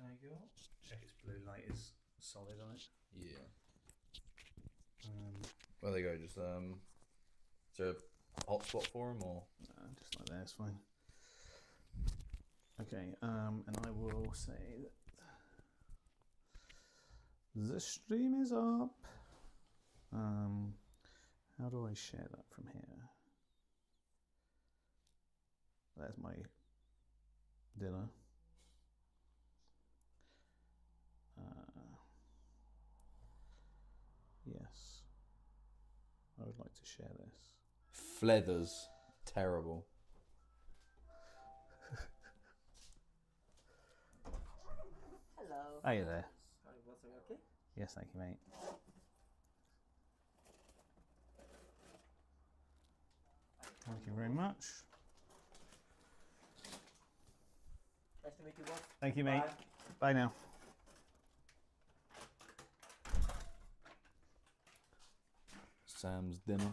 There you go. Check its blue light is solid on it. Yeah. Where they go? Just is there a hotspot for them or? No, just like that, it's fine. Okay, and I will say that the stream is up. How do I share that from here? There's my dinner. Yes, I would like to share this. Flethers, terrible. Hello. Are you there? Hi, was it okay? Yes, thank you, mate. Thank you very much. Nice to meet you, boss. Thank you, mate. Bye. Bye now. Sam's dinner.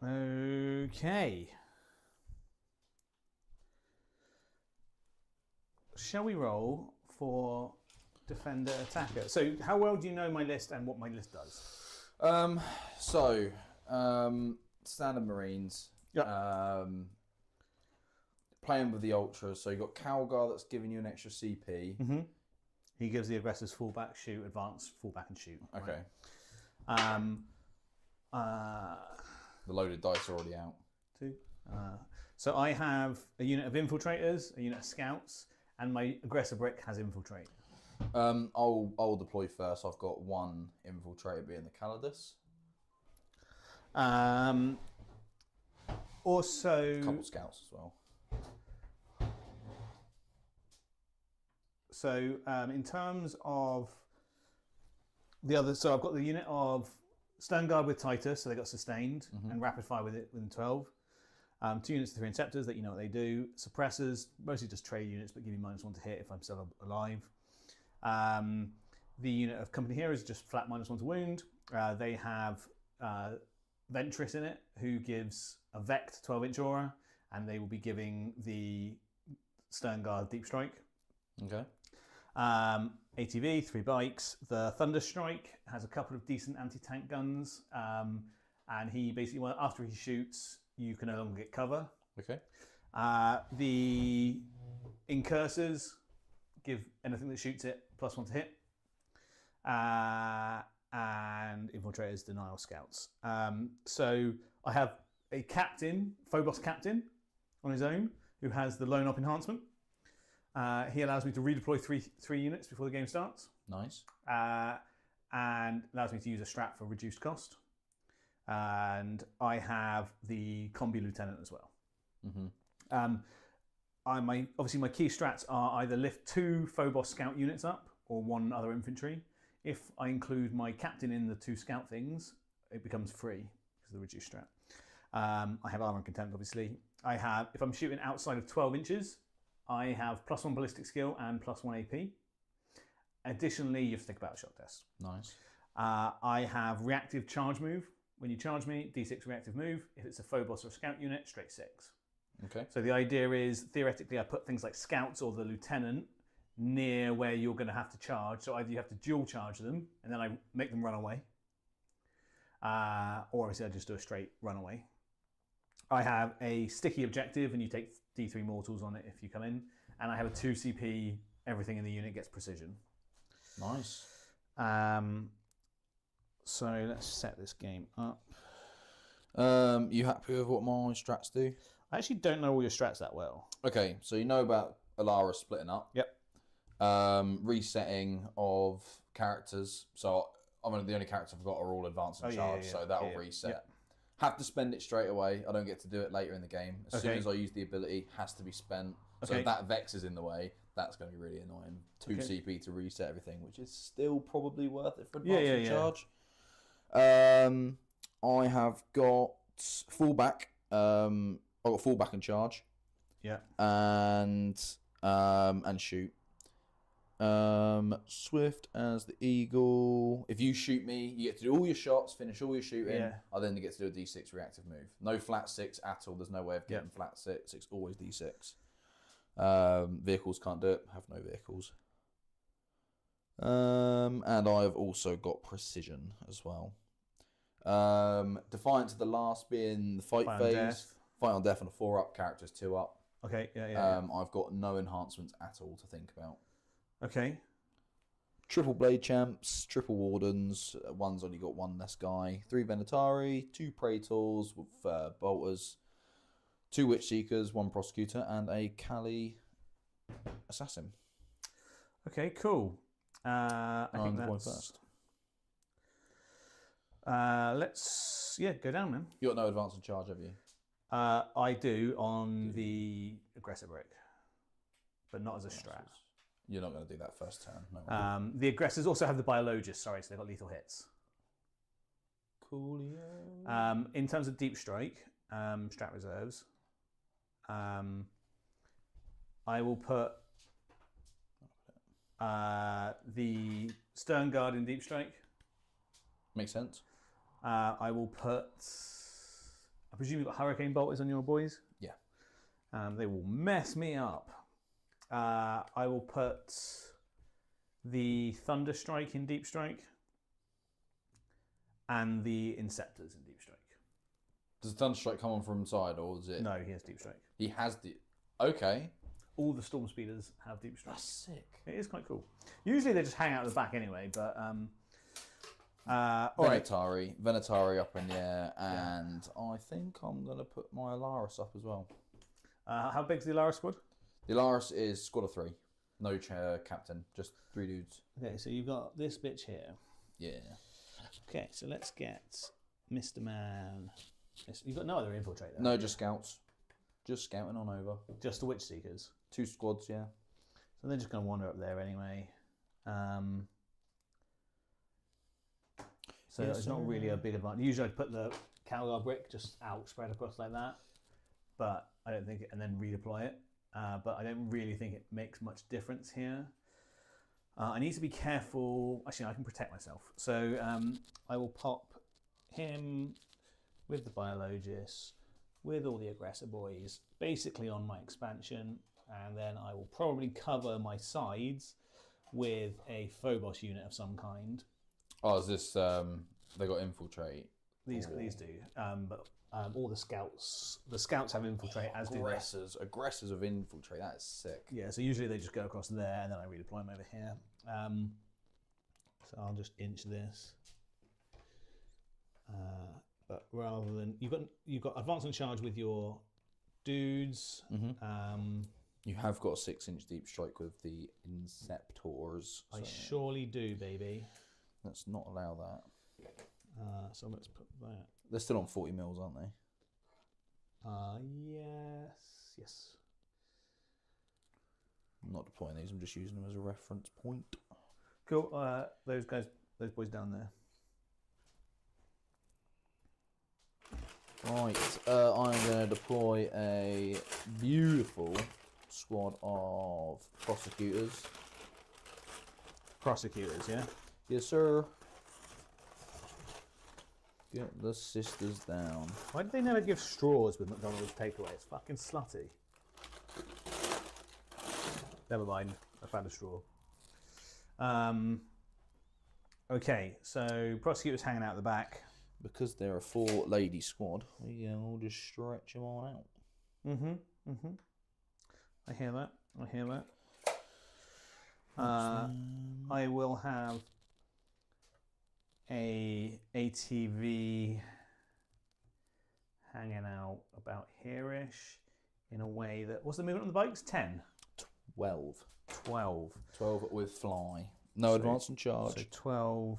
Okay. Shall we roll for defender attacker? So, how well do you know my list and what my list does? Standard Marines. Yeah. Playing with the Ultras, so you got Calgar that's giving you an extra CP. Mm-hmm. He gives the aggressors fullback, shoot, advance, fullback, and shoot. Okay. Right? The loaded dice are already out. Two. So I have a unit of infiltrators, a unit of scouts, and my aggressor brick has infiltrate. I'll deploy first. I've got one infiltrator being the Calidus. Also, A couple scouts as well. So in terms of the other, so I've got the unit of Stern Guard with Titus, so they got sustained, and Rapid Fire with it within 12. 2 units of 3 Inceptors that you know what they do. Suppressors, mostly just trade units, but give me -1 to hit if I'm still alive. The unit of Company Heroes, just flat -1 to wound. They have Ventress in it, who gives a Vect 12-inch aura, and they will be giving the Stern Guard Deep Strike. Okay. ATV, 3 bikes. The Thunder Strike has a couple of decent anti-tank guns, and he basically, well, after he shoots, you can no longer get cover. Okay. The Incursors give anything that shoots it +1 to hit, and Infiltrators denial scouts. So I have a captain, Phobos captain, on his own, who has the Lone Up enhancement. He allows me to redeploy three units before the game starts. Nice. And allows me to use a strat for reduced cost. And I have the Combi Lieutenant as well. Mm-hmm. Obviously, my key strats are either lift 2 Phobos scout units up or 1 other infantry. If I include my captain in the 2 scout things, it becomes free because of the reduced strat. I have armor and contempt, obviously. I have, if I'm shooting outside of 12 inches, I have +1 ballistic skill and +1 AP. Additionally, you have to take a battle shock test. Nice. I have reactive charge move. When you charge me, D6 reactive move. If it's a Phobos or a scout unit, straight 6. Okay. So the idea is, theoretically, I put things like scouts or the lieutenant near where you're going to have to charge. So either you have to dual charge them, and then I make them run away. Or obviously I just do a straight runaway. I have a sticky objective, and you take D3 mortals on it if you come in. And I have a 2 CP, everything in the unit gets precision. Nice. So let's set this game up. You happy with what my strats do? I actually don't know all your strats that well. Okay, so you know about Alara splitting up. Yep. Resetting of characters. So I'm the only characters I've got are all advanced and charged, so that'll reset. Yeah. Have to spend it straight away. I don't get to do it later in the game. As soon Okay. as I use the ability, has to be spent. So Okay. if that Vex is in the way, that's going to be really annoying. 2 CP to reset everything, which is still probably worth it for advanced and charge. I have got fullback. I've got fullback and charge. Yeah. And shoot. Swift as the eagle. If you shoot me, you get to do all your shots, finish all your shooting. Yeah. I then get to do a D6 reactive move. No flat 6 at all. There's no way of getting flat 6. It's always D6. Vehicles can't do it. Have no vehicles. And I've also got precision as well. Defiance of the last being the fight Fight on phase. death. Fight on death on a 4 up, characters 2 up. Okay, yeah. I've got no enhancements at all to think about. Okay. Triple Blade Champs, Triple Wardens, one's only got one less guy, 3 Venatari, 2 Praetors with Bolters, 2 Witch Seekers, 1 Prosecutor, and a Kali Assassin. Okay, cool. I think I'm going that's... first. Let's, go down then. You got no advance in charge, have you? I do on the aggressive brick, but not as a strat. You're not going to do that first turn. No. The aggressors also have the biologist, so they've got lethal hits. Coolio. In terms of deep strike, strat reserves, I will put the stern guard in deep strike. Makes sense. I will put, I presume you've got hurricane bolters on your boys? Yeah. They will mess me up. I will put the Thunder Strike in Deep Strike and the Inceptors in Deep Strike. Does the Thunder Strike come on from inside, or is it? No, he has Deep Strike. He has the. Okay. All the Storm Speeders have Deep Strike. That's sick. It is quite cool. Usually they just hang out at the back anyway, but all right. Venatari up in the air, and I think I'm gonna put my Alaris up as well. How big's the Alara squad? The Alaris is squad of 3, no captain, just 3 dudes. Okay, so you've got this bitch here. Yeah. Okay, so let's get Mr. Man. You've got no other infiltrate there. No, just scouts. Just scouting on over. Just the Witch Seekers. 2 squads, yeah. So they're just going to wander up there anyway. So it's not really a big advantage. Usually I'd put the Calgar brick just out, spread across like that. But I don't think, and then redeploy it. But I don't really think it makes much difference here. I need to be careful. Actually, I can protect myself. So I will pop him with the biologist, with all the aggressor boys, basically on my expansion. And then I will probably cover my sides with a Phobos unit of some kind. Oh, is this, they got infiltrate? These do. But all the scouts have infiltrate, as do aggressors. Aggressors of infiltrate. That is sick. Yeah, so usually they just go across there, and then I redeploy them over here. So I'll just inch this. But rather than you've got advance and charge with your dudes. Mm-hmm. You have got a 6-inch deep strike with the Inceptors. I surely do, baby. Let's not allow that. So let's put that. They're still on 40 mils, aren't they? Yes. I'm not deploying these. I'm just using them as a reference point. Cool. Those boys down there. Right. I'm going to deploy a beautiful squad of prosecutors. Prosecutors, yeah? Yes, sir. Get the sisters down. Why did they never give straws with McDonald's takeaway? It's fucking slutty. Never mind. I found a straw. Okay, so prosecutors hanging out the back. Because they're a 4-lady squad, we'll just stretch them on out. I hear that. I will have a ATV hanging out about here-ish in a way that... What's the movement on the bikes? 10? 12. 12. 12 with fly. No advance and charge. So 12...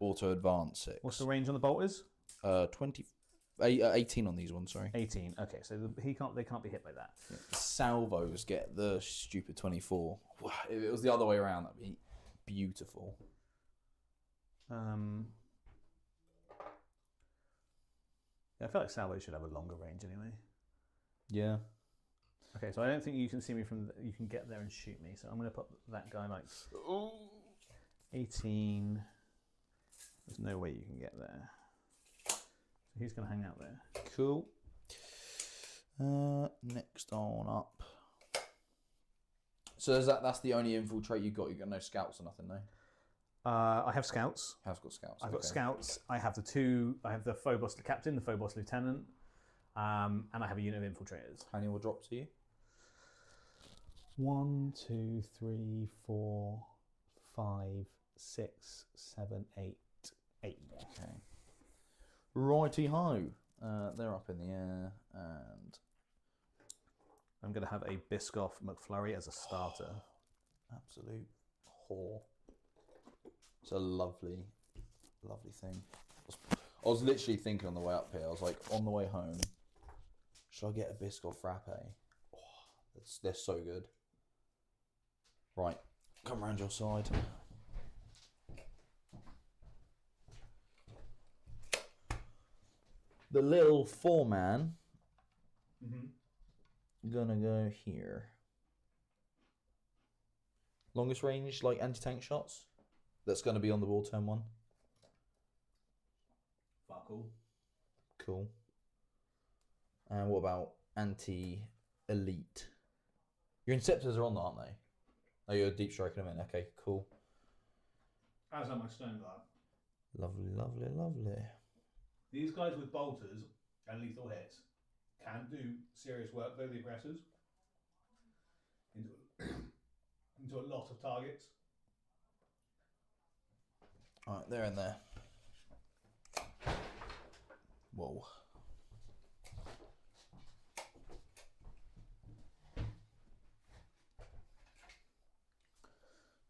Auto advance 6. What's the range on the bolters? 18 on these ones, sorry. 18. Okay, so they can't be hit by that. Yeah. Salvos get the stupid 24. If it was the other way around, that'd be beautiful. I feel like salvos should have a longer range anyway. Yeah. Okay, so I don't think you can see me from. You can get there and shoot me. So I'm going to put that guy like 18. There's no way you can get there. So he's going to hang out there. Cool. Next on up. So that's the only infiltrate you got. You got no scouts or nothing, no? I have scouts. Has got scouts. I've got scouts. I have the two. I have the Phobos captain, the Phobos lieutenant, and I have a unit of infiltrators. How many will drop to you? 1, 2, 3, 4, 5, 6, 7, 8, 8 more. Okay. Righty ho. They're up in the air, and I'm going to have a Biscoff McFlurry as a starter. Absolute whore. It's a lovely, lovely thing. I was literally thinking on the way up here. I was like, on the way home, should I get a Biscoff frappe? Oh, they're so good. Right, come around your side. The little 4-man gonna go here. Longest range, like anti-tank shots. That's gonna be on the wall turn 1. Fuck cool. Cool. And what about anti-elite? Your Inceptors are on that, aren't they? Oh, you're deep striking them in. Okay, cool. As am my stone guard. Lovely, lovely, lovely. These guys with bolters and lethal hits can do serious work, though, the aggressors, into a lot of targets. Alright, they're in there. Whoa.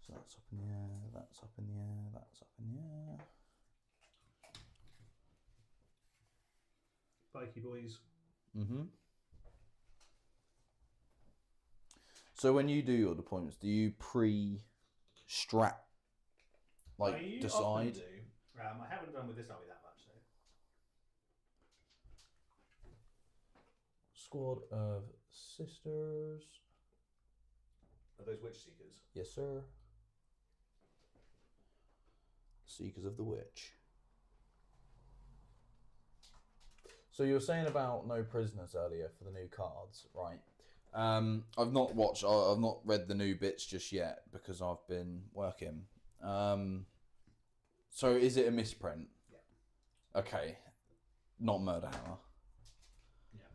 So that's up in the air, that's up in the air, that's up in the air. Bikey boys. So when you do your deployments, do you pre-strat, like decide? Often do. I haven't done with this army that much, though. Squad of sisters. Are those witch seekers? Yes, sir. Seekers of the Witch. So you were saying about no prisoners earlier for the new cards, right? I've not watched. I've not read the new bits just yet because I've been working. So is it a misprint? Yeah. Okay. Not Murder Hammer. Yeah.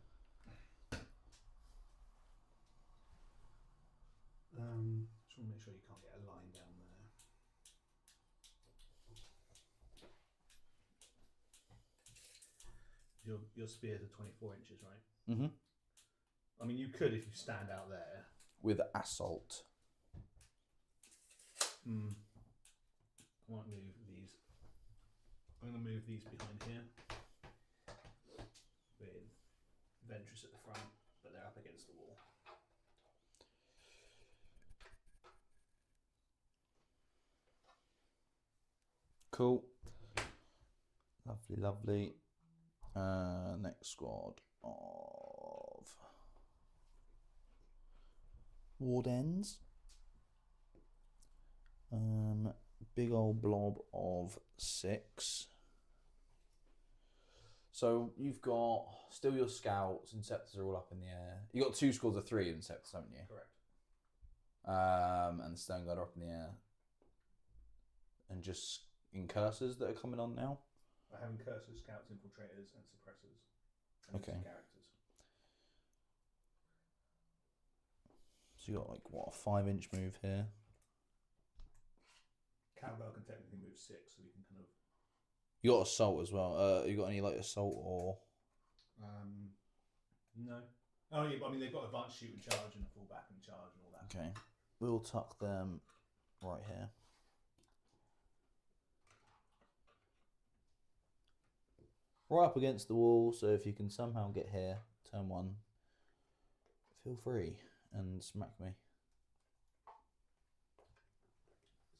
Just want to make sure you can't get a line down there. Your spears are 24 inches, right? Mm-hmm. I mean, you could if you stand out there. With assault. I might move these. I'm going to move these behind here. With Ventress at the front, but they're up against the wall. Cool. Lovely, lovely. Next squad of Wardens. Big old blob of 6. So you've got still your scouts, Inceptors are all up in the air. You got 2 squads of 3 Inceptors, haven't you? Correct. And the Stone Guard are up in the air. And just incursors that are coming on now. I have incursors, scouts, infiltrators, and suppressors. And Okay. some characters. So you got like what, a 5-inch move here. Cowbell can technically move 6, so we can kind of. You got assault as well. You got any like assault or? No. Oh yeah, but I mean they've got advanced shoot and charge and a full back and charge and all that. Okay, we'll tuck them right here. Right up against the wall, so if you can somehow get here, turn 1, feel free and smack me.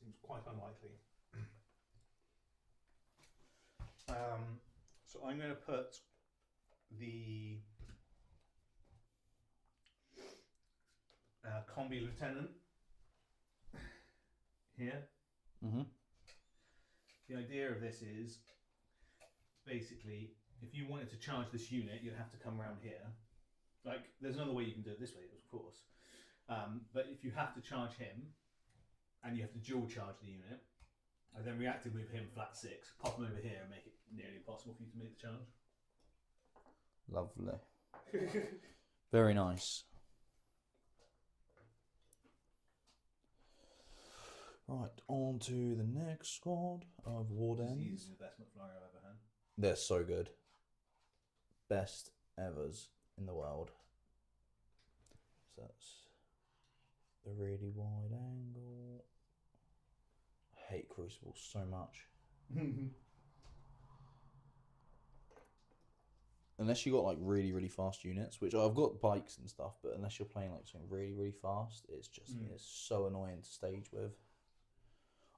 Seems quite unlikely. So I'm going to put the combi lieutenant here. Mm-hmm. The idea of this is basically if you wanted to charge this unit, you'd have to come around here. Like, there's another way you can do it this way, of course. But if you have to charge him, and you have to dual charge the unit, I then reacted with him flat 6, pop him over here and make it nearly impossible for you to make the charge. Lovely. Very nice. Right, on to the next squad of Wardens. This is the best McFlurry I've ever had. They're so good. Best evers in the world. So that's the really wide angle. I hate Crucible so much. Unless you got like really, really fast units, which I've got bikes and stuff, but unless you're playing like something really, really fast, it's just it's so annoying to stage with.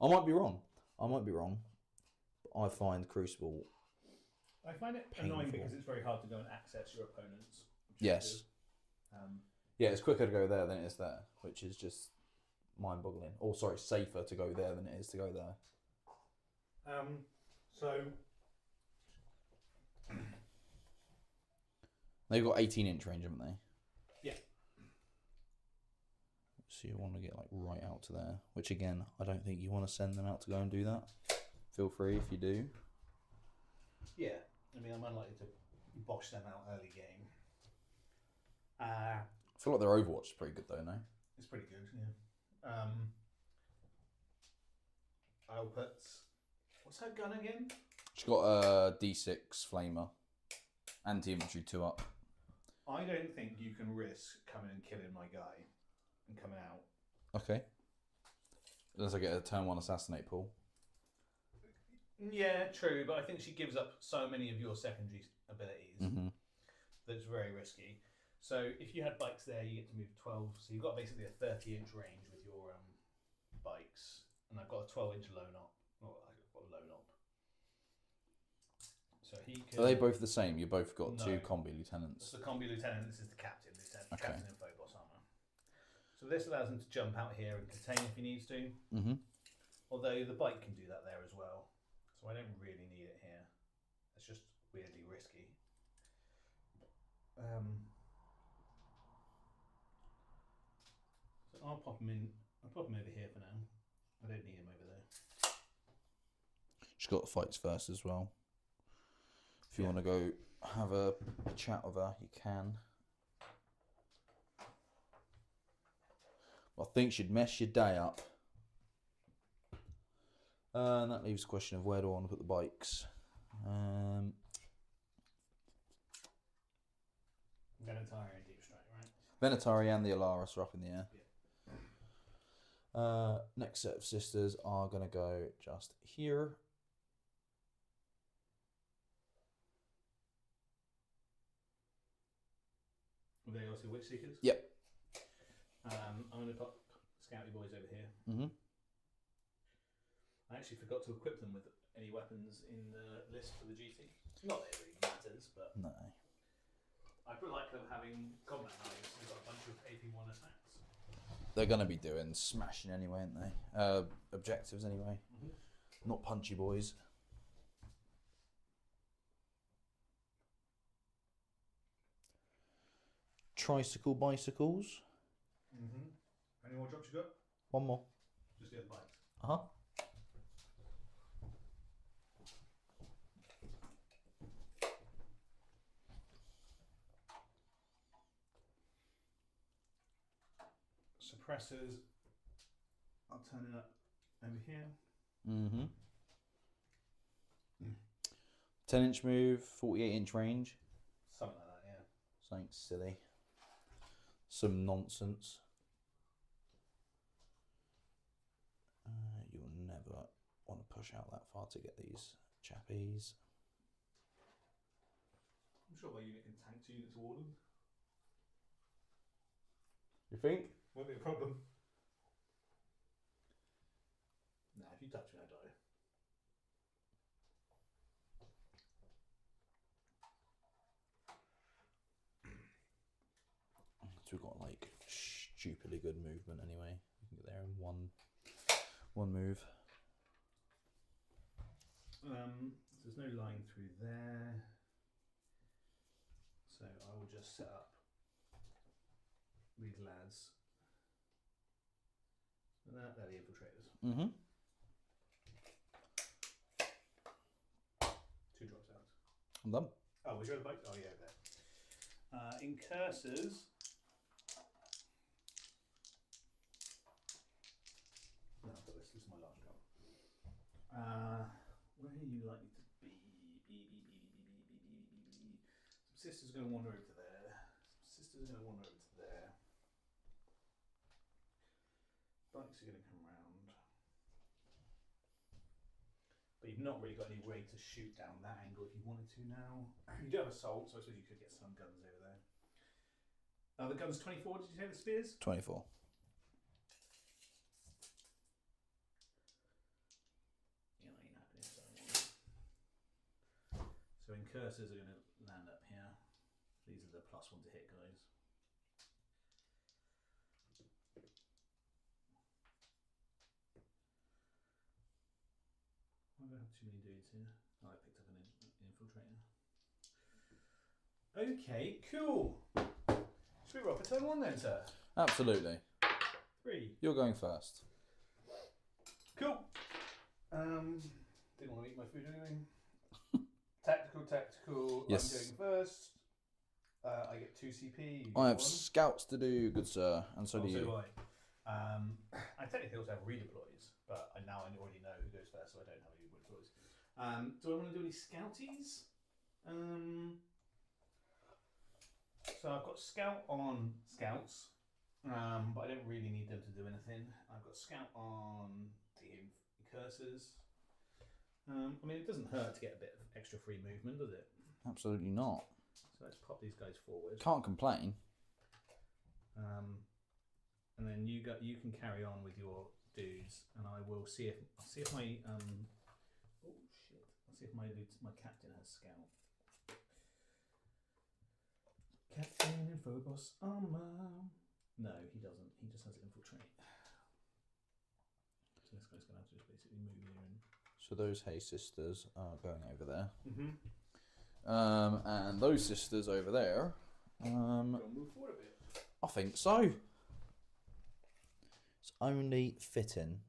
I might be wrong. But I find Crucible. I find it painful. annoying because it's very hard to go and access your opponent's objectives. Yes. Yeah, it's quicker to go there than it is there, which is just mind-boggling. Or sorry, safer to go there than it is to go there. So they've got 18-inch range, haven't they? yeah. So you want to get like right out to there, which again, I don't think you want to send them out to go and do that. Feel free if you do. Yeah, I mean, I'm unlikely to bosh them out early game. I feel like their Overwatch is pretty good though, no? It's pretty good, yeah. Outputs. What's her gun again? She's got a D6 flamer, anti-infantry 2 up. I don't think you can risk coming and killing my guy and coming out. Okay. Unless I get a turn 1 assassinate pool. Yeah, true, but I think she gives up so many of your secondary abilities that's very risky. So if you had bikes there, you get to move 12. So you've got basically a 30-inch range with your bikes, and I've got a 12-inch low knob. Oh, I've got a low knob. So he can. Are they both the same? You both got No. 2 combi lieutenants. It's the combi lieutenant. This is the captain. Okay. Captain in Phobos armor. So this allows him to jump out here and contain if he needs to. Although the bike can do that there as well. So I don't really need it here. It's just weirdly risky. So I'll pop him in. I'll pop him over here for now. I don't need him over there. She's got fights first as well. If you want to go have a chat with her, you can. I think she'd mess your day up. And that leaves the question of where do I want to put the bikes. Venetari and Deep Strike, right? Venetari and the Alaris are up in the air. Yeah. Next set of sisters are going to go just here. Are they also Witch Seekers? Yep. I'm going to put Scouty Boys over here. I actually forgot to equip them with any weapons in the list for the GT. Not that it really matters, but No. I feel like them having combat knives. They've got a bunch of AP1 attacks. They're going to be doing smashing anyway, aren't they? Objectives anyway. Not punchy boys. Tricycle bicycles. Any more drops you got? One more. Just the other bikes. Uh-huh. Suppressors. I'll turn it up over here. 10-inch move, 48-inch range. Something like that, yeah. Something silly. Some nonsense. You'll never want to push out that far to get these chappies. I'm sure my unit can tank 2 units of wardens. You think? Won't be a problem. Nah, if you touch me, I die. So we've got like stupidly good movement anyway. You can get there in one move. So there's no line through there. So I will just set up these lads. And they're the infiltrators. Mm-hmm. 2 drops out. I'm done. Oh, was your other bike? Oh yeah, there. In cursors. No, I've got this. This is my large goal. Where are you likely to be? Some sisters are going to wander over to there. Some sisters are going to wander over to there. Bikes are going to come round. But you've not really got any way to shoot down that angle if you wanted to now. You do have assault, so I suppose you could get some guns over there. The guns 24, did you say the spears? 24. Yeah, ain't happening. So incursors are going to land up here. These are the +1 to hit guys. I don't have too many dudes here. Oh, I picked up an infiltrator. Okay, cool. Should we roll for turn 1 then, sir? Absolutely. 3. You're going first. Cool. Didn't want to eat my food anyway. Tactical. Yes. I'm going first. I get 2 CP. I have 1. scouts to do, good sir, and so do you. So do I. I technically also have redeploys, but I already know who goes first, so I don't have any redeploys. Do I want to do any scouties? So I've got scout on scouts, but I don't really need them to do anything. I've got scout on the incursors. I mean, it doesn't hurt to get a bit of extra free movement, does it? Absolutely not. So let's pop these guys forward. Can't complain. And then you can carry on with your dudes, and I will see if my oh shit! I'll see if my captain has scout. Captain in Phobos armor. No, he doesn't. He just has infiltrate. So this guy's gonna have to just basically move here and. So those Hay sisters are going over there. Mm-hmm. And those sisters over there. Move forward a bit. I think so. It's only fitting.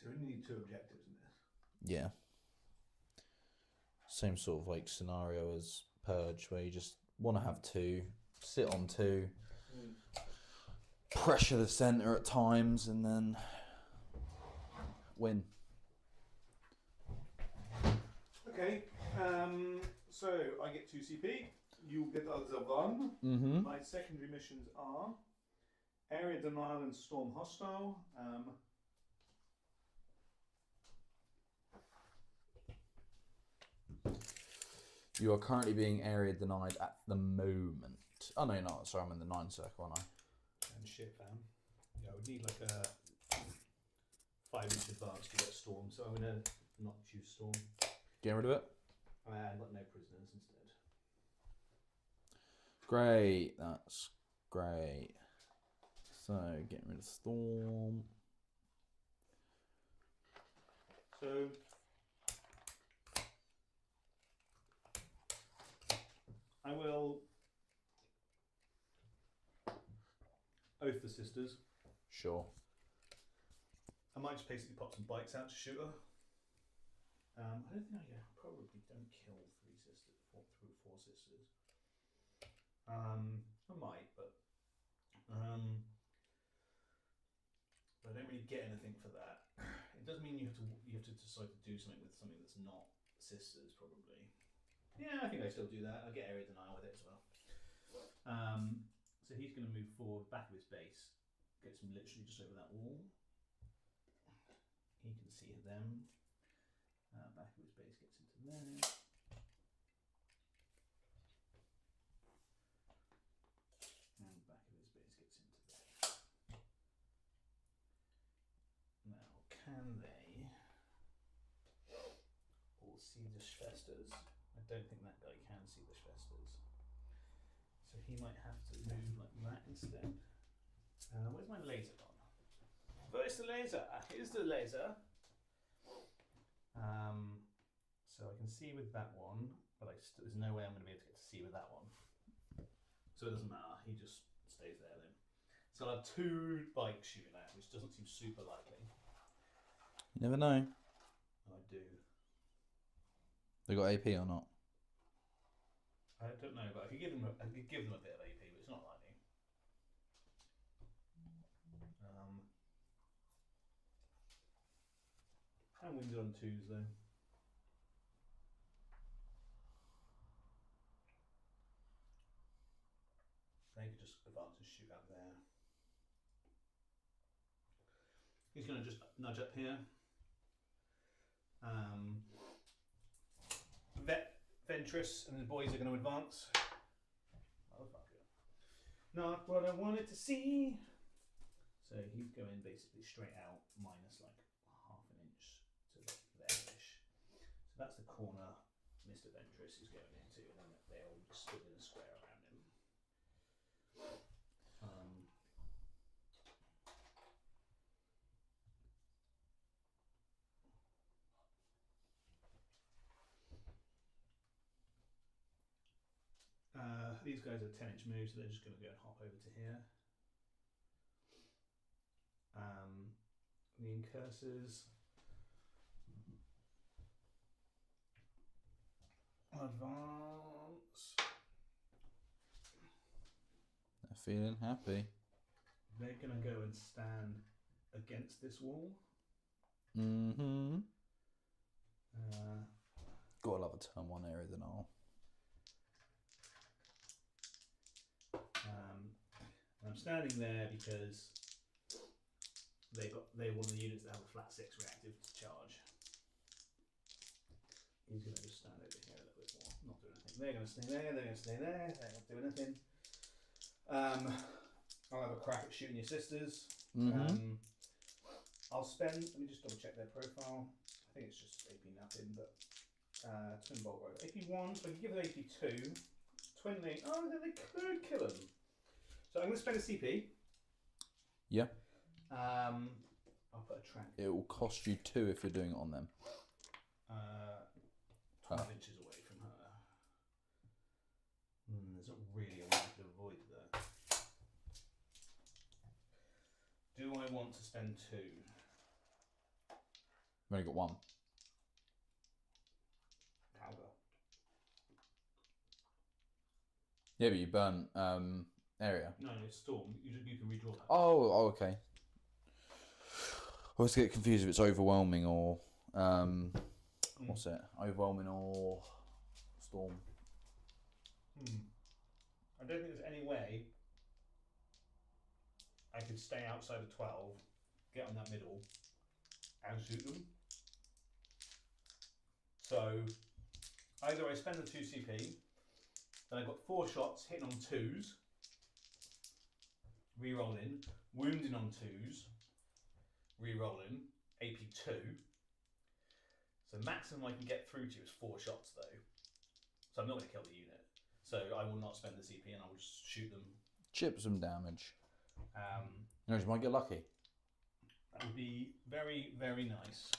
So we need 2 objectives in this. Yeah. Same sort of like scenario as Purge, where you just want to have 2, sit on 2, pressure the center at times, and then win. Okay. So I get 2 CP. You get the other 1. Mm-hmm. My secondary missions are area denial and storm hostile. You are currently being area denied at the moment. Oh no, you're not. Sorry, I'm in the 9 circle, aren't I? And shit, fam. Yeah, I would need like a 5-inch advance to get storm, so I'm gonna not choose storm. Get rid of it. And let no prisoners instead. Great, that's great. So, getting rid of storm. So I will oath the sisters. Sure. I might just basically pop some bikes out to shoot her. I don't think I probably don't kill 3 sisters, 4 sisters. I might, but I don't really get anything for that. It does mean you have to decide to do something with something that's not sisters, probably. Yeah, I think I still do that. I'll get area denial with it as well. So he's going to move forward, back of his base, gets him literally just over that wall. He can see them. Back of his base gets into there. And back of his base gets the Flethers. I don't think that guy can see the Flethers. So he might have to move like that instead. Where's my laser gone? Where's the laser? Here's the laser. So I can see with that one, but there's no way I'm going to be able to get to see with that one. So it doesn't matter. He just stays there then. So I'll have two bikes shooting at, which doesn't seem super likely. You never know. I do. They got AP or not? I don't know, but I could give them a bit of AP, but it's not likely. I'm winded on twos though. They could just advance and shoot out there. He's going to just nudge up here. Ventress and the boys are going to advance. Motherfucker. Not what I wanted to see. So he's going basically straight out, minus like half an inch to there-ish. So that's the corner Mr. Ventress is going into, and then they all just stood in a square around him. These guys are 10-inch moves, so they're just going to go and hop over to here. The incursors advance. They're feeling happy. They're going to go and stand against this wall. Mm-hmm. Gotta love a turn one area than all. I'm standing there because they want the units that have a flat 6 reactive to charge. He's going to just stand over here a little bit more, not do anything. They're going to stay there, they're going to stay there, they're not doing anything. I'll have a crack at shooting your sisters. Mm-hmm. I'll spend, let me just double check their profile. I think it's just AP nothing, but twin bolt rover. AP 1, so I can give them AP 2. Twin link, oh, then they could kill them. So I'm going to spend a CP. Yeah. I'll put a track. It will cost you 2 if you're doing it on them. 12 inches away from her. There's not really a way to avoid that. Do I want to spend 2? You've only got 1. Powder. Yeah, but you burn area. No, it's storm. You can redraw that. Oh, okay. I always get confused if it's overwhelming or what's it? Overwhelming or storm. I don't think there's any way I could stay outside of 12, get on that middle, and shoot them. So either I spend the 2 CP, then I've got 4 shots hitting on 2s, re-rolling, wounding on 2s, re-rolling, AP 2. So maximum I can get through to is 4 shots though. So I'm not going to kill the unit. So I will not spend the CP and I will just shoot them. Chip some damage. You know, you might get lucky. That would be very, very nice.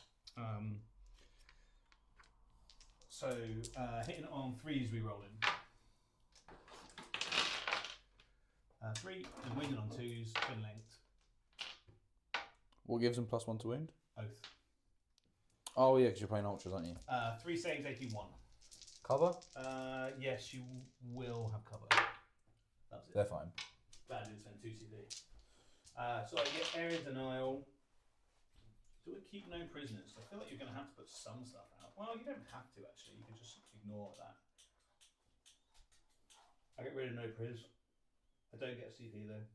So hitting on 3s re-rolling. 3 and wounding on 2s, twin linked. What gives them +1 to wound? Oath. Oh yeah, because you're playing ultras, aren't you? 3 saves, AP 1. Cover? Yes, you will have cover. That's it. They're fine. Glad I didn't spend 2 CP. So I get area denial. Do we keep no prisoners? I feel like you're going to have to put some stuff out. Well, you don't have to actually. You could just ignore that. I get rid of no pris. I don't get a CP though.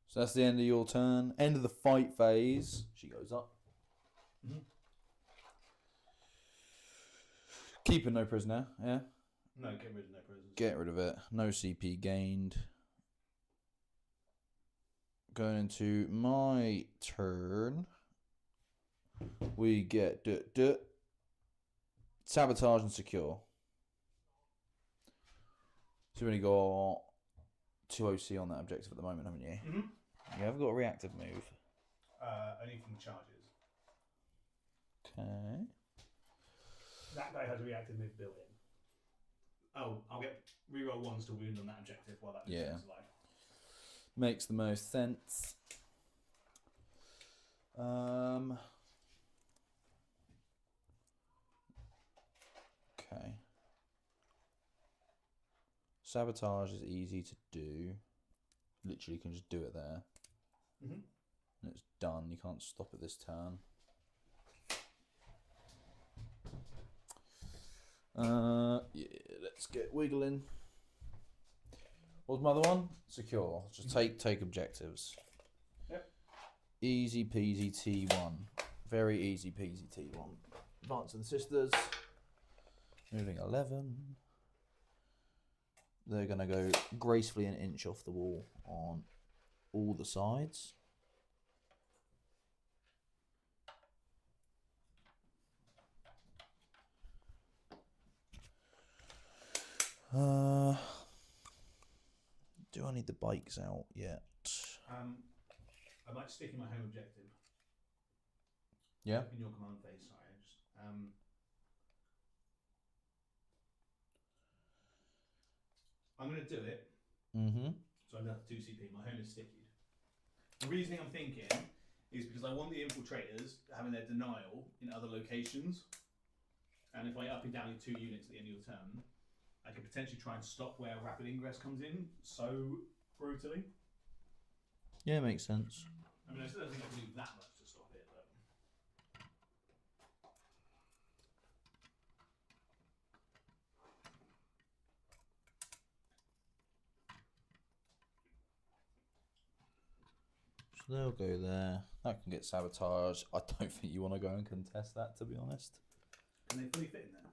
So that's the end of your turn. End of the fight phase. She goes up. Mm-hmm. Keeping no prisoner, yeah? No, get rid of no prisoners. Get rid of it. No CP gained. Going into my turn. We get sabotage and secure. So we've only got 2 OC on that objective at the moment, haven't you? Mm-hmm. You have got a reactive move. Only from charges. Okay. That guy has a reactive move built in. Oh, I'll get reroll ones to wound on that objective while that Yeah. is alive. Makes the most sense. Okay. Sabotage is easy to do. Literally, you can just do it there. Mm-hmm. And it's done. You can't stop it this turn. Yeah, let's get wiggling. What's my other one? Secure. Just take objectives. Yep. Easy peasy T1. Very easy peasy T1. Advancing sisters. Moving 11. They're going to go gracefully an inch off the wall on all the sides. Do I need the bikes out yet? I might stick in my home objective. Yeah. In your command phase, sorry. I'm going to do it. Mm-hmm. So I have 2 CP. My home is stickied. The reasoning I'm thinking is because I want the infiltrators having their denial in other locations. And if I up and down 2 units at the end of your turn, I could potentially try and stop where rapid ingress comes in so brutally. Yeah, makes sense. I mean, I still don't think I can do that much to stop it, but... So they'll go there. That can get sabotaged. I don't think you want to go and contest that, to be honest. Can they fully fit in there?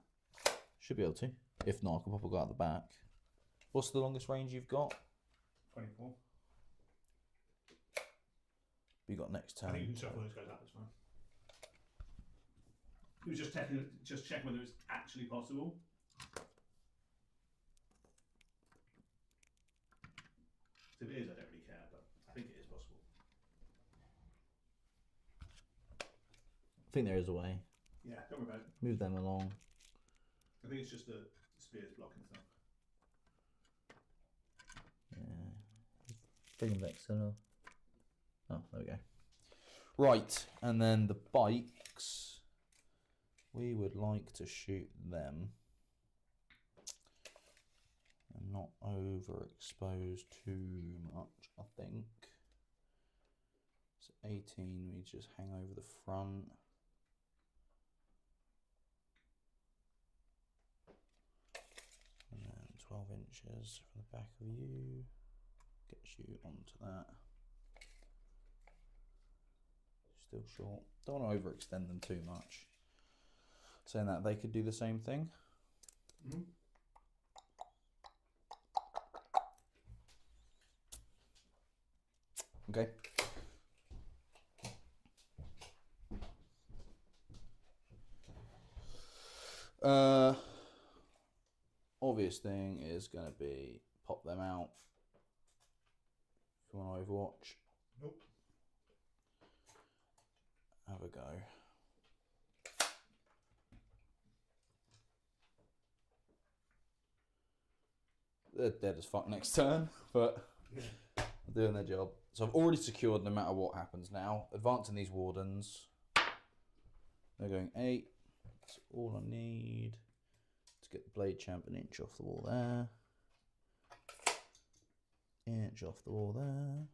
Should be able to. If not, I could probably go out the back. What's the longest range you've got? 24. You got next turn. I think you can shuffle those guys out, that's fine. It was just checking whether it's actually possible. So if it is, I don't really care, but I think it is possible. I think there is a way. Yeah, don't worry about it. Move them along. I think it's just the spears blocking stuff. Yeah. Bring them back sooner. Oh, there we go. Right, and then the bikes. We would like to shoot them and not overexpose too much, I think. So 18, we just hang over the front. And then 12 inches from the back of you. Gets you onto that. Still short. Don't want to overextend them too much. Saying that, they could do the same thing. Mm-hmm. Okay. Obvious thing is going to be pop them out. If you want to Overwatch. Nope. Have a go. They're dead as fuck next turn, but they're doing their job. So I've already secured no matter what happens now. Advancing these wardens. They're going 8. That's all I need to get the blade champ an inch off the wall there. Inch off the wall there.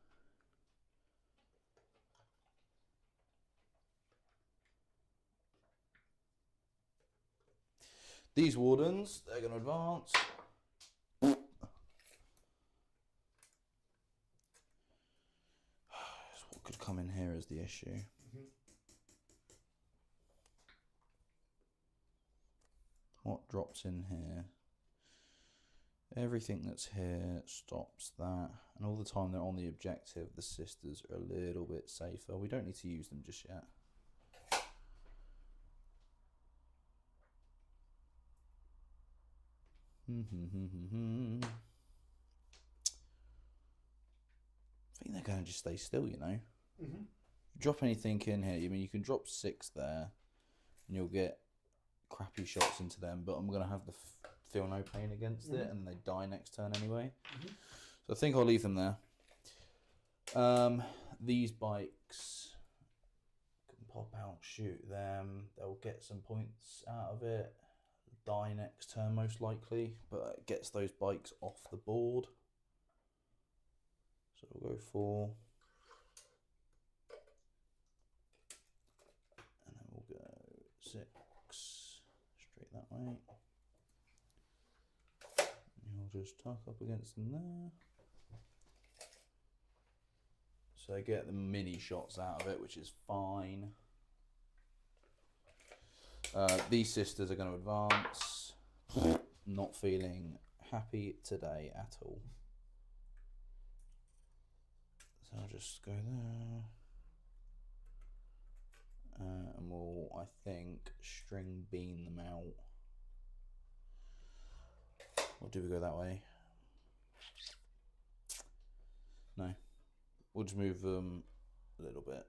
These wardens, they're going to advance. What could come in here is the issue. Mm-hmm. What drops in here? Everything that's here stops that. And all the time they're on the objective, the sisters are a little bit safer. We don't need to use them just yet. I think they're going to just stay still, you know. Drop anything in here. I mean, you can drop 6 there, and you'll get crappy shots into them. But I'm going to have the feel no pain against it, and they die next turn anyway. So I think I'll leave them there. These bikes can pop out, shoot them. They'll get some points out of it. Die next turn most likely, but it gets those bikes off the board. So we'll go 4. And then we'll go 6. Straight that way. You'll just tuck up against them there. So get the mini shots out of it, which is fine. These sisters are going to advance. Not feeling happy today at all. So I'll just go there. And we'll, I think, string bean them out. Or do we go that way? No. We'll just move them a little bit.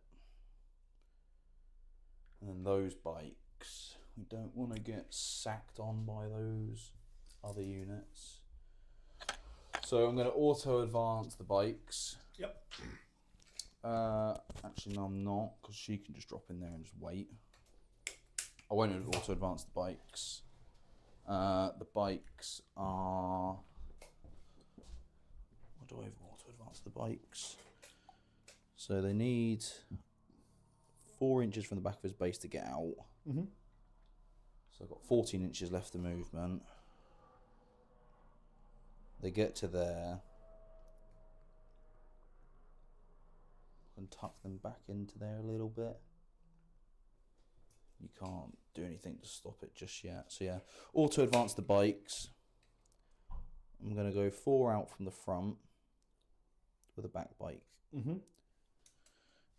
And then those bikes, we don't want to get sacked on by those other units. So I'm going to auto advance the bikes. Yep. Actually, no, I'm not, because she can just drop in there and just wait. I won't auto advance the bikes. The bikes are. What do I auto advance the bikes? So they need 4 inches from the back of his base to get out. So I've got 14 inches left of movement. They get to there. And tuck them back into there a little bit. You can't do anything to stop it just yet. So yeah, auto advance the bikes. I'm going to go 4 out from the front with a back bike.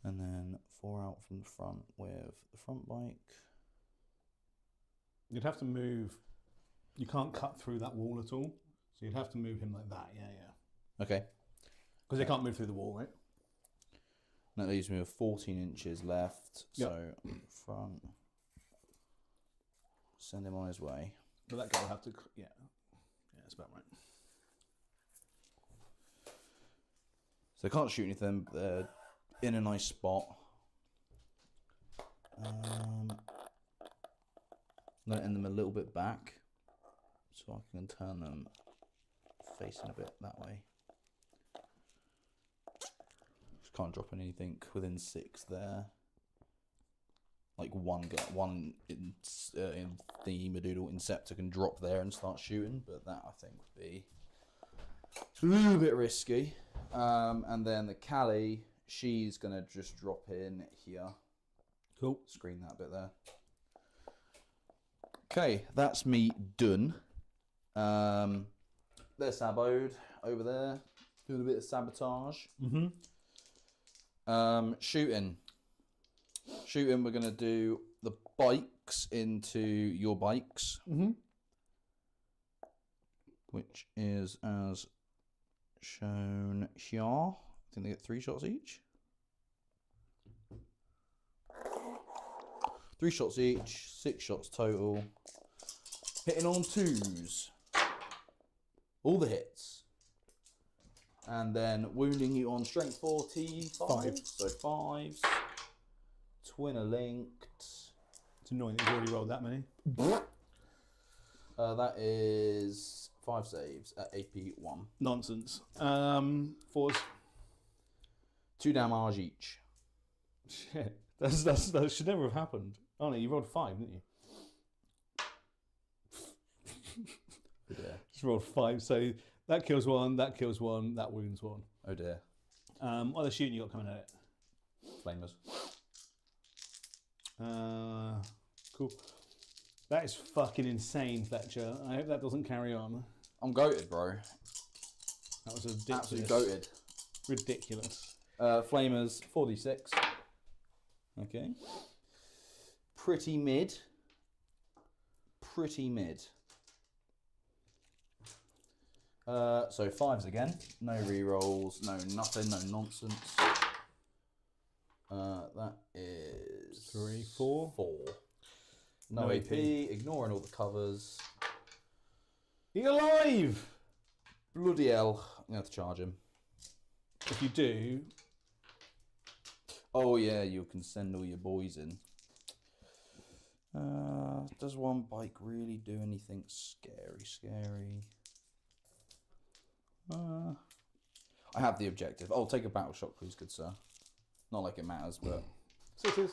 And then 4 out from the front with the front bike. You'd have to move. You can't cut through that wall at all. So you'd have to move him like that. Yeah. Okay. Because they can't move through the wall, right? That leaves me with 14 inches left. Yep. So front. Send him on his way. But that guy will have to. Yeah. Yeah, that's about right. So they can't shoot anything. They're in a nice spot. I'm going to end them a little bit back so I can turn them facing a bit that way. Just can't drop anything within 6 there. Like one in the Medoodle Inceptor can drop there and start shooting, but that I think would be a little bit risky. And then the Callie, she's going to just drop in here. Cool. Screen that bit there. Okay, that's me done. There's Sabode over there, doing a bit of sabotage. Shooting. Shooting, we're going to do the bikes into your bikes. Which is as shown here. I think they get 3 shots each. 3 shots each, 6 shots total. Hitting on 2s. All the hits. And then wounding you on strength 45. So 5s. Twinner linked. It's annoying that you've already rolled that many. That is 5 saves at AP 1. Nonsense. 4s. 2 damage each. Shit. That should never have happened. Oh no, you rolled 5, didn't you? Yeah. Just rolled 5. So that kills 1, that kills 1, that wounds 1. Oh dear. What other shooting you got coming at it? Flamers. Cool. That is fucking insane, Fletcher. I hope that doesn't carry on. I'm goated, bro. That was ridiculous. Absolutely goated. Ridiculous. Flamers, 4d6. Okay. Pretty mid. Pretty mid. So 5s again. No rerolls, no nothing, no nonsense. That is 3, 4. 4. No, No AP. AP. Ignoring all the covers. You're alive! Bloody hell. I'm going to have to charge him. If you do, Oh yeah, you can send all your boys in. Does one bike really do anything scary? I have the objective. Oh, take a battle shot, please, good sir. Not like it matters, but... 6s.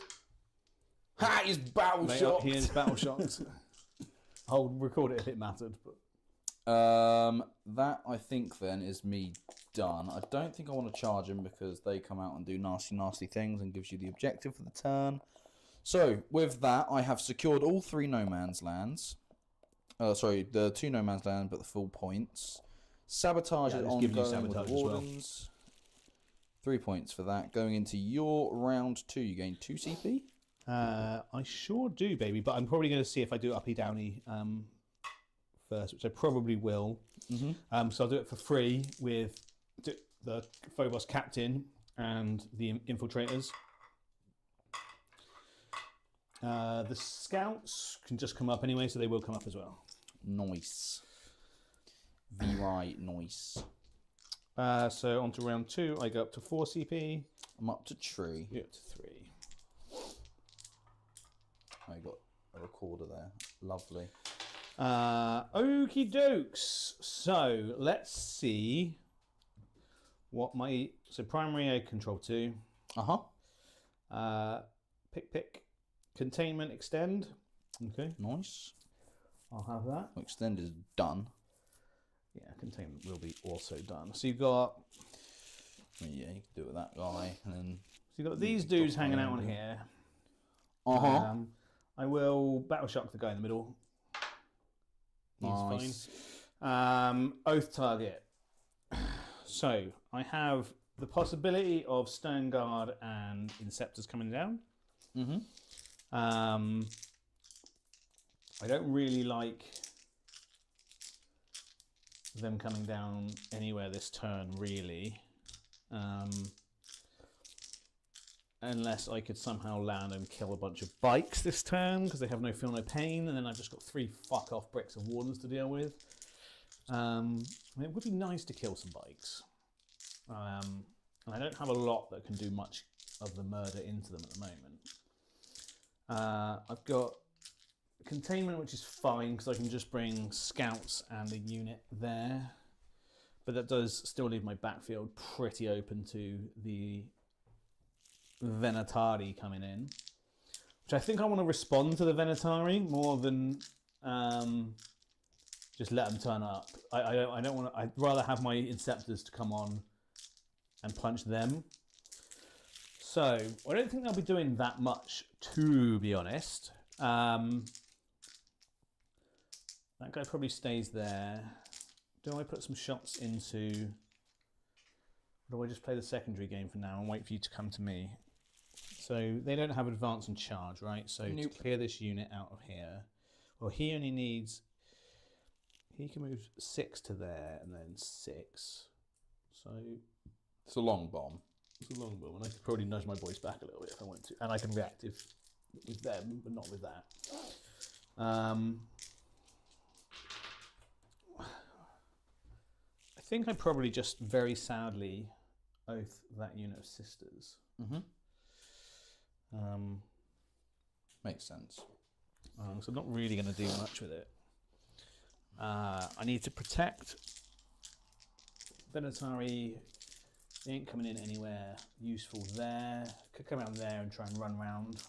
Ha! He's battle Mate, shot! he is battle shots. I'll record it if it mattered. But That, I think, then, is me done. I don't think I want to charge him because they come out and do nasty things and gives you the objective for the turn. So, with that, I have secured all 3 no man's lands. Sorry, the 2 no man's land, but the full points. Sabotage Yeah, is just give you ongoing with sabotage the as well. wardens. 3 points for that. Going into your round 2, you gain 2 CP. I sure do, baby. But I'm probably going to see if I do uppy downy first, which I probably will. Mm-hmm. So I'll do it for free with the Phobos captain and the infiltrators. The scouts can just come up anyway, so they will come up as well. Nice. V-right, nice. So on to round 2, I go up to 4 CP. I'm up to tree. You up to 3. I got a recorder there. Lovely. Okie dokes. So let's see what my primary I control 2. Pick, containment, extend. Okay, Nice. I'll have that. Extend is done. Yeah, containment will be also done. So you've got Yeah, you can do it with that guy. And then you've got these dudes hanging out on here. I will battle shock the guy in the middle. He's Nice. fine. Oath target. So I have the possibility of Stone Guard and Inceptors coming down. Mm-hmm. I don't really like them coming down anywhere this turn, really. Unless I could somehow land and kill a bunch of bikes this turn, because they have no feel, no pain, and then I've just got 3 fuck-off bricks of wardens to deal with. I mean, it would be nice to kill some bikes. And I don't have a lot that can do much of the murder into them at the moment. I've got containment, which is fine, because I can just bring scouts and a unit there. But that does still leave my backfield pretty open to the Venatari coming in, which I think I want to respond to the Venatari more than just let them turn up. I don't want to. I'd rather have my Inceptors to come on and punch them. So I don't think they'll be doing that much, to be honest. That guy probably stays there. Do I put some shots into? Or do I just play the secondary game for now and wait for you to come to me? So they don't have advance and charge, right? So Nope. to clear this unit out of here, well, he only needs. He can move 6 to there and then 6. So It's a long bomb. it's a long bomb, and I could probably nudge my boys back a little bit if I want to, and I can react with them, but not with that. I think I probably just very sadly oath that unit of sisters. Mm-hmm. Makes sense. So I'm not really going to do much with it. I need to protect Venatari. They ain't coming in anywhere useful there. Could come around there and try and run round.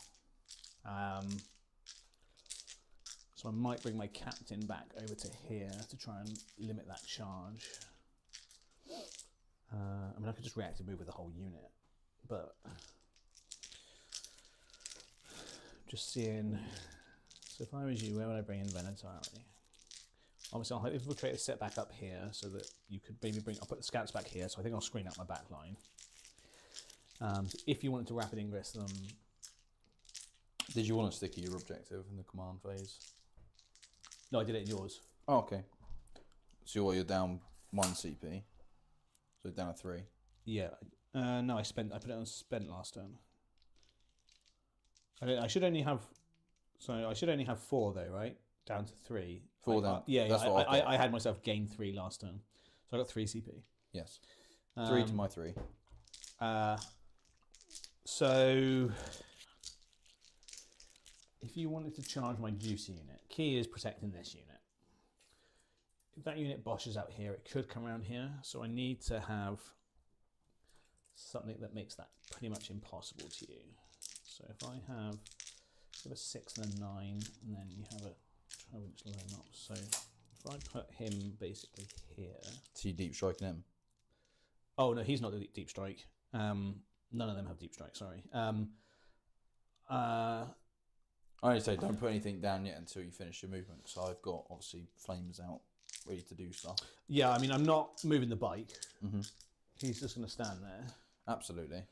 So I might bring my captain back over to here to try and limit that charge. I mean, I could just reactive move with the whole unit, but just seeing. So if I was you, where would I bring in Venatari? Obviously, I'll have infiltrators set back up here so that you could maybe bring. I'll put the scouts back here, so I think I'll screen out my back line. So if you wanted to rapid ingress them, Did you want to stick to your objective in the command phase? no, I did it in yours. Oh, okay. So you're down 1 CP. So down to 3. Yeah. No, I put it on spent last turn. I should only have. So I should only have 4 though, right? Down to 3. 4 down. Yeah, That's yeah. what I've got. I had myself gain 3 last turn, so I got 3 CP. Yes. 3 to Um, my 3. So if you wanted to charge my juicy unit, key is protecting this unit. If that unit boshes out here, it could come around here. So I need to have something that makes that pretty much impossible to you. So if I have a 6 and a 9, and then you have a 12-inch line up. So if I put him basically here. So you deep striking him? Oh no, he's not the deep strike. None of them have deep strike. Sorry. I only say don't put anything down yet until you finish your movement. So I've got obviously flames out, ready to do stuff. Yeah, I mean I'm not moving the bike. Mm-hmm. He's just going to stand there. Absolutely.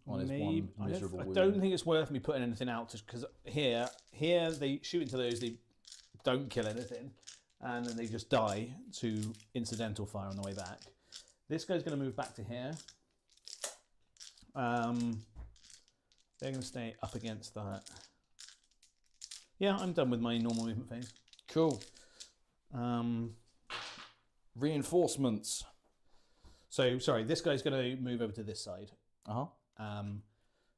Maybe, one miserable I wound. don't think it's worth me putting anything out because here they shoot into those, they don't kill anything, and then they just die to incidental fire on the way back. This guy's going to move back to here. They're going to stay up against that. Yeah, I'm done with my normal movement phase. Cool. Reinforcements. So sorry, this guy's going to move over to this side. Uh-huh.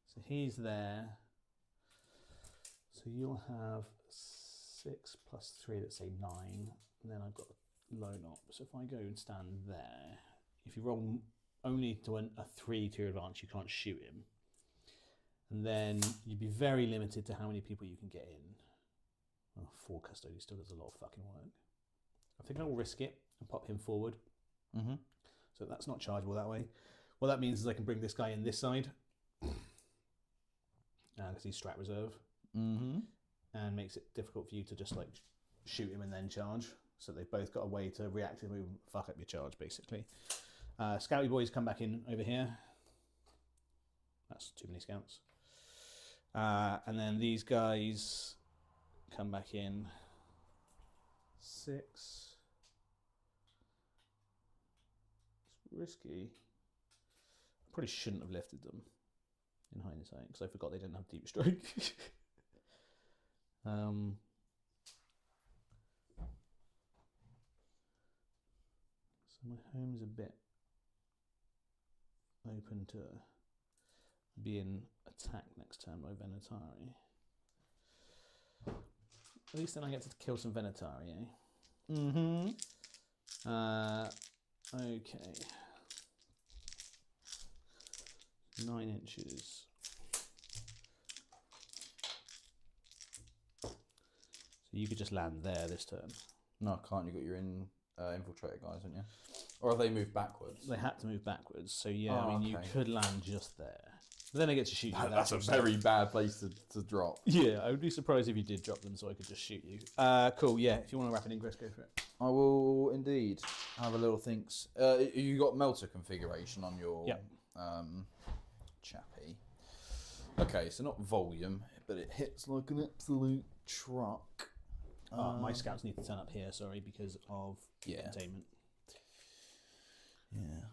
So he's there. So you'll have 6 plus 3, let's say 9. And then I've got low knob. So if I go and stand there, if you roll only to a 3 to your advantage, you can't shoot him. And then you'd be very limited to how many people you can get in. Oh, 4 custody still does a lot of fucking work. I think I'll risk it and pop him forward. Mm-hmm. So that's not chargeable that way. What that means is I can bring this guy in this side because he's strat reserve, and makes it difficult for you to just like shoot him and then charge. So they've both got a way to reactively fuck up your charge, basically. Scouty boys come back in over here. That's too many scouts. And then these guys come back in. 6. It's risky. Probably shouldn't have lifted them in hindsight because I forgot they didn't have deep strike. So my home's a bit open to being attacked next turn by Venatari. At least then I get to kill some Venatari, eh? Mm-hmm. Okay. 9 inches. So you could just land there this turn. No, I can't. You got your infiltrator guys, haven't you? Or have they moved backwards? They had to move backwards, so yeah, Oh, I mean, okay. you could land just there. But then I get to shoot you. That's a very bad place to drop. Yeah, I would be surprised if you did drop them so I could just shoot you. Cool, yeah, if you want to wrap it in, Chris, go for it. I will indeed have a little thinks. You got melter configuration on your chappy. Okay, so not volume, but it hits like an absolute truck. My scouts need to turn up here, sorry, because of containment. Yeah.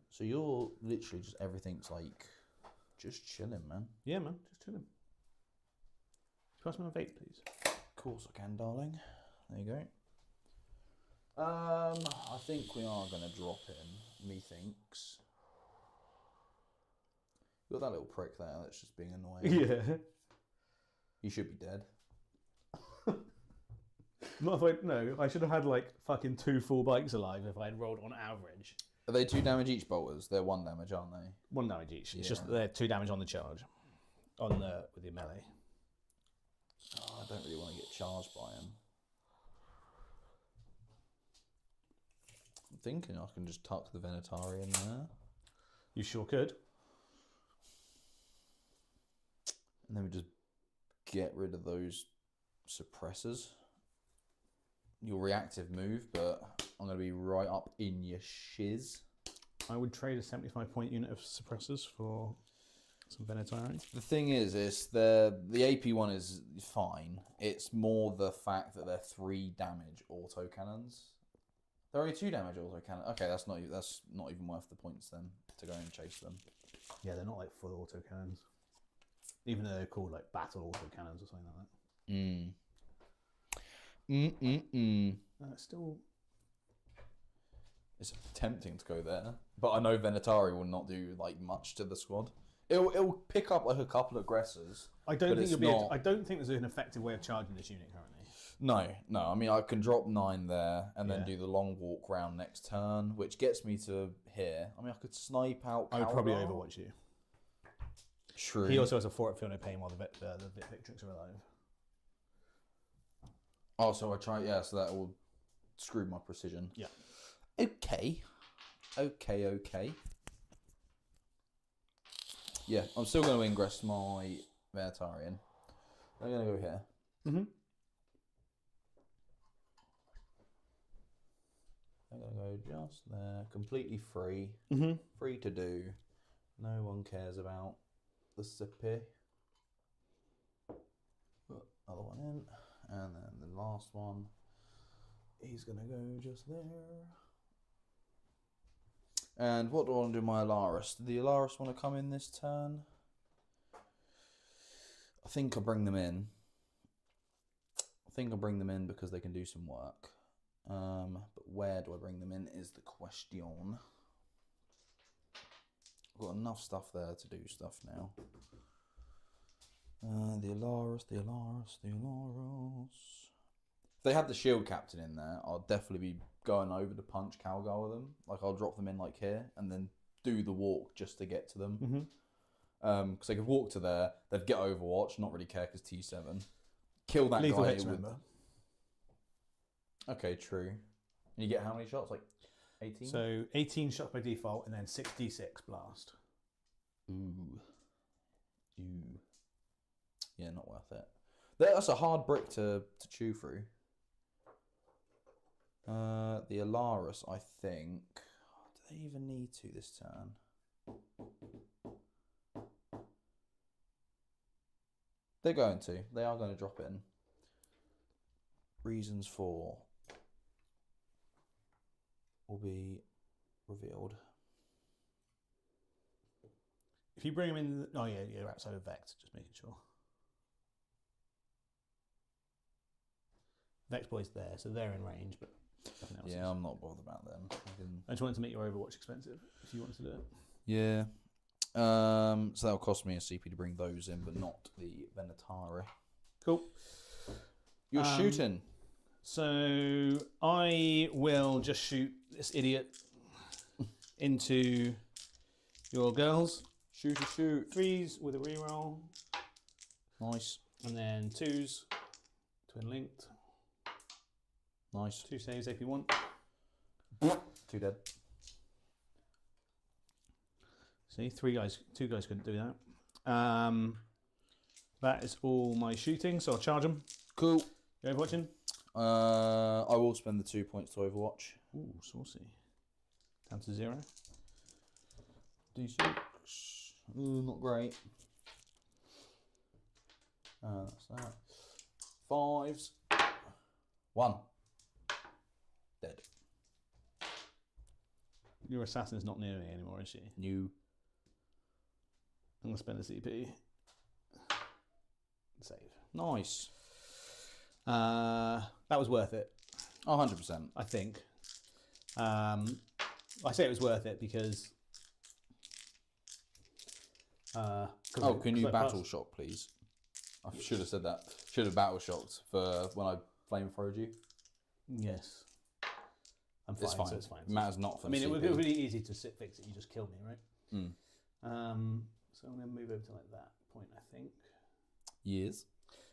So you're literally just everything's like just chilling, man. Yeah, man, just chilling. Pass me my vape, please. Of course I can, darling. There you go. I think we are going to drop in, methinks. You got that little prick there that's just being annoying. Yeah. You should be dead. Not if no, I should have had like fucking 2 full bikes alive if I had rolled on average. Are they 2 damage each bolters? They're 1 damage, aren't they? 1 damage each. It's Yeah. just they're 2 damage on the charge. On the with the melee. Oh, I don't really want to get charged by him. I'm thinking I can just tuck the Venatari in there. You sure could. And then we just get rid of those suppressors. Your reactive move, but I'm going to be right up in your shiz. I would trade a 75-point unit of suppressors for Some Venetari. The thing is the AP one is fine. It's more the fact that they're 3 damage autocannons. They're only 2 damage autocannon. Okay, that's not even worth the points then to go and chase them. Yeah, they're not like full autocannons. Even though they're called like battle autocannons or something like that. It's still. It's tempting to go there, but I know Venetari will not do like much to the squad. It'll pick up like a couple of aggressors. I don't think I don't think there's an effective way of charging this unit currently. No. I mean, I can drop 9 there and then do the long walk round next turn, which gets me to here. I mean, I could snipe out. I would probably overwatch you. True. He also has a 4 at Feel No Pain while the Victrix are alive. Oh, so I try. Yeah, so that will screw my precision. Yeah. Okay. Yeah, I'm still going to ingress my Veritarian. I'm going to go here. Mm-hmm. I'm going to go just there, completely free. Mm-hmm. Free to do. No one cares about the sippy. Put other one in. And then the last one, he's going to go just there. And what do I want to do with my Alaris? Do the Alaris want to come in this turn? I think I'll bring them in. Because they can do some work. But where do I bring them in is the question. I've got enough stuff there to do stuff now. The Alaris. If they had the shield captain in there, I'll definitely be going over to punch Calgar with them. Like, I'll drop them in like here and then do the walk just to get to them. Because they could walk to there, they'd get Overwatch, not really care because T7. Kill that Lethal guy hits, with... remember. Okay, true. And you get how many shots? Like 18? So 18 shots by default and then 6d6 blast. Ooh. Yeah, not worth it. That's a hard brick to chew through. The Alaris, I think. Do they even need to this turn? They're going to. They are going to drop in. Reasons for will be revealed. If you bring them in, oh yeah, you're outside of Vex, just making sure. Vex boy's there, so they're in range, but nothing else. Yeah, I'm not bothered about them. I just wanted to make your Overwatch expensive, if you wanted to do it. Yeah. So that'll cost me a CP to bring those in, but not the Venetari. Cool. You're shooting. So I will just shoot this idiot into your girls. Shoot. 3s with a reroll. Nice. And then 2s, twin linked. Nice. 2 saves, AP1. 2 dead. See, 2 guys couldn't do that. That is all my shooting, so I'll charge them. Cool. You overwatching? I will spend the 2 points to Overwatch. Ooh, saucy. Down to 0. D6. Ooh, not great. That's that. 5s. 1. Dead. Your assassin's not near me anymore, is she? New. I'm going to spend a CP. Save. Nice. That was worth it. 100%. I think. I say it was worth it because... can you battle shock, please? I should have said that. Should have battle shocked for when I flame throwed you. Yes. I'm fine. It's fine. So it's fine. Matters not for I mean, it CP. would be really easy to fix it. You just killed me, right? Mm. So I'm going to move over to like that point, I think. Years.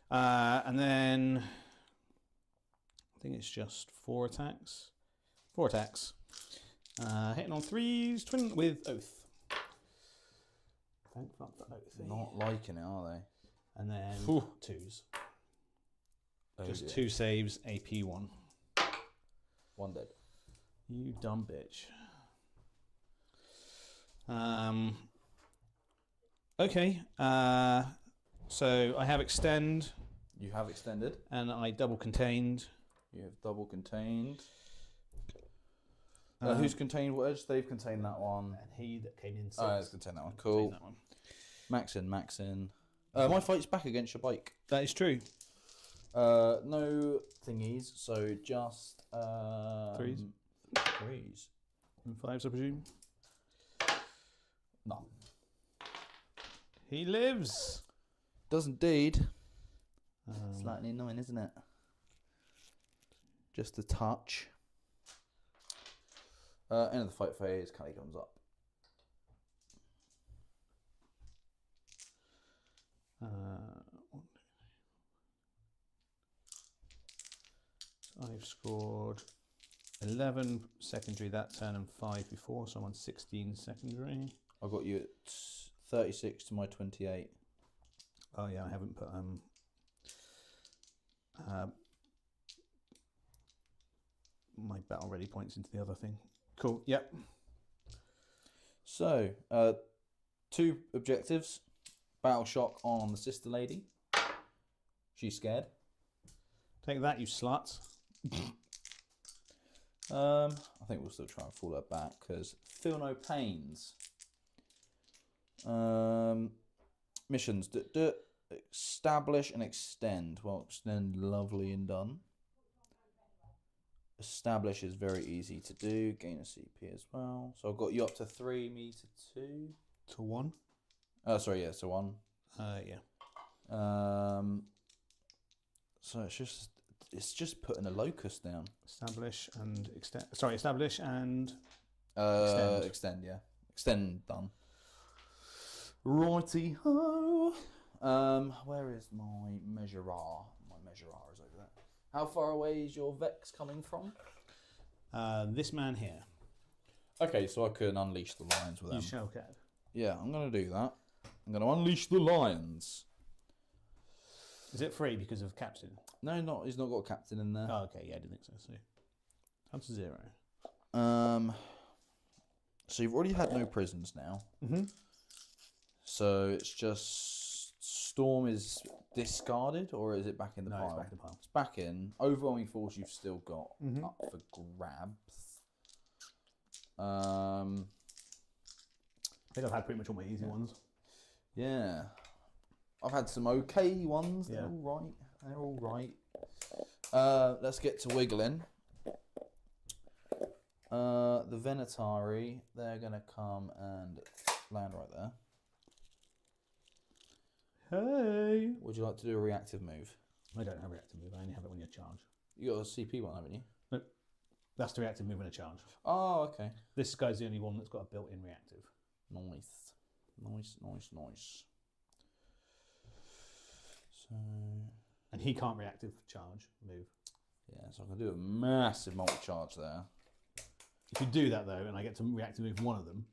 And then I think it's just 4 attacks. 4 attacks. Hitting on 3s, twin with Oath. Thank fuck for Oath. Not liking it, are they? And then Ooh. 2s. Oh, Just dear. 2 saves, AP1. 1 dead. You dumb bitch. Okay. So I have extend You have extended. and I double contained. You have double contained. Who's contained what edge? They've contained that one. And he that came in 6. Oh, it's contained that one. Cool. That one. Max in. My fight's back against your bike. That is true. No thingies, so just Threes? Threes. And 5s, I presume. No. He lives. Does indeed. Slightly annoying, isn't it? Just a touch. End of the fight phase, Callie comes up. I've scored 11 secondary that turn and 5 before, so I'm on 16 secondary. I got you at 36 to my 28. Oh yeah, I haven't put my battle ready points into the other thing. Cool. Yep. So, 2 objectives. Battle shock on the sister lady. She's scared. Take that, you slut. I think we'll still try and fall her back because feel no pains. Missions. Establish and extend. Well, extend, lovely and done. Establish is very easy to do. Gain a CP as well. So I've got you up to 3, me to 2. To 1. Oh, sorry, yeah, so 1. Yeah. So it's just putting a locust down. Establish and extend. Sorry, establish and Extend, yeah. Extend done. Righty ho. Where is my measurer? My measurer is over there. How far away is your Vex coming from? This man here. Okay, so I can unleash the lions with You them. shall cad. Yeah, I'm gonna do that. I'm gonna unleash the lions. Is it free because of captain? No, he's not got a captain in there. Oh, okay. Yeah, I didn't think so. So, down to 0. So you've already had no prisons now. Mm-hmm. So it's just Storm is discarded, or is it back in the pile? It's back in the pile. It's back in. Overwhelming force you've still got Mhm. up for grabs. I think I've had pretty much all my easy ones. Yeah. I've had some okay ones. Yeah. They're all right. They're all right. Let's get to wiggling. The Venatari, they're going to come and land right there. Hey. Would you like to do a reactive move? I don't have reactive move. I only have it when you're charged. You got a CP one, haven't you? Nope. That's the reactive move when a charge. Oh, okay. This guy's the only one that's got a built-in reactive. Nice. So, And he can't reactive charge move. yeah, so I can do a massive multi-charge there. If you do that though, and I get to reactive move one of them,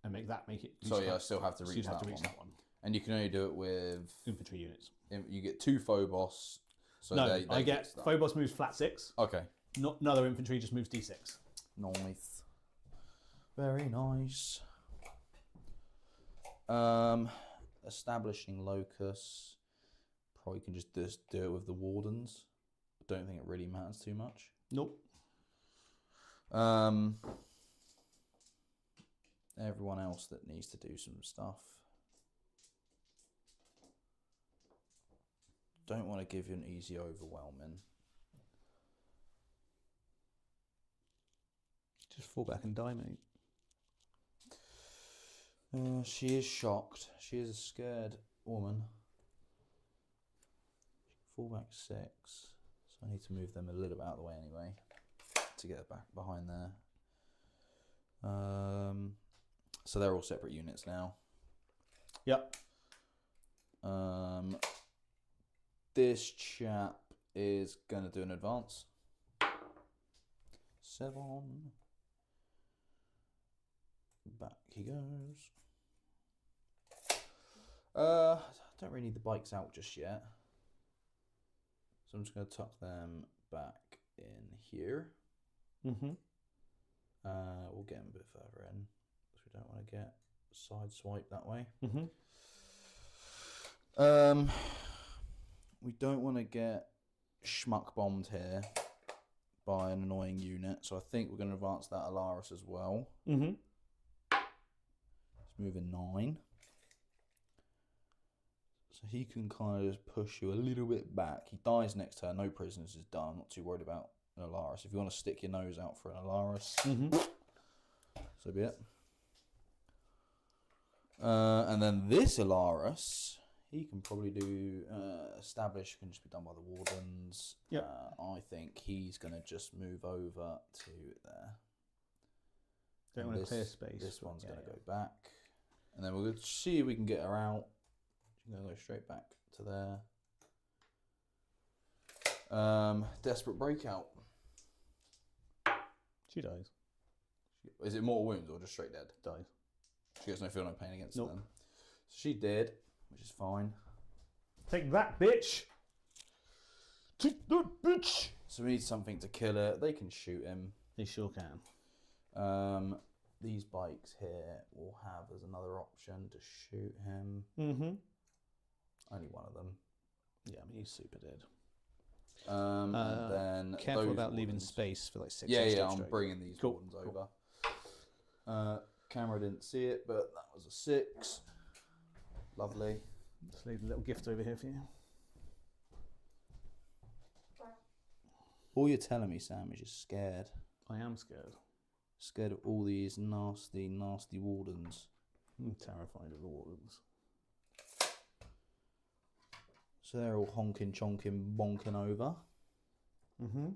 and make it. So yeah, I still have to So reach, you'd have that, to reach one. that one. And you can only do it with... Infantry units. You get 2 Phobos. So No, they I get stuff. Phobos moves flat 6. Okay. Not another infantry just moves d6. Nice. Very nice. Establishing locus. Probably can just do it with the wardens. I don't think it really matters too much. Nope. Everyone else that needs to do some stuff. Don't want to give you an easy overwhelming. Just fall back and die, mate. She is shocked. She is a scared woman. Fall back 6. So I need to move them a little bit out of the way anyway to get back behind there. So they're all separate units now. Yep. This chap is going to do an advance. 7. Back he goes. I don't really need the bikes out just yet. So I'm just going to tuck them back in here. Mm-hmm. We'll get them a bit further in because we don't want to get side swipe that way. Mm-hmm. We don't want to get schmuck bombed here by an annoying unit, so I think we're going to advance that Alaris as well. Mm-hmm. Let's move in 9. So he can kind of just push you a little bit back. He dies next turn. No prisoners is done. I'm not too worried about an Alaris. If you want to stick your nose out for an Alaris, so be it. And then this Alaris, he can probably do establish. Can just be done by the wardens. Yep. I think he's going to just move over to there. Don't want to clear space. This one's going to go back, and then we're going to see if we can get her out. She's going to go straight back to there. Desperate breakout. She dies. Is it mortal wounds or just straight dead? Dies. She gets no feel, no pain against Nope. them. So she did, which is fine. Take that, bitch! Take that, bitch! So we need something to kill her. They can shoot him. They sure can. These bikes here will have as another option to shoot him. Mm-hmm. Only one of them. Yeah, I mean, he's super dead. And then Careful those about leaving wardens. space for like 6 Yeah, extra I'm strike. bringing these Cool. wardens over. Camera didn't see it, but that was a 6. Lovely. Just leave a little gift over here for you. All you're telling me, Sam, is you're scared. I am scared. Scared of all these nasty, nasty wardens. I'm terrified of the wardens. So they're all honking, chonking, bonking over. Mm-hmm.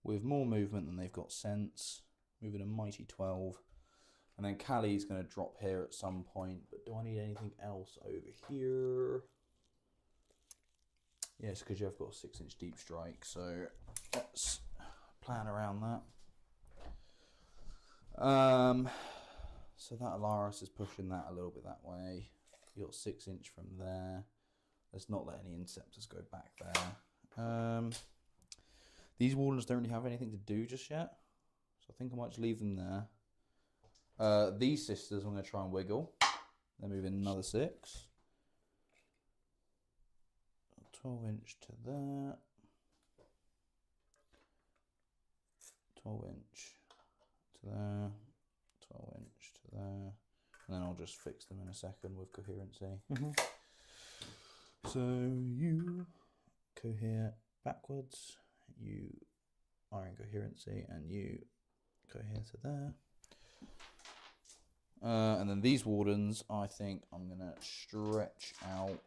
With more movement than they've got sense. Moving a mighty 12. And then Callie's going to drop here at some point. But do I need anything else over here? Yes, because you've got a 6-inch deep strike. So let's plan around that. So that Alaris is pushing that a little bit that way. You got 6-inch from there. Let's not let any Inceptors go back there. These Wardens don't really have anything to do just yet. So I think I might just leave them there. These Sisters I'm going to try and wiggle. They're moving another 6. 12-inch to that. 12-inch to there. 12-inch to there. And then I'll just fix them in a second with coherency. Mm-hmm. So you cohere backwards, you iron coherency, and you cohere to there. And then these wardens, I think I'm going to stretch out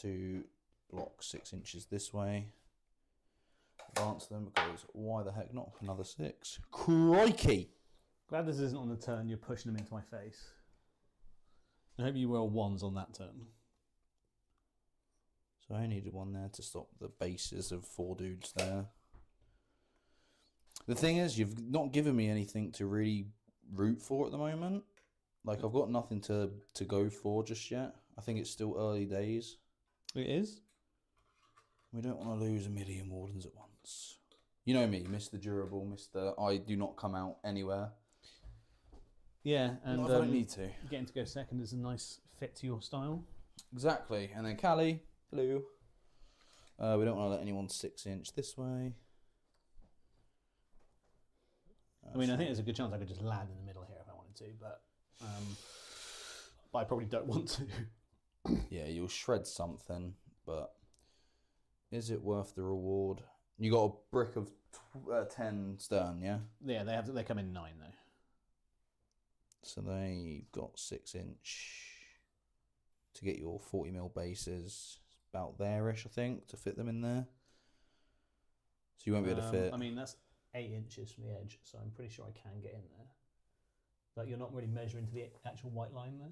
to block 6 inches this way. Advance them because why the heck not? Another 6. Crikey! Glad this isn't on the turn you're pushing them into my face. I hope you roll 1s on that turn. So I needed one there to stop the bases of 4 dudes there. The thing is, you've not given me anything to really root for at the moment. Like, I've got nothing to go for just yet. I think it's still early days. It is? We don't want to lose a million Wardens at once. You know me, Mr. Durable, Mr. I do not come out anywhere. Yeah, and Not if I don't need to. getting to go second is a nice fit to your style. Exactly. And then Callie, blue. We don't want to let anyone 6-inch this way. I mean, I think there's a good chance I could just land in the middle here if I wanted to, but I probably don't want to. Yeah, you'll shred something, but is it worth the reward? You got a brick of 10 stern, yeah? Yeah, they come in 9 though. So they've got 6-inch to get your 40mm bases. About there-ish, I think, to fit them in there. So you won't be able to fit. I mean, that's 8 inches from the edge, so I'm pretty sure I can get in there. But you're not really measuring to the actual white line there.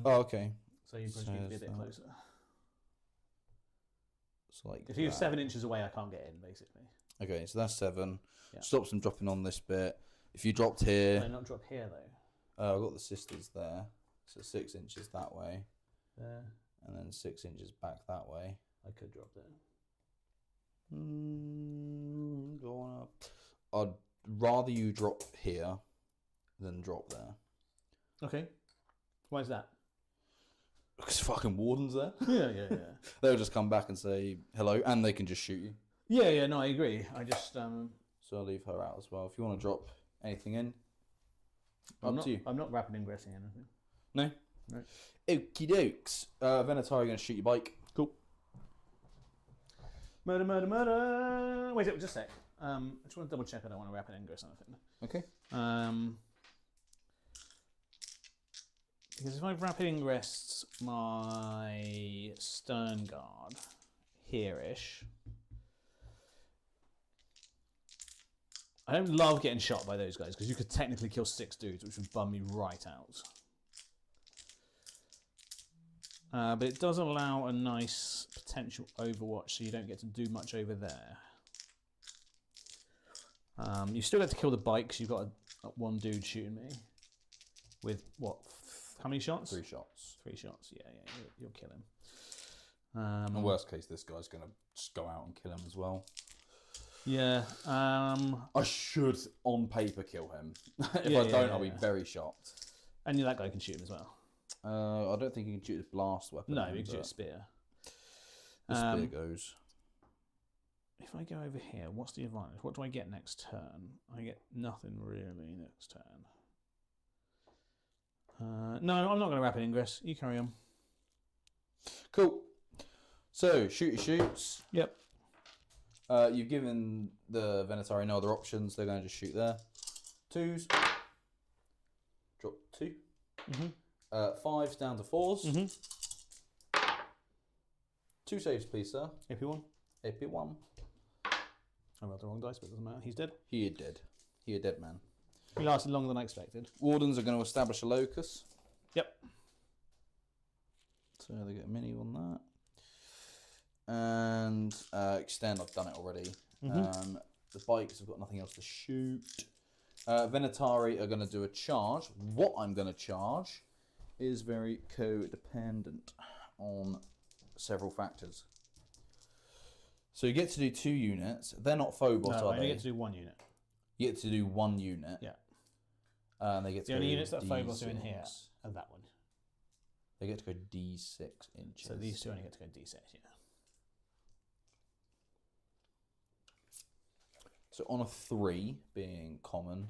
Oh, okay. So you probably need to be a bit closer. So like If you're that. 7 inches away, I can't get in, basically. Okay, so that's 7. Yeah. Stops them dropping on this bit. If you dropped here, No, not drop here though. I've got the sisters there. So 6 inches that way. There. And then 6 inches back that way. I could drop there. Go on up. I'd rather you drop here then drop there. Okay. Why is that? Because fucking warden's there. Yeah. They'll just come back and say hello, and they can just shoot you. Yeah. No, I agree. I just So I'll leave her out as well. If you want to drop anything in, up to you. I'm not rapid ingressing anything. No? No. Okie dokes. Venatari going to shoot your bike. Cool. Murder. Wait, just a sec. I just want to double check I don't want to rapid ingress anything. Okay. Because if I've rapid ingressed my stern guard here-ish, I don't love getting shot by those guys because you could technically kill 6 dudes, which would bum me right out. But it does allow a nice potential overwatch, so you don't get to do much over there. You still get to kill the bike because you've got one dude shooting me. With what? How many shots? 3 shots. 3 shots. Yeah. You'll kill him. In worst case, this guy's going to just go out and kill him as well. Yeah. I should, on paper, kill him. If Yeah, I don't, yeah, I'll be yeah. very shocked. And that guy can shoot him as well. I don't think he can shoot his blast weapon. No, he can shoot a spear. The spear goes. If I go over here, what's the advantage? What do I get next turn? I get nothing really next turn. No, I'm not going to rapid ingress. You carry on. Cool. So, shoot your shoots. Yep. You've given the Venatari no other options. They're going to just shoot there. 2s. Drop 2. Mm-hmm. 5s down to 4s. Mm-hmm. 2 saves, please, sir. AP1. AP1. I rolled the wrong dice, but it doesn't matter. He's dead. He is dead. He a dead man. He lasted longer than I expected. Wardens are going to establish a locus. Yep. So they get a mini on that. And extend, I've done it already. Mm-hmm. The bikes have got nothing else to shoot. Venatari are going to do a charge. What I'm going to charge is very codependent on several factors. So you get to do 2 units. They're not Phobos, No, are I they? only get to do 1 unit. You get to do 1 unit. Yeah. And they get to The only go units that Phobos D6. are in here are that one. They get to go D6 inches. So these 2 only get to go D6, yeah. So on a 3 being common,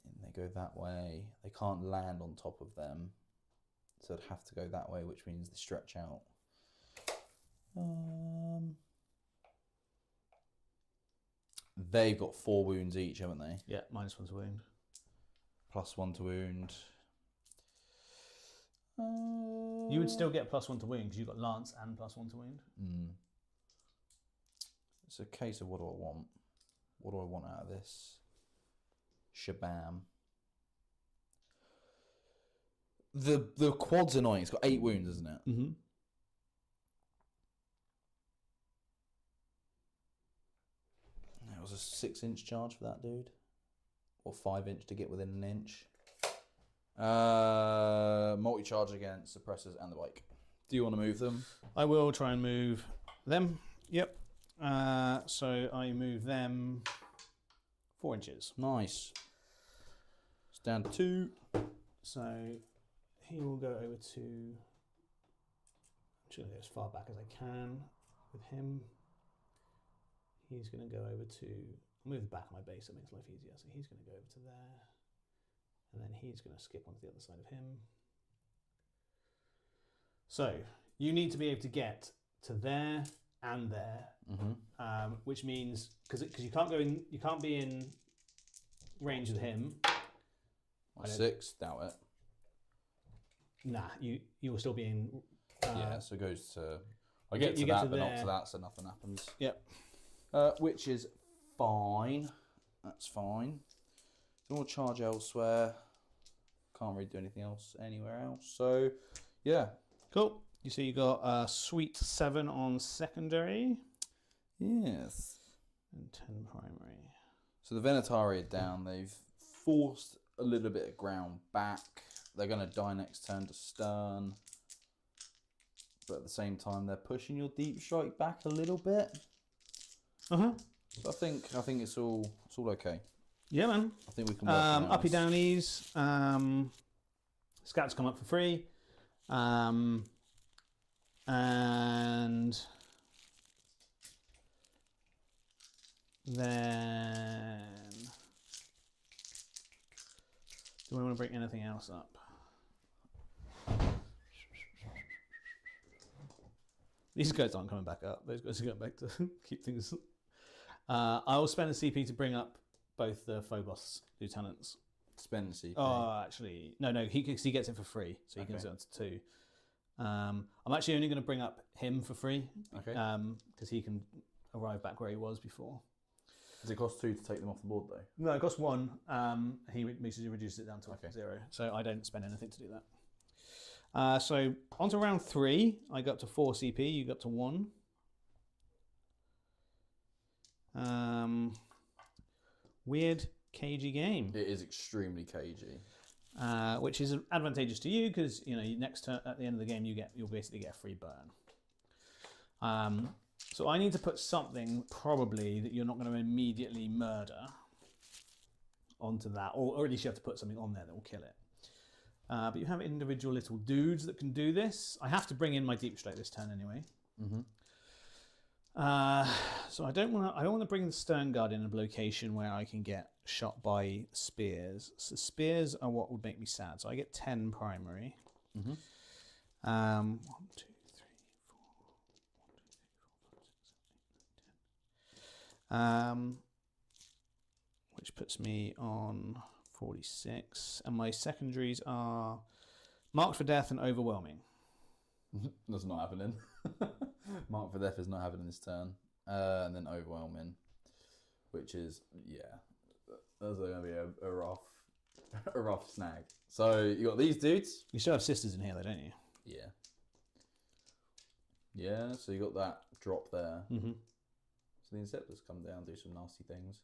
and they go that way. They can't land on top of them, so they'd have to go that way, which means they stretch out. They've got 4 wounds each, haven't they? Yeah, -1 to wound. +1 to wound. You would still get +1 to wound because you've got lance and +1 to wound. It's a case of what do I want? What do I want out of this? Shabam. The quad's annoying. It's got 8 wounds, isn't it? Mm-hmm. It was a 6-inch charge for that dude, or 5-inch to get within an inch. Multi-charge against suppressors and the bike. Do you want to move them? I will try and move them. Yep. So I move them 4 inches. Nice. It's down to 2. So he will go over to. I'm trying to go as far back as I can with him. He's going to go over to. I'll move the back of my base, so it makes life easier. So he's going to go over to there. And then he's going to skip onto the other side of him. So you need to be able to get to there and there, which means because you can't go in, you can't be in range with him. 6, doubt it. Nah, you will still be in. Yeah, so it goes to. I get to you that, get to but not to there. that, so nothing happens. Yep. Which is fine. That's fine. Don't want to charge elsewhere. Can't really do anything else anywhere else. So, yeah. Cool. You see, you got a sweet 7 on secondary Yes. and 10 primary. So the Venatari are down. They've forced a little bit of ground back. They're going to die next turn to stern. But at the same time, they're pushing your deep strike back a little bit. Uh huh. So I think it's all okay. Yeah, man. I think we can work around Uppy this. downies. Scouts come up for free. And then do we want to bring anything else up? These guys aren't coming back up. Those guys are going back to keep things. I will spend a CP to bring up both the Phobos lieutenants. Spend CP. Oh, actually, no. He gets it for free, so he can Okay. do it to 2. I'm actually only going to bring up him for free, Okay. because he can arrive back where he was before. Does it cost 2 to take them off the board though? No, it costs 1. He reduces it down to Okay. 0, so I don't spend anything to do that. So on to round 3. I got up to 4 CP. You got up to 1. Weird, cagey game. It is extremely cagey. Which is advantageous to you because next turn at the end of the game you'll basically get a free burn. So I need to put something probably that you're not going to immediately murder onto that, or at least you have to put something on there that will kill it. But you have individual little dudes that can do this. I have to bring in my deep strike this turn anyway. So I don't want to bring the Stern Guard in a location where I can get shot by spears. So spears are what would make me sad. So I get 10 primary. 1, 2, 3, 4. 1, 2, 3, 4, 5, 6, 7, 8, 9, 10. Which puts me on 46, and my secondaries are Marked for Death and Overwhelming. That's not happening. Mark for Death is not happening this turn. And then Overwhelming, which is, that's going to be a rough snag. So you got these dudes. You still have sisters in here, though, don't you? Yeah. Yeah, so you got that drop there. Mm-hmm. So the Inceptors come down, do some nasty things.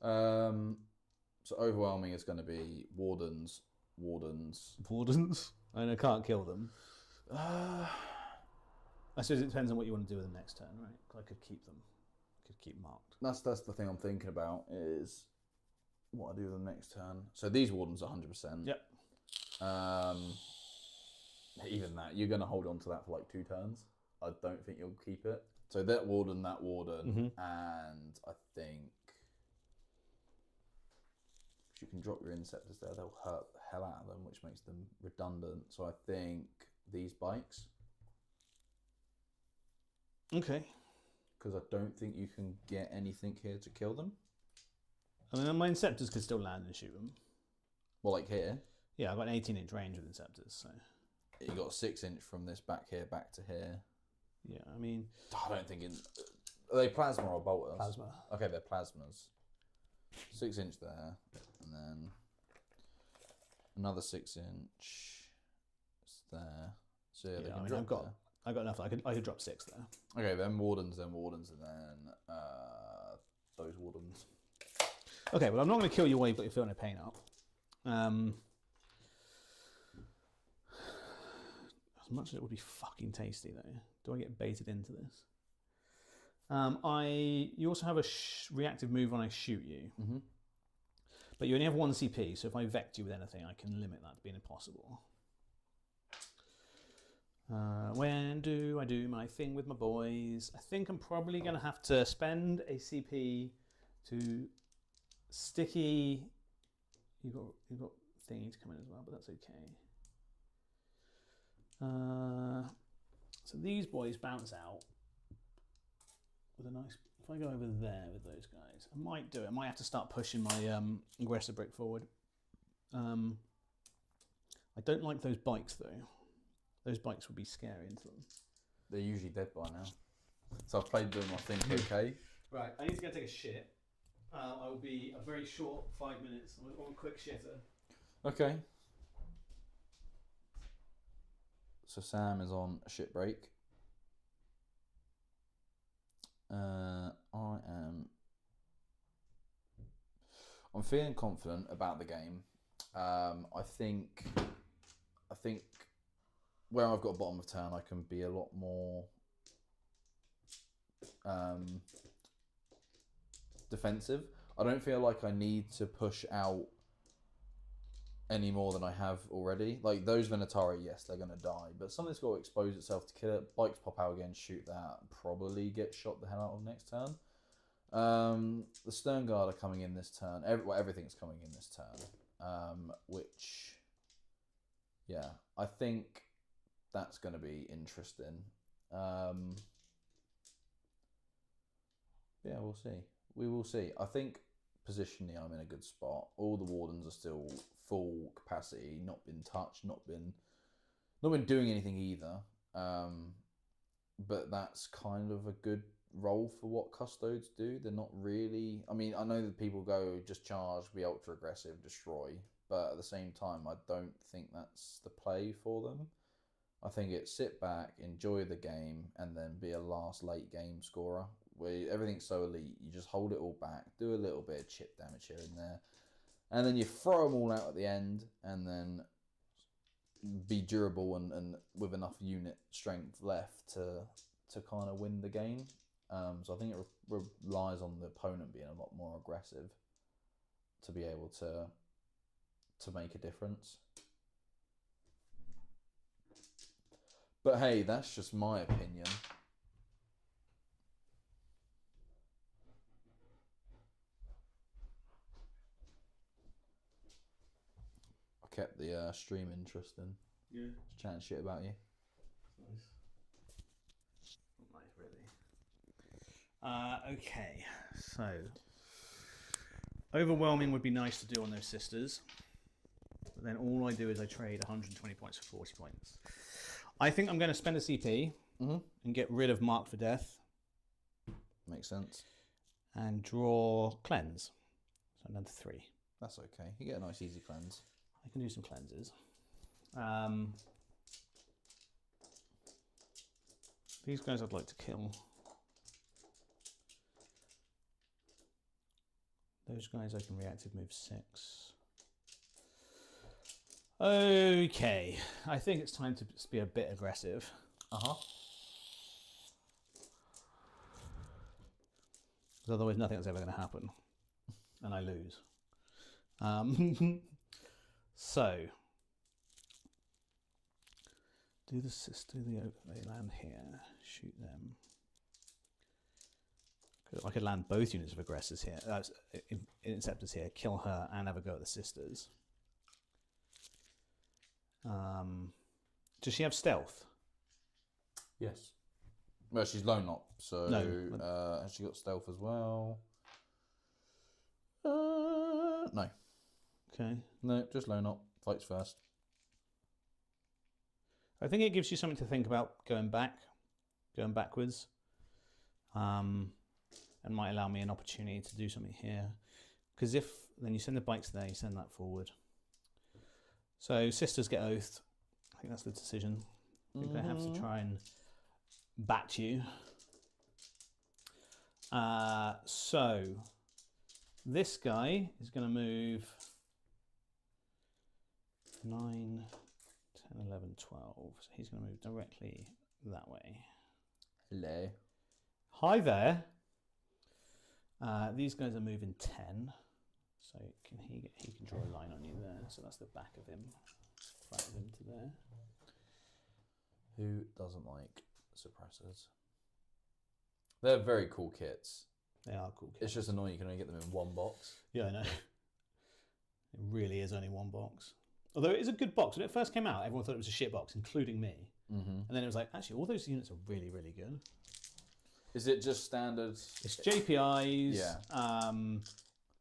So Overwhelming is going to be Wardens. And I can't kill them. I suppose it depends on what you want to do with them next turn, right? I could keep them. Could keep marked. That's the thing I'm thinking about is what I do with them next turn. So these Wardens are 100%. Yep. Even that, you're going to hold on to that for like 2 turns. I don't think you'll keep it. So that Warden, and I think if you can drop your Inceptors there, they'll hurt the hell out of them, which makes them redundant. So I think these bikes. Okay. Because I don't think you can get anything here to kill them. I mean, my Inceptors could still land and shoot them. Well, like here. Yeah, I've got an 18-inch range with Inceptors, so... You got a 6-inch from this back here back to here. Yeah, I mean... I don't think... Are they plasma or bolters? Plasma. Okay, they're plasmas. 6-inch there. And then... Another 6-inch. It's there. So yeah, they can drop there. I've got enough. I could drop 6 there. Okay, then Wardens, and then those Wardens. Okay, well, I'm not going to kill you while you've got your Feel No Pain up. As much as it would be fucking tasty, though. Do I get baited into this? You also have a reactive move when I shoot you. Mm-hmm. But you only have 1 CP, so if I vect you with anything, I can limit that to being impossible. When do I do my thing with my boys? I think I'm probably going to have to spend a CP to sticky. You've got thingy to come in as well, but that's okay. So these boys bounce out with a nice. If I go over there with those guys, I might do it. I might have to start pushing my aggressor brick forward. I don't like those bikes though. Those bikes would be scary into them. They're usually dead by now. So I've played them, I think, okay. Right, I need to go take a shit. I will be a very short 5 minutes. I'm a quick shitter. Okay. So Sam is on a shit break. I'm feeling confident about the game. I think where I've got bottom of turn, I can be a lot more defensive. I don't feel like I need to push out any more than I have already. Like those Venatari, yes, they're going to die, but something's got to expose itself to kill it. Bikes pop out again, shoot that, probably get shot the hell out of next turn. The Stern Guard are coming in this turn. Everything's coming in this turn, which, yeah, I think that's going to be interesting. Yeah, we'll see. We will see. I think positionally, I'm in a good spot. All the Wardens are still full capacity, not been touched, not been doing anything either. But that's kind of a good role for what Custodes do. They're not really. I mean, I know that people go just charge, be ultra aggressive, destroy, but at the same time, I don't think that's the play for them. I think it's sit back, enjoy the game, and then be a last late game scorer. Where everything's so elite, you just hold it all back, do a little bit of chip damage here and there, and then you throw them all out at the end, and then be durable and with enough unit strength left to kind of win the game. So I think it relies on the opponent being a lot more aggressive to be able to make a difference. But hey, that's just my opinion. I kept the stream interesting. Yeah. Just chatting shit about you. Nice. Not nice, really. Okay, so overwhelming would be nice to do on those sisters, but then all I do is I trade 120 points for 40 points. I think I'm going to spend a CP and get rid of Mark for Death. Makes sense. And draw Cleanse. So I'm down to 3. That's okay. You get a nice easy cleanse. I can do some cleanses. These guys I'd like to kill. Those guys I can reactive move 6. Okay, I think it's time to be a bit aggressive. Because otherwise nothing's ever going to happen. And I lose. So, do they land here, shoot them. I could land both units of aggressors here, interceptors here, kill her and have a go at the sisters. Does she have stealth? Yes. Well, she's lone op, so No. has she got stealth as well? No. Okay. No, just lone op. Fights first. I think it gives you something to think about going backwards. And might allow me an opportunity to do something here. Because if then you send the bikes there, you send that forward. So sisters get oathed. I think that's the decision. I think I have to try and bat you. So this guy is going to move 9, 10, 11, 12. So he's going to move directly that way. Hello. Hi there. These guys are moving 10. So he can draw a line on you there. So that's the back of him. Front of him to there. Who doesn't like suppressors? They're very cool kits. They are cool kits. It's just annoying you can only get them in one box. Yeah, I know. It really is only one box. Although it is a good box. When it first came out, everyone thought it was a shit box, including me. And then it was like, actually, all those units are really, really good. Is it just standard? It's JPIs, Yeah.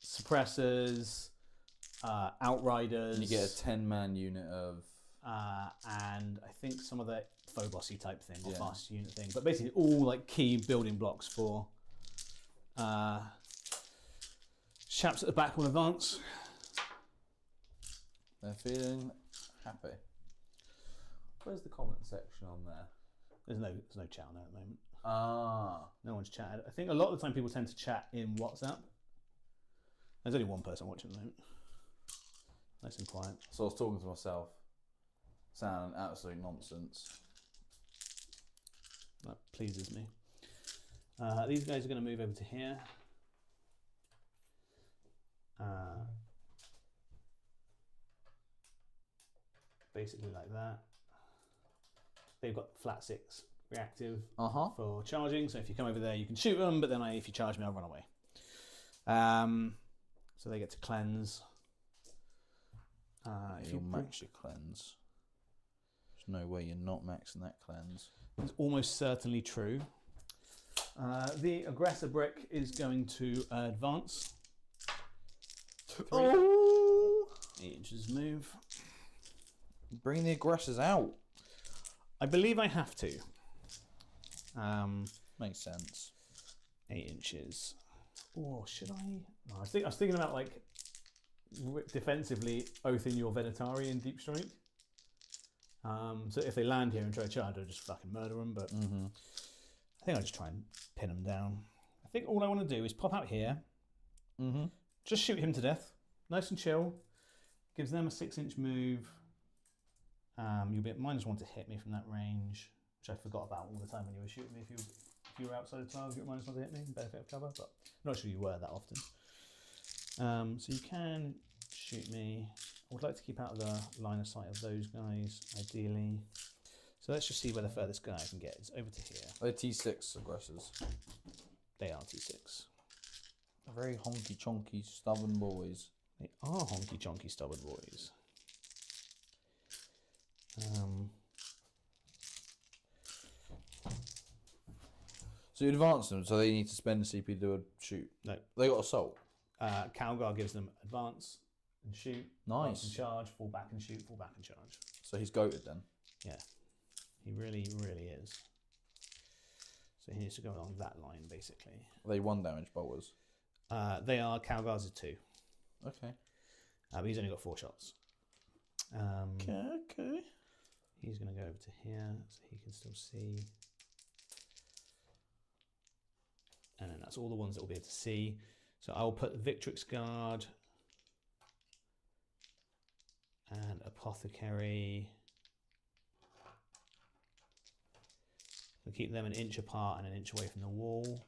suppressors, outriders. And you get a 10-man unit of... and I think some of the Phobosy type thing, or fast unit thing. But basically all like key building blocks for chaps at the back will advance. They're feeling happy. Where's the comment section on there? There's no chat on there at the moment. No one's chatted. I think a lot of the time people tend to chat in WhatsApp. There's only one person watching at the moment. Nice and quiet. So I was talking to myself. Sounding absolute nonsense. That pleases me. These guys are going to move over to here. Basically like that. They've got flat 6 reactive Uh-huh. for charging, so if you come over there you can shoot them, but then if you charge me I'll run away. So they get to cleanse. If You'll you max your cleanse. There's no way you're not maxing that cleanse. It's almost certainly true. The aggressor brick is going to advance. 8 inches move. Bring the aggressors out. I believe I have to. Makes sense. 8 inches. Or should I? No, I was thinking about like defensively oathing your Venatari in deep strike. So if they land here and try to charge, I'll just fucking murder them. But I think I'll just try and pin them down. I think all I want to do is pop out here. Just shoot him to death. Nice and chill. Gives them a 6-inch move. You'll be at -1 to hit me from that range, which I forgot about all the time when you were shooting me. If you were outside of 12, you were -1 to hit me, benefit of cover, but I'm not sure you were that often. So you can shoot me. I would like to keep out of the line of sight of those guys, ideally. So let's just see where the furthest guy I can get is over to here. They're T6 aggressors. They are T6. They're very honky chonky stubborn boys. They are honky chonky stubborn boys. So you advance them, so they need to spend the CP to do a shoot. No. They got assault. Calgar gives them advance and shoot. Nice. Advance and charge, fall back and shoot, fall back and charge. So he's goated then. Yeah. He really, really is. So he needs to go along that line, basically. Are they 1 damage bolters? They are Calgar's 2. Okay. But he's only got 4 shots. Okay. He's going to go over to here so he can still see. And then that's all the ones that we'll be able to see. So I'll put Victrix Guard and Apothecary. We'll keep them 1 inch apart and 1 inch away from the wall. And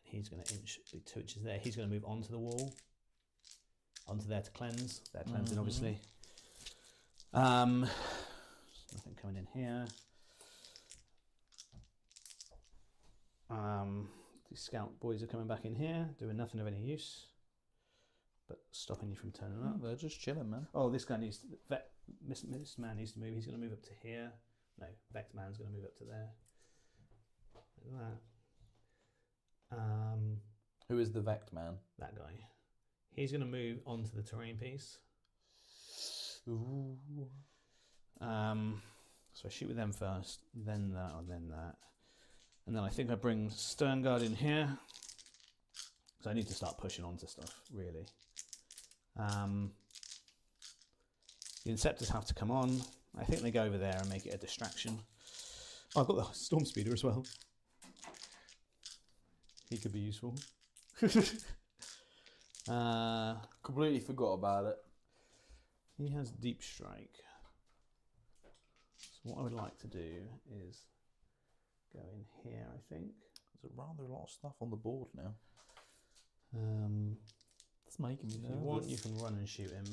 he's going to be 2 inches there. He's going to move onto the wall. Onto there to cleanse. They're cleansing, obviously. Nothing coming in here. The scout boys are coming back in here, doing nothing of any use, but stopping you from turning up. They're just chilling, man. Oh, this guy needs to, this man needs to move. He's going to move up to here. No, Vect Man's going to move up to there. Like that. Who is the Vect man? That guy. He's going to move onto the terrain piece. Ooh. So I shoot with them first, then that, or then that. And then I think I bring Sternguard in here. Because I need to start pushing onto stuff, really. The Inceptors have to come on. I think they go over there and make it a distraction. Oh, I've got the Storm Speeder as well. He could be useful. Completely forgot about it. He has Deep Strike. So what I would like to do is go in here, I think. There's rather a lot of stuff on the board now. It's making me nervous. If you want, you can run and shoot him.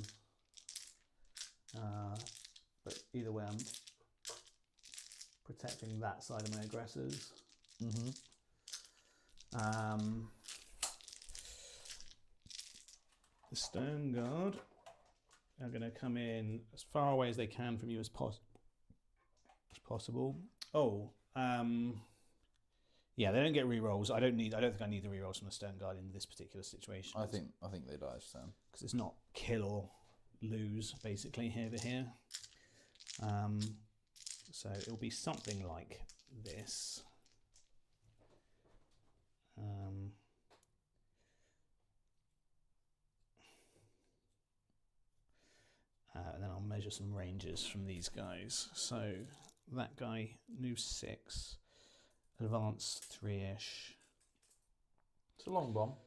But either way, I'm protecting that side of my aggressors. The Stone Guard are going to come in as far away as they can from you as possible. Oh, yeah, they don't get rerolls. I don't think I need the rerolls from the Stone Guard in this particular situation. I think they die, Stan. Because it's not kill or lose basically over here. So it'll be something like this. And then I'll measure some ranges from these guys. So that guy, new 6, advance 3-ish. It's a long bomb.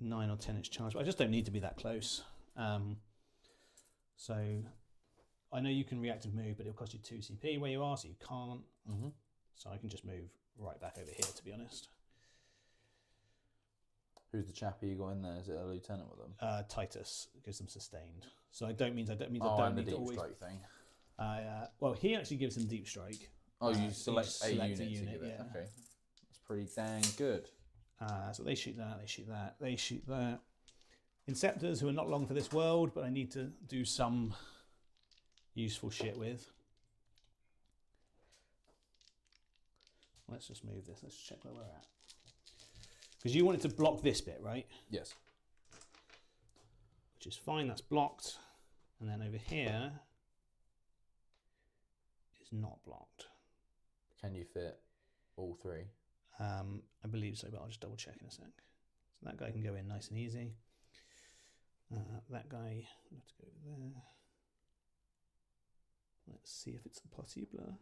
9 or 10-inch charge, but I just don't need to be that close. So I know you can reactive move, but it'll cost you 2 CP where you are, so you can't. So I can just move right back over here, to be honest. Who's the chappie you got in there? Is it a lieutenant with them? Titus gives them sustained. So I don't mean I don't and need the to deep always. strike thing. Well, he actually gives them deep strike. Oh, you select a unit to unit, give it. yeah. Okay, that's pretty dang good. So they shoot that. They shoot that. They shoot that. Inceptors, who are not long for this world, but I need to do some useful shit with. Let's just move this. Let's check where we're at. Because you wanted to block this bit, right? Yes. Which is fine. That's blocked. And then over here is not blocked. Can you fit all three? I believe so, but I'll just double check in a sec. So that guy can go in nice and easy. That guy, let's go over there. Let's see if it's possible.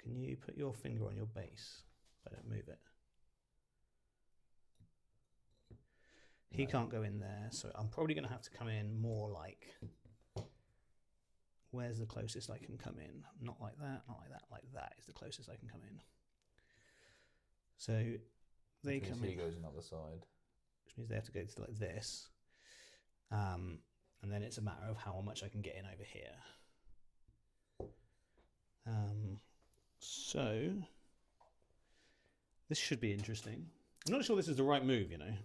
Can you put your finger on your base? If I don't move it. He can't go in there, so I'm probably going to have to come in more like... Where's the closest I can come in? Not like that, not like that. Like that is the closest I can come in. So they come in. He goes another side. Which means they have to go to like this. And then it's a matter of how much I can get in over here. So this should be interesting. I'm not sure this is the right move, you know.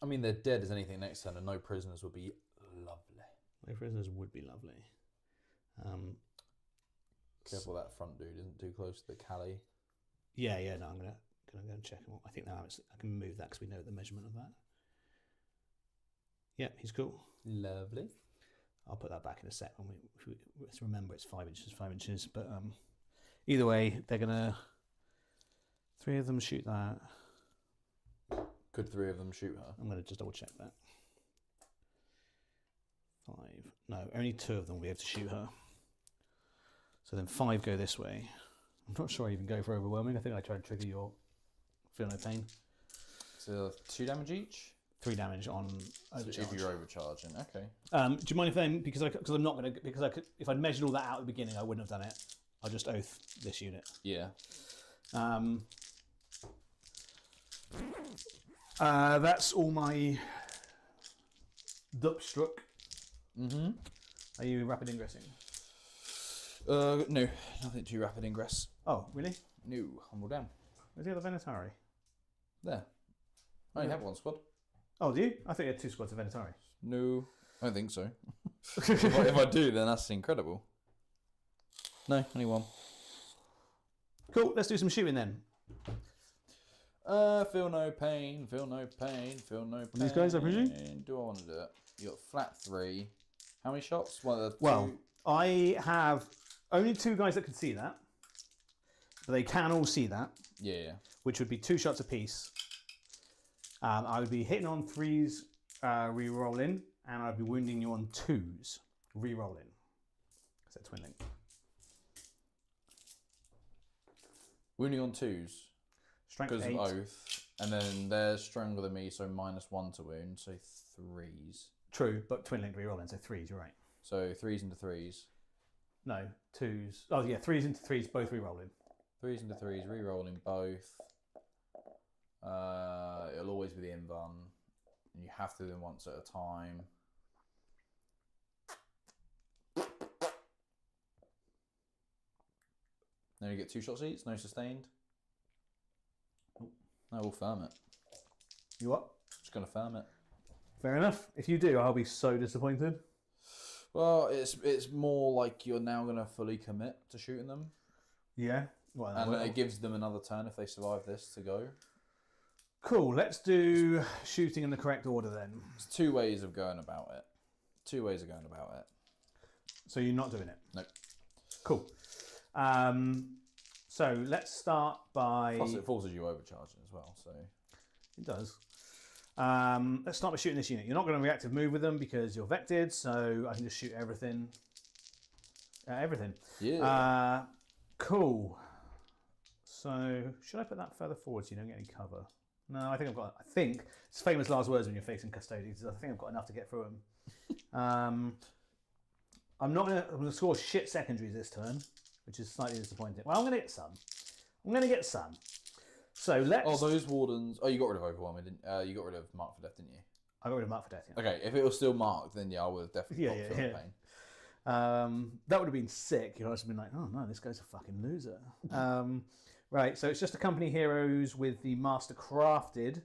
I mean, they're dead as anything next turn, and no prisoners would be lovely. No prisoners would be lovely. Careful that front dude isn't too close to the Cali. Yeah. No, I'm gonna go and check him. I think now I can move that because we know the measurement of that. Yeah, he's cool. Lovely. I'll put that back in a sec. When let's remember it's 5 inches, 5 inches. But either way, they're gonna. 3 of them shoot that. Could 3 of them shoot her? I'm gonna just double check that. 5. No, only 2 of them will be able to shoot her. So then 5 go this way. I'm not sure I even go for overwhelming. I think I tried to trigger your feel no pain. So 2 damage each? 3 damage on overcharge. If you're overcharging, okay. Do you mind if then, because I'm not going to, because I could, if I'd measured all that out at the beginning, I wouldn't have done it. I'll just oath this unit. Yeah. That's all my Dupstruck. Mm-hmm. Are you rapid ingressing? No, nothing too rapid ingress. Oh, really? No, humble down. Where's the other Venatari? There. I only have 1 squad. Oh, do you? I thought you had 2 squads of Venatari. No, I don't think so. if I do, then that's incredible. No, only 1. Cool, let's do some shooting then. Feel no pain, feel no pain, feel no pain. These guys, I presume? Do I want to do it? You got flat 3. How many shots? Well, I have only 2 guys that can see that. But they can all see that. Yeah. Which would be 2 shots apiece. I would be hitting on 3s, re-rolling, and I'd be wounding you on 2s, re-rolling. Is that twin link? Wounding on 2s. Strength Because 8. of oath. And then they're stronger than me, so -1 to wound, so 3s. True, but twin link re-rolling, so 3s, you're right. So 3s into 3s. No, 2s. Oh yeah, 3s into 3s, both re-rolling. 3s into 3s, re-rolling both. It'll always be the invuln. And you have to do them once at a time. Then you get 2 shots each, no sustained. No, we'll firm it. You what? Just gonna firm it. Fair enough. If you do, I'll be so disappointed. Well, it's more like you're now gonna fully commit to shooting them. Yeah. Well, And it gives them another turn if they survive this to go. Cool. Let's do shooting in the correct order then. There's 2 ways of going about it. 2 ways of going about it. So you're not doing it? No. Cool. So let's start by... Plus it forces you overcharging as well, so... It does. Let's start by shooting this unit. You're not going to reactive move with them because you're vected, so I can just shoot everything. Everything. Yeah. Cool. So should I put that further forward so you don't get any cover? No, I think I've got... I think it's famous last words when you're facing custodians. I think I've got enough to get through them. I'm going to score shit secondaries this turn, which is slightly disappointing. Well, I'm going to get some. So let's. Oh, those wardens. Oh, you got rid of overwhelming, didn't you? got rid of mark for death, didn't you? I got rid of Mark for Death. Yeah. Okay, if it was still marked, then yeah, I would have definitely got Feel the Pain. That would have been sick. You'd have been like, oh no, this guy's a fucking loser. Right, so it's just a company heroes with the Master Crafted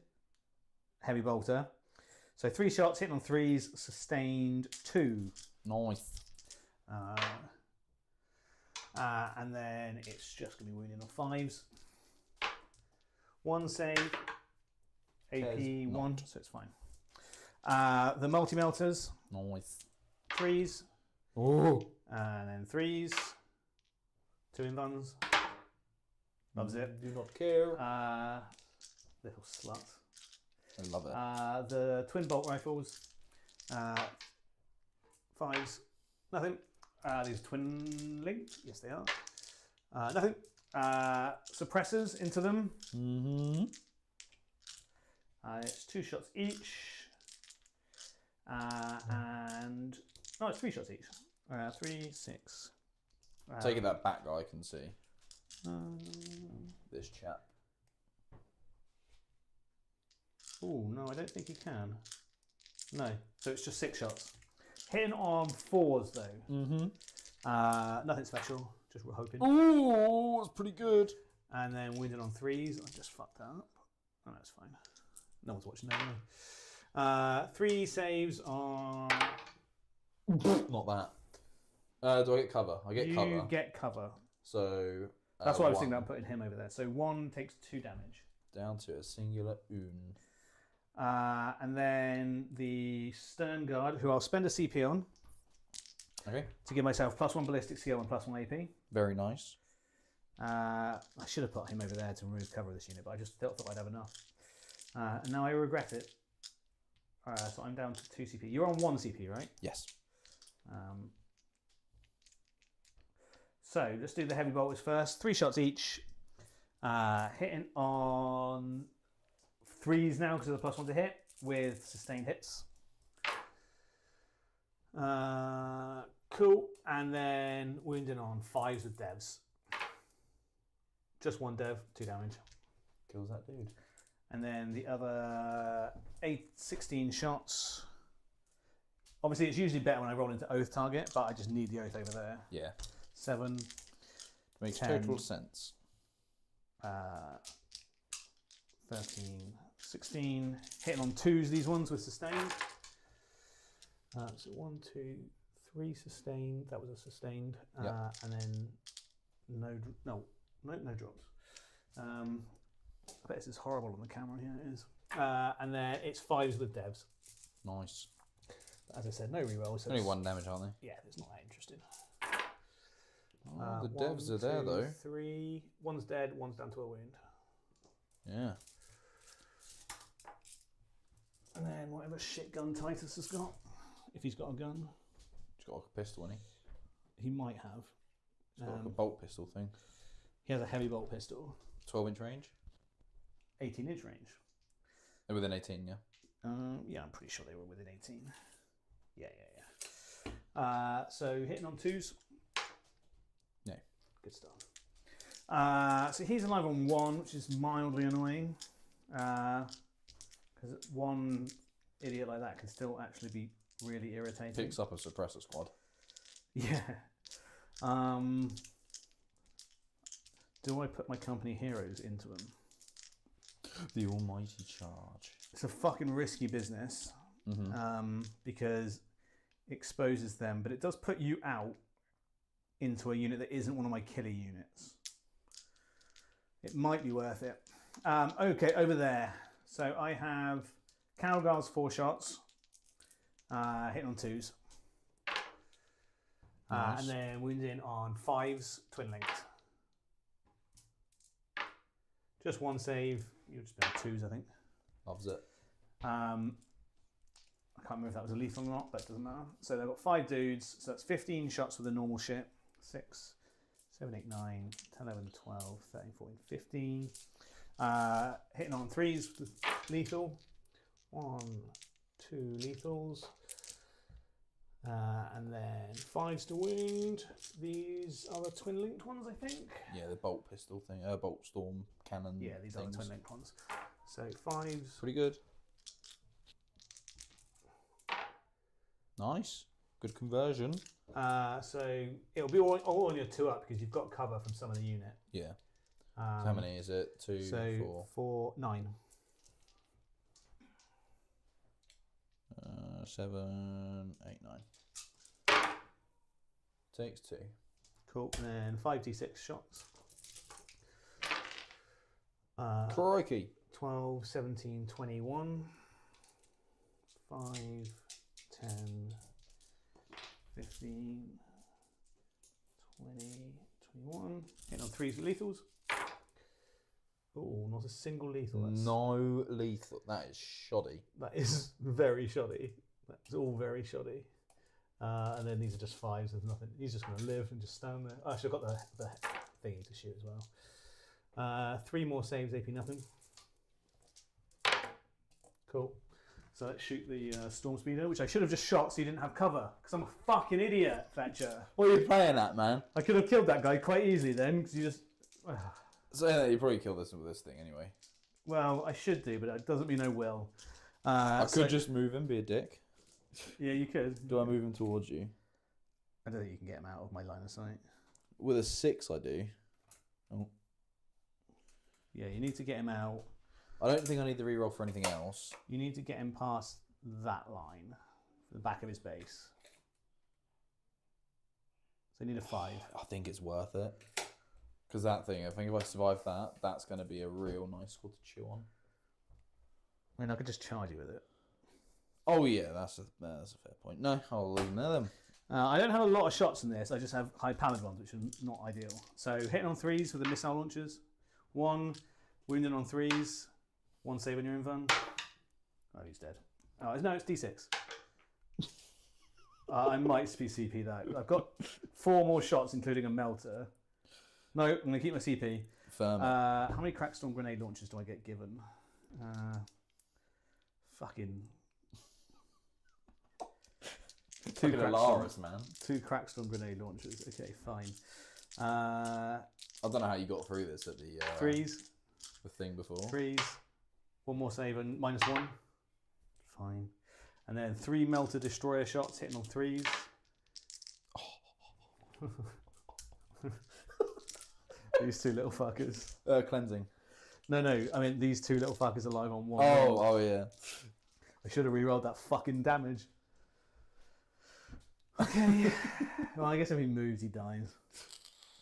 Heavy Bolter. So 3 shots, hitting on 3s, sustained 2. Nice. And then it's just going to be wounding on 5s. 1 save, AP 1, so it's fine. The multi-melters, Nice. 3s. Oh. And then 3s, 2 invuns. Loves it. Do not care. Little slut. I love it. The twin bolt rifles, 5s, nothing. These are twin linked, yes they are. Nothing. Suppressors into them. Mm-hmm. It's 2 shots each. And no, it's 3 shots each. 3, 6. Taking that back guy can see. This chap. Oh no, I don't think he can. No, so it's just 6 shots. Hitting on 4s though. Mm-hmm. Nothing special. Just we're hoping. Ooh, that's pretty good. And then wounded on 3s. I just fucked that up. Oh no, it's fine. No one's watching anyway. 3 saves on. Not that. Do I get cover? I get cover. You get cover. So. That's why I was thinking about putting him over there. So 1 takes 2 damage. Down to a singular oon. And then the Stern Guard, who I'll spend a CP on. Okay. To give myself +1 ballistic skill and +1 AP. Very nice. I should have put him over there to remove cover of this unit, but I just thought I'd have enough. And now I regret it. So I'm down to 2 CP. You're on 1 CP, right? Yes. So let's do the heavy bolters first. 3 shots each. Hitting on 3s now because of the +1 to hit with sustained hits. Cool. And then wounding on 5s with devs. Just 1 dev, 2 damage. Kills that dude. And then the other 16 shots. Obviously, it's usually better when I roll into oath target, but I just need the oath over there. Yeah. 7. Makes 10, total sense. 13, 16. Hitting on 2s, these ones with sustained. So 1, 2, 3 sustained. That was a sustained. Yep. And then no drops. I bet this is horrible on the camera. Yeah, it is. And then it's 5s with devs. Nice. But as I said, no rerolls. So Only 1 damage, aren't they? Yeah, it's not that interesting. Oh, the 1, devs are there 2, though. 3. 1's dead. 1's down to a wound. Yeah. And then whatever shit gun Titus has got, if he's got a gun, He's got like a pistol, hasn't he? he might have. He's got like a bolt pistol thing. He has a heavy bolt pistol, 12-inch range. 18-inch range. They're within 18, yeah. Yeah, I'm pretty sure they were within 18. Yeah. So hitting on 2s. Yeah. Good stuff. So he's alive on 1, which is mildly annoying. Because 1 idiot like that can still actually be really irritating. Picks up a suppressor squad. Yeah. Do I put my company heroes into them? The almighty charge. It's a fucking risky business because it exposes them, but it does put you out into a unit that isn't one of my killer units. It might be worth it. Okay, over there. So I have Calgar's 4 shots, hitting on 2s. Nice. And then wounding on 5s, twin linked. Just 1 save. You've just been on 2s, I think. Loves it. I can't remember if that was a lethal or not, but it doesn't matter. So they've got 5 dudes, so that's 15 shots with the normal shit. 6, 7, 8, 9, 10, 11, 12, 13, 14, 15. Hitting on 3s with lethal. 1, 2 lethals. And then 5s to wound. These are the twin linked ones, I think. Yeah, the bolt pistol thing. Bolt storm cannon. Yeah, these are things. twin link ones. So 5s. Pretty good. Nice. Good conversion. So it'll be all on your 2 up because you've got cover from some of the unit. Yeah. So how many is it? 2, So 4. 9. 7, 8, 9. Takes 2. Cool. And then 5d6 shots. Crikey. 12, 17, 21. 5, 10, 15, 20, 21. Hitting on 3s with lethals. Oh, not a single lethal. That's, No lethal. That is shoddy. That is very shoddy. That's all very shoddy. And then these are just 5s. There's nothing. He's just going to live and just stand there. Oh, actually, I've got the thingy to shoot as well. 3 more saves, AP nothing. Cool. So let's shoot the Storm Speeder, which I should have just shot so you didn't have cover. Because I'm a fucking idiot, Fletcher. What are you playing at, man? I could have killed that guy quite easily then, because you just... So yeah, you probably kill this with this thing anyway. Well, I should do, but that doesn't mean I will. I could just move him, be a dick. Yeah, you could. Do I move him towards you? I don't think you can get him out of my line of sight. With a 6, I do. Oh. Yeah, you need to get him out. I don't think I need the reroll for anything else. You need to get him past that line, the back of his base. So you need a 5. I think it's worth it. Because that thing, I think if I survive that, that's going to be a real nice score to chew on. I mean, I could just charge you with it. Oh yeah, that's a fair point. No, I'll leave him there then. I don't have a lot of shots in this. I just have high-powered ones, which are not ideal. So hitting on 3s with the missile launchers. 1, wounding on 3s. 1 save on your invuln. Oh, he's dead. Oh, no, it's D6. I might CP that. I've got 4 more shots, including a melter. No, I'm going to keep my CP. Firm. How many Crackstorm grenade launchers do I get given? Fucking... 2 Alaris, man. 2 Crackstorm grenade launchers. Okay, fine. I don't know how you got through this at the 3s. The thing before. 3s. 1 more save and -1. Fine. And then 3 melter destroyer shots hitting on 3s. These 2 little fuckers. Cleansing. No. I mean, these 2 little fuckers are live on 1. Oh yeah. I should have rerolled that fucking damage. Okay. Well, I guess if he moves, he dies.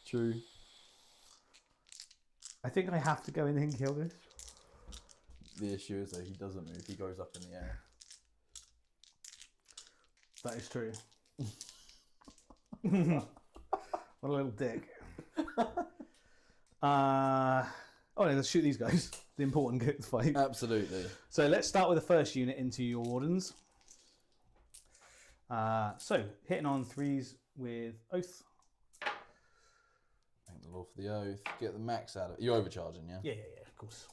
True. I think I have to go in and kill this. The issue is though he doesn't move; he goes up in the air. That is true. What a little dick. Oh, no, let's shoot these guys. The important fight. Absolutely. So let's start with the first unit into your wardens. So hitting on 3s with Oath. Thank the Lord for the oath. Get the max out of it. You're overcharging, yeah? Yeah, of course.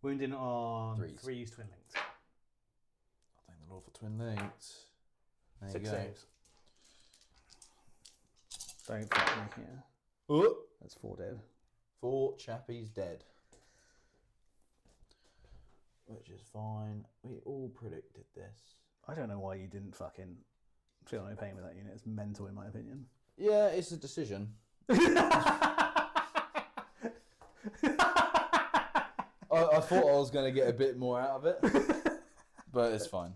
Wounding on 3s twin linked. Thank the Lord for twin linked. There 6 you go. saves. Don't fuck me here. Oh. That's 4 dead. 4 chappies dead. Which is fine. We all predicted this. I don't know why you didn't fucking feel no pain with that unit. It's mental in my opinion. Yeah, it's a decision. I thought I was going to get a bit more out of it, but it's fine.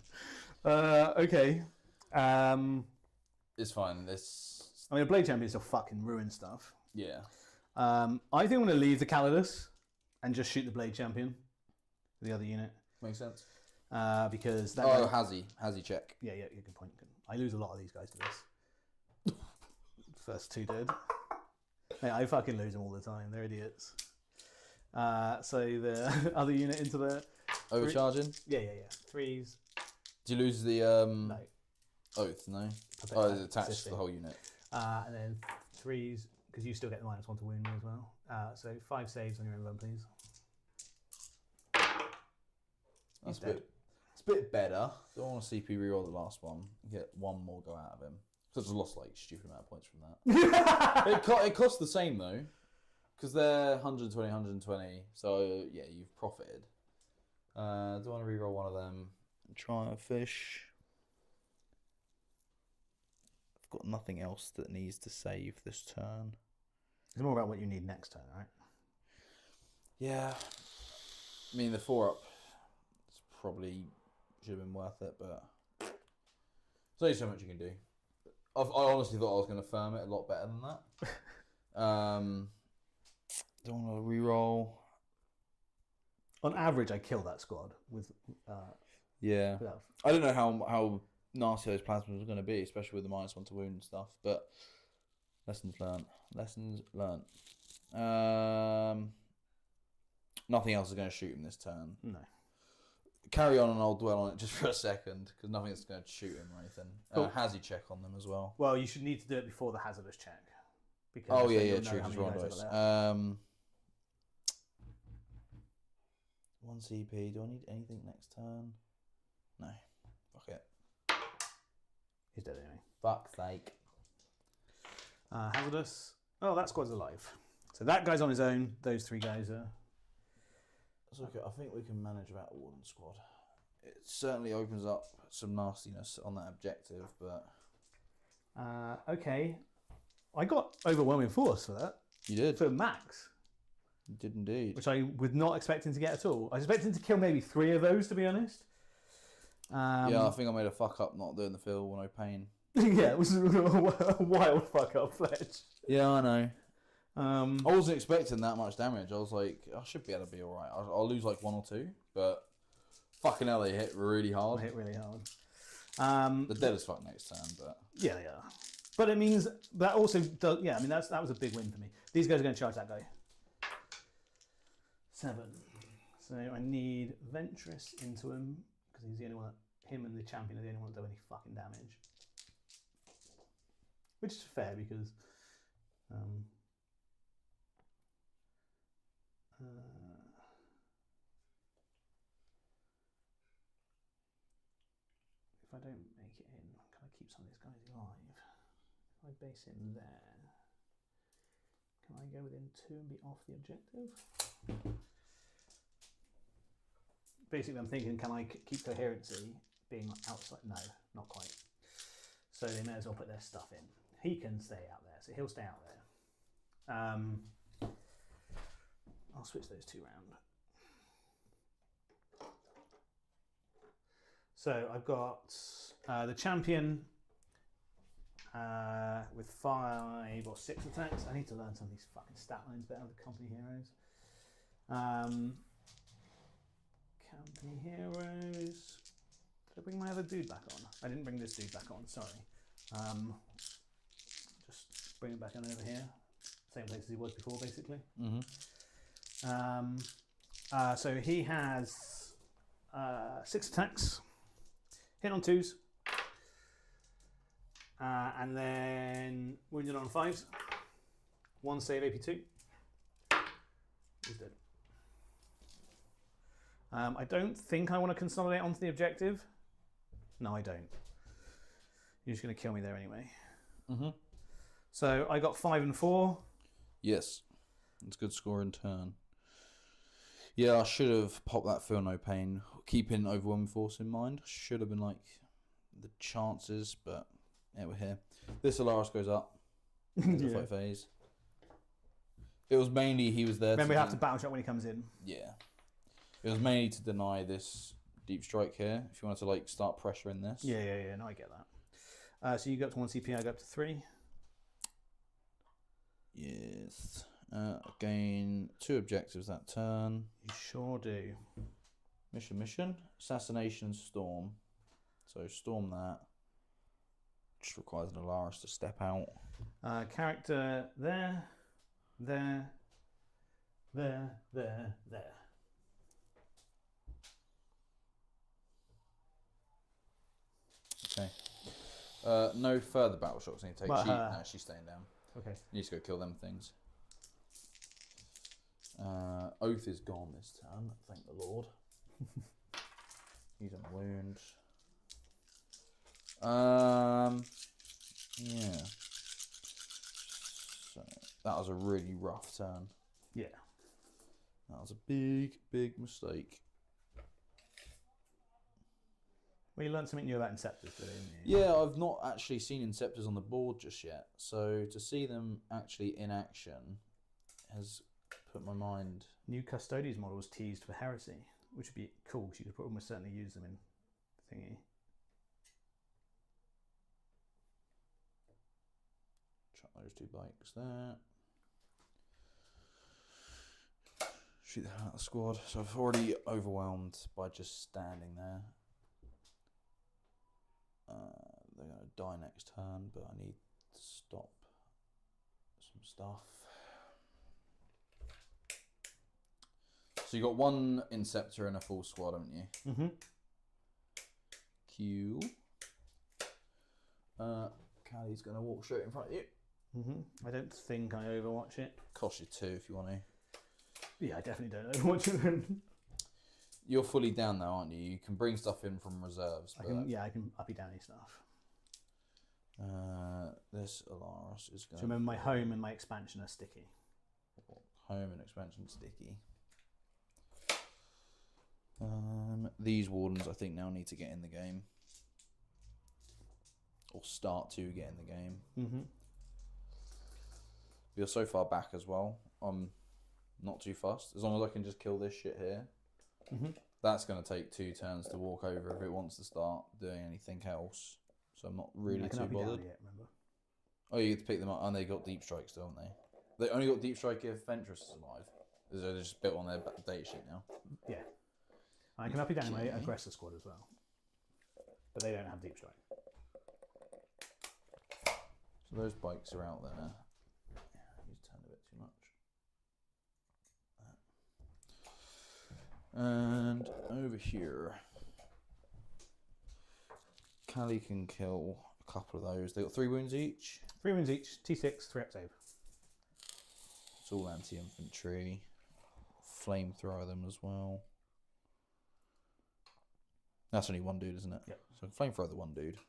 Okay. It's fine. This, I mean, a Blade Champion still fucking ruin stuff. yeah. I think I'm going to leave the Calidus and just shoot the Blade Champion, the other unit, Makes sense. because that. Oh, guy, has he check? yeah, good point. I lose a lot of these guys to this. First 2 dead. Hey, I fucking lose them all the time. They're idiots. So the other unit into the Overcharging? yeah. 3s. Do you lose the No. oath? No. Perfect. Oh, it's attached to Assisting. the whole unit. And then 3s, because you still get the -1 to wound me as well. So 5 saves on your invuln, please. That's dead. it's a bit better. Don't want to CP reroll the last one. Get 1 more go out of him. Because I lost like stupid amount of points from that. It cost the same though. Because they're 120, 120. So, yeah, you've profited. Do I want to reroll one of them? Try a fish. I've got nothing else that needs to save this turn. It's more about what you need next turn, right? Yeah. I mean, the 4-up probably should have been worth it, but there's only so much you can do. I honestly thought I was going to firm it a lot better than that. Don't want to reroll. On average, I kill that squad with. Yeah. Without... I don't know how nasty those plasmas are going to be, especially with the -1 to wound and stuff, but lessons learned. Lessons learned. Nothing else is going to shoot him this turn. No. Carry on and I'll dwell on it just for a second, because nothing's going to shoot him or anything. Cool. Has he check on them as well? Well, you should need to do it before the hazardous check. Because Oh, then yeah, you'll know true, how because many we're on guys dice. are there. 1 CP. Do I need anything next turn? No. Fuck it. He's dead anyway. Fuck's sake. Hazardous. Oh, that squad's alive. So that guy's on his own. Those 3 guys are... That's okay. I think we can manage about a Warden squad. It certainly opens up some nastiness on that objective, but... okay. I got overwhelming force for that. You did. For max. You did indeed. Which I was not expecting to get at all. I was expecting to kill maybe 3 of those, to be honest. Yeah, I think I made a fuck up not doing the feel no pain. Yeah, it was a wild fuck up, Fletch. Yeah, I know. I wasn't expecting that much damage. I was like, I should be able to be alright. I'll lose like 1 or 2, but fucking hell, they hit really hard. Hit really hard. They're dead as fuck next turn, but... Yeah, they are. But it means that also does... Yeah, I mean, that was a big win for me. These guys are going to charge that guy. 7. So I need Ventress into him, because he's the only one that... Him and the champion are the only one that do any fucking damage. Which is fair, because... if I don't make it in, can I keep some of these guys alive? If I base him there, can I go within 2 and be off the objective? Basically, I'm thinking, can I keep coherency being outside? No, not quite. So they may as well put their stuff in. He can stay out there, so he'll stay out there. I'll switch those 2 round. So I've got the champion with 5 or 6 attacks. I need to learn some of these fucking stat lines better with the company heroes. Company heroes. Did I bring my other dude back on? I didn't bring this dude back on, sorry. Just bring him back on over here. Same place as he was before, basically. So he has 6 attacks. Hit on 2s. And then wounded on 5s. 1 save AP2. He's dead. I don't think I want to consolidate onto the objective. No, I don't. You're just going to kill me there anyway. So I got 5 and 4. Yes. It's a good score in turn. Yeah, I should have popped that feel no pain. Keeping overwhelming force in mind. Should have been like the chances, but yeah, we're here. This Alaris goes up. The fight phase. It was mainly he was there. Then we have to battle shot when he comes in. Yeah. It was mainly to deny this deep strike here. If you wanted to like start pressuring this. Yeah. No, I get that. So you go up to 1 CP, I go up to 3. Yes. Gain 2 objectives that turn. You sure do. Mission. Assassination Storm. So storm that. Just requires an Alaris to step out. Character there. Okay. No further battle shots need to take. No, she's staying down. Okay. Needs to go kill them things. Oath is gone this turn, thank the Lord. He's on a wound. Yeah. So that was a really rough turn. Yeah. That was a big, big mistake. Well, you learned something new about Inceptors today, didn't you? Yeah, I've not actually seen Inceptors on the board just yet. So to see them actually in action has put my mind... New Custodies model was teased for Heresy, which would be cool because you could almost certainly use them in thingy. Chuck those 2 bikes there. Shoot the hell out of the squad. So I've already overwhelmed by just standing there. They're going to die next turn, but I need to stop some stuff. So you got 1 Inceptor and a full squad, haven't you? Mm-hmm. Q. Callie's going to walk straight in front of you. Mm-hmm. I don't think I Overwatch it. Cost you 2 if you want to. Yeah, I definitely don't Overwatch it then. You're fully down now, aren't you? You can bring stuff in from reserves. I can uppy downy stuff. This Alaris is going So remember, my home and my expansion are sticky. home and expansion sticky. These wardens I think now need to get in the game. Or start to get in the game. Mm-hmm. You're so far back as well. I'm not too fussed. As long as I can just kill this shit here. Mm-hmm. That's going to take 2 turns to walk over if it wants to start doing anything else. So I'm not really too bothered. Yet, remember? Oh, you get to pick them up. And they got deep strike still, haven't they? They only got deep strike if Ventress is alive. They're just built on their data sheet now. Yeah. I can uppy down my aggressor squad as well. But they don't have deep strike. So those bikes are out there. He's turned a bit too much. And over here, Callie can kill a couple of those. They got 3 wounds each. 3 wounds each, T6, 3 up save. It's all anti-infantry. Flamethrower them as well. That's only 1 dude, isn't it? Yep. So flamethrower the 1 dude.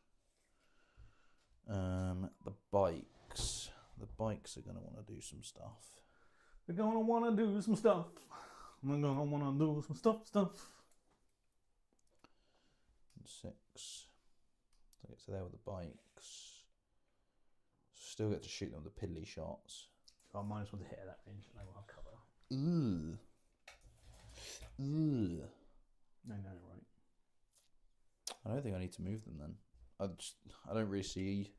The bikes. The bikes are going to want to do some stuff. We're gonna wanna do some stuff. We're gonna wanna do some stuff. 6. So get to there with the bikes. Still get to shoot them with the piddly shots. So I minus 1 to hit at that range and I will have cover. Ooh. Ooh. No, right. I don't think I need to move them then. I don't really see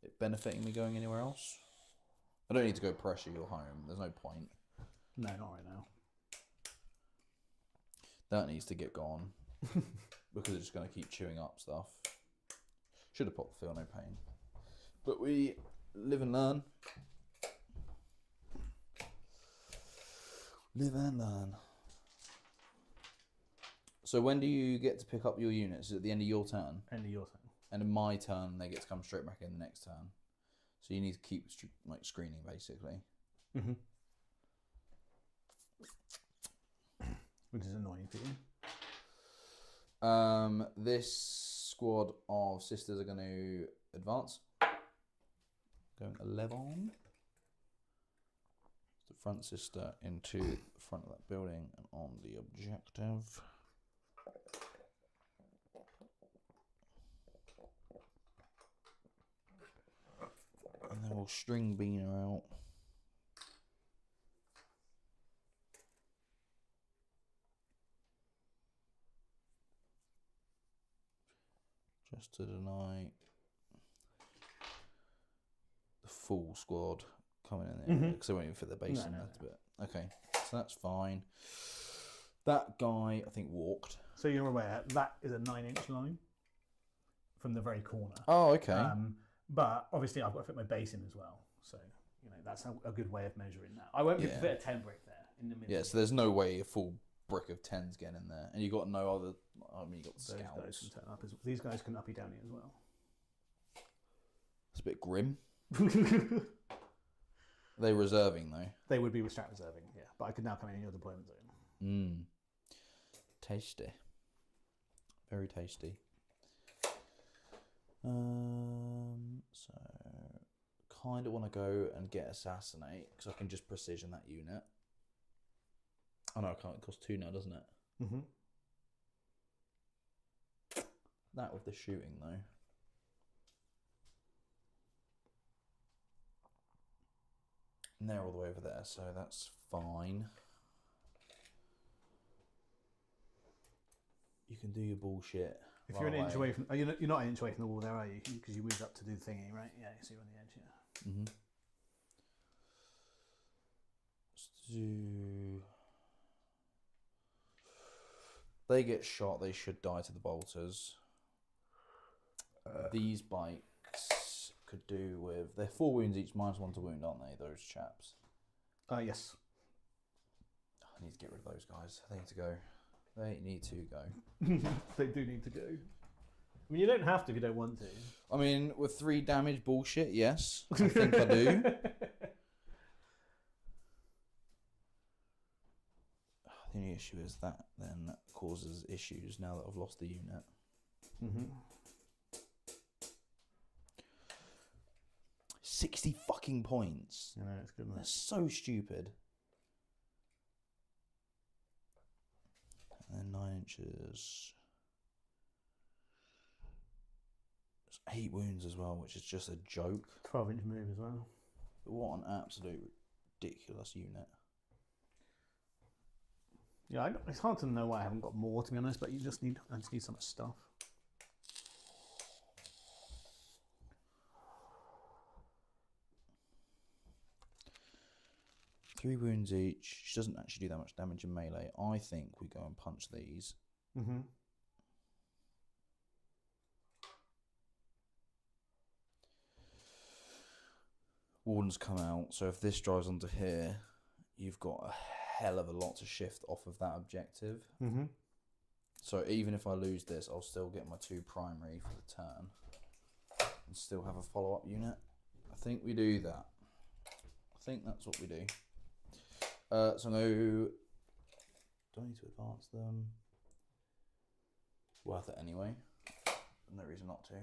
it benefiting me going anywhere else. I don't need to go pressure your home. There's no point. No, not right now. That needs to get gone. Because it's just going to keep chewing up stuff. Should have popped the feel no pain. But we live and learn. Live and learn. So when do you get to pick up your units? Is it at the end of your turn? End of your turn. And in my turn, they get to come straight back in the next turn. So you need to keep screening, basically. Mm-hmm. Which is annoying for you. This squad of sisters are going to advance. Going 11. The front sister into the front of that building and on the objective. And then we'll string bean her out. Just to deny the full squad coming in there because they won't even fit their base in that bit. Okay, so that's fine. That guy, I think, walked. So you're aware that is a 9-inch line from the very corner. Oh, okay. But obviously I've got to fit my base in as well. So, that's a good way of measuring that. I won't be able to fit a 10 brick there in the middle. Yeah, so there's no way a full brick of 10's getting in there. And you got no other, you got the Those scouts. guys can turn up these guys can uppy downy as well. It's a bit grim. They're reserving though. They would be strat reserving, yeah. But I could now come in your deployment zone. Tasty. Very tasty. So kind of want to go and get Assassinate because I can just precision that unit. Oh no, I can't. It costs 2 now, doesn't it? Mm-hmm. That with the shooting though. And they're all the way over there, so that's fine. You can do your bullshit. If you're an inch away from, you're not an inch away from the wall there, are you? Because you moved up to do the thingy, right? Yeah, so you're on the edge. Yeah. Mm-hmm. Let's do. They get shot. They should die to the bolters. These bikes could do with. They're 4 wounds each, -1 to wound, aren't they? Those chaps. Yes. I need to get rid of those guys. They need to go. They need to go. They do need to go. I mean, you don't have to if you don't want to. I mean, with 3 damage bullshit, yes. I think I do. The only issue is that then causes issues now that I've lost the unit. Mm-hmm. 60 fucking points. I know, it's good. That's so stupid. And then 9 inches. It's 8 wounds as well, which is just a joke. 12-inch move as well. But what an absolute ridiculous unit. Yeah, it's hard to know why I haven't got more, to be honest, but I just need so much stuff. Three wounds each. She doesn't actually do that much damage in melee. I think we go and punch these. Mm-hmm. Wardens come out, so if this drives onto here, you've got a hell of a lot to shift off of that objective. Mm-hmm. So even if I lose this, I'll still get my 2 primary for the turn and still have a follow-up unit. I think we do that. I think that's what we do. So no, do I need to advance them? Worth it anyway. No reason not to.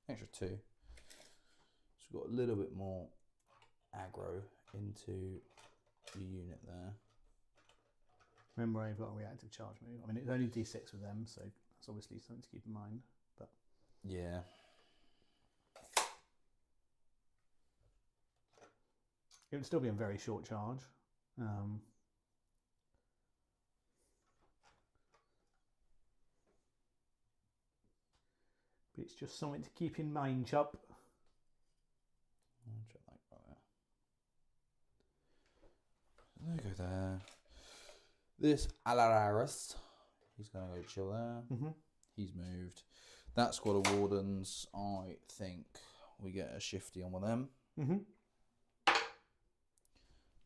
Extra 2. So we've got a little bit more aggro into the unit there. Remember, I've got a reactive charge move. I mean, it's only D6 with them, so that's obviously something to keep in mind. But yeah. It would still be a very short charge. But it's just something to keep in mind, chap. I'll check that right there. There you go there. This Alararis, he's going to go chill there. Mm-hmm. He's moved. That squad of wardens, I think we get a shifty on with them. Mm-hmm.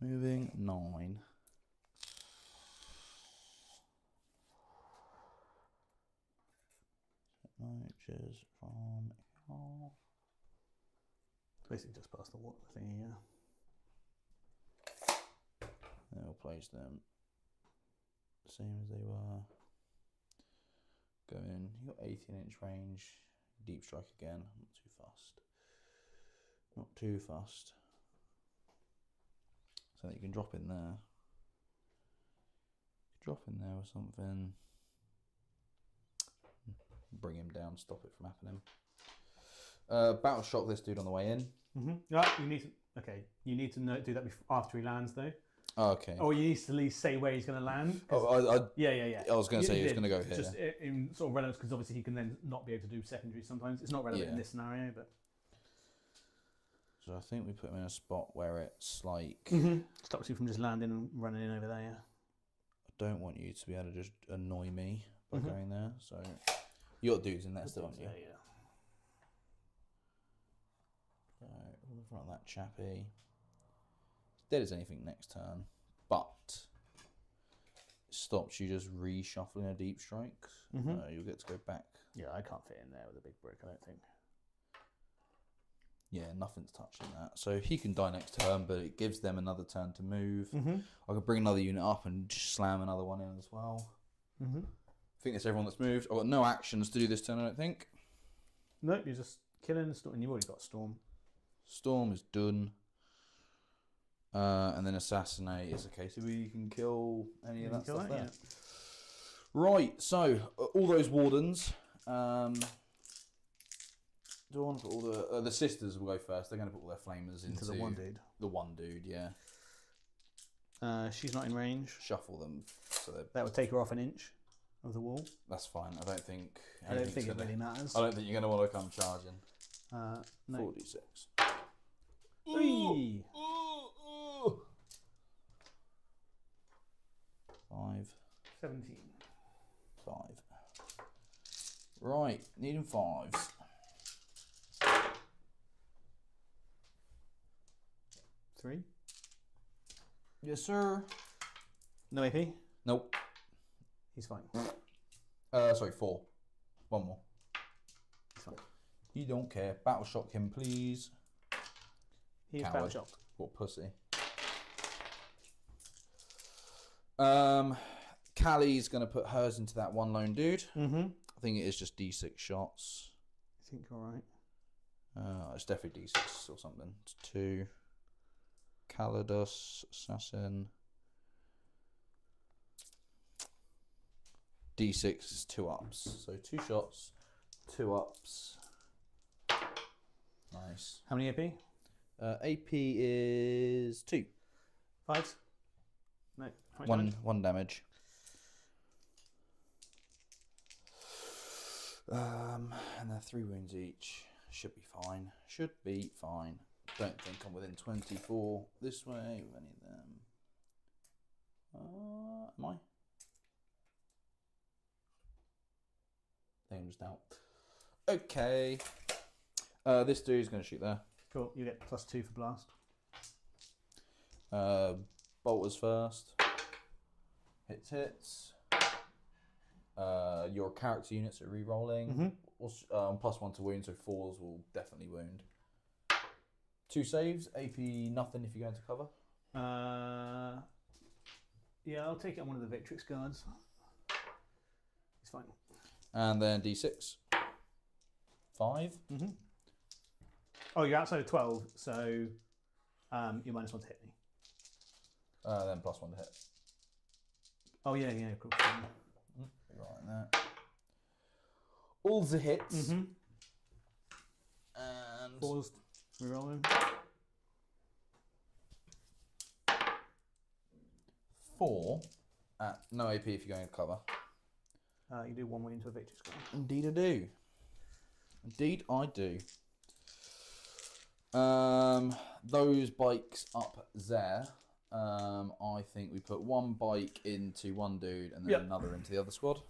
Moving 9. Inches from here. Basically just past the water thingy, yeah. Then we'll place them same as they were. Go in. You got 18-inch range. Deep strike again. Not too fast. Not too fast. So that you can drop in there. Drop in there with something. Bring him down. Stop it from happening. Battle shock this dude on the way in. Mm-hmm. Yeah, you need to. Okay, you need to do that after he lands, though. Oh, okay. Or you need to at least say where he's going to land. Oh, yeah. I was going to say he was going to go here. Just in sort of relevance, because obviously he can then not be able to do secondaries sometimes. It's not relevant in this scenario, but. So I think we put him in a spot where it's like... Stops you from just landing and running in over there, yeah. I don't want you to be able to just annoy me by going there, so... You got dudes in there still, haven't you? Yeah. So, all in front of that chappy. Dead as anything next turn, but... It stops you just reshuffling a deep strike. You'll get to go back. Yeah, I can't fit in there with a big brick, I don't think. Yeah, nothing's touching that. So he can die next turn, but it gives them another turn to move. I could bring another unit up and just slam another one in as well. I think that's everyone that's moved. I've got no actions to do this turn, I don't think. Nope, you're just killing the storm. And you've already got Storm. Storm is done. And then Assassinate is a case of you can kill any of that stuff there. Yeah. Right, so all those wardens. Do I want to put all the sisters will go first. They're going to put all their flamers into the one dude. The one dude, yeah. She's not in range. Shuffle them. So That would take her off an inch of the wall. that's fine. I don't think It really matters. I don't think you're going to want to come charging. No. 4d6. Whee! 5. 17. 5. Right, needing 5s. Three. Yes, sir. No AP. Nope. He's fine. Sorry, 4. One more. He's fine. You don't care. Battle shock him, please. He is Coward. battle shocked. What pussy. Callie's going to put hers into that one lone dude. Mm-hmm. I think it is just D6 shots. I think you're right. It's definitely D6 or something. It's 2. Calidus, Assassin. D6 is 2 ups. So 2 shots, 2 ups. Nice. How many AP? AP is 2. Fives? No. How much damage? 1 damage. And they're 3 wounds each. Should be fine. Should be fine. Don't think I'm within 24 this way with any of them. Am I? I think I'm just out. Okay. This dude's going to shoot there. Cool. You get +2 for blast. Bolters first. Hits. Your character units are re-rolling. Mm-hmm. +1 to wound, so 4s will definitely wound. 2 saves. AP nothing if you're going to cover. Yeah, I'll take it on one of the Victrix guards. It's fine. And then D6. 5. Mm-hmm. Oh, you're outside of 12, so you're -1 to hit me. Then +1 to hit. Oh, yeah, cool. Right in there. All the hits. Mm-hmm. And Paused. Rerolling. 4 at no AP if you're going to cover. You do 1 way into a Victrix guard. Indeed I do. Indeed I do. Those bikes up there, I think we put 1 bike into one dude and then another into the other squad.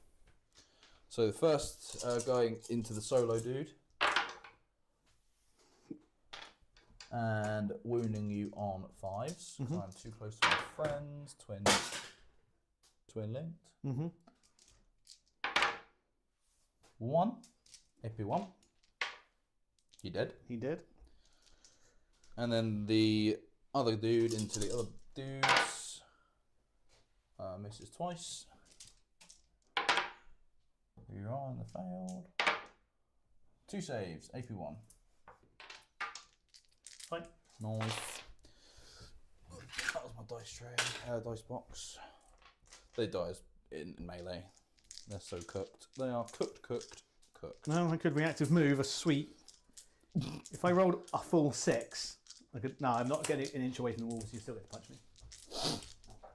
So the first going into the solo dude and wounding you on 5s. Mm-hmm. I'm too close to my friends. Twin linked. Mm-hmm. 1. AP 1. He did. He did. And then the other dude into the other dudes. Misses twice. You're on the failed. 2 saves. AP 1. Fine. Nice. That was my dice tray. Dice box. They die in melee. They're so cooked. They are cooked. No, I could reactive move a sweep. If I rolled a full 6, I could. No, I'm not getting an inch away from the walls. You still get to punch me.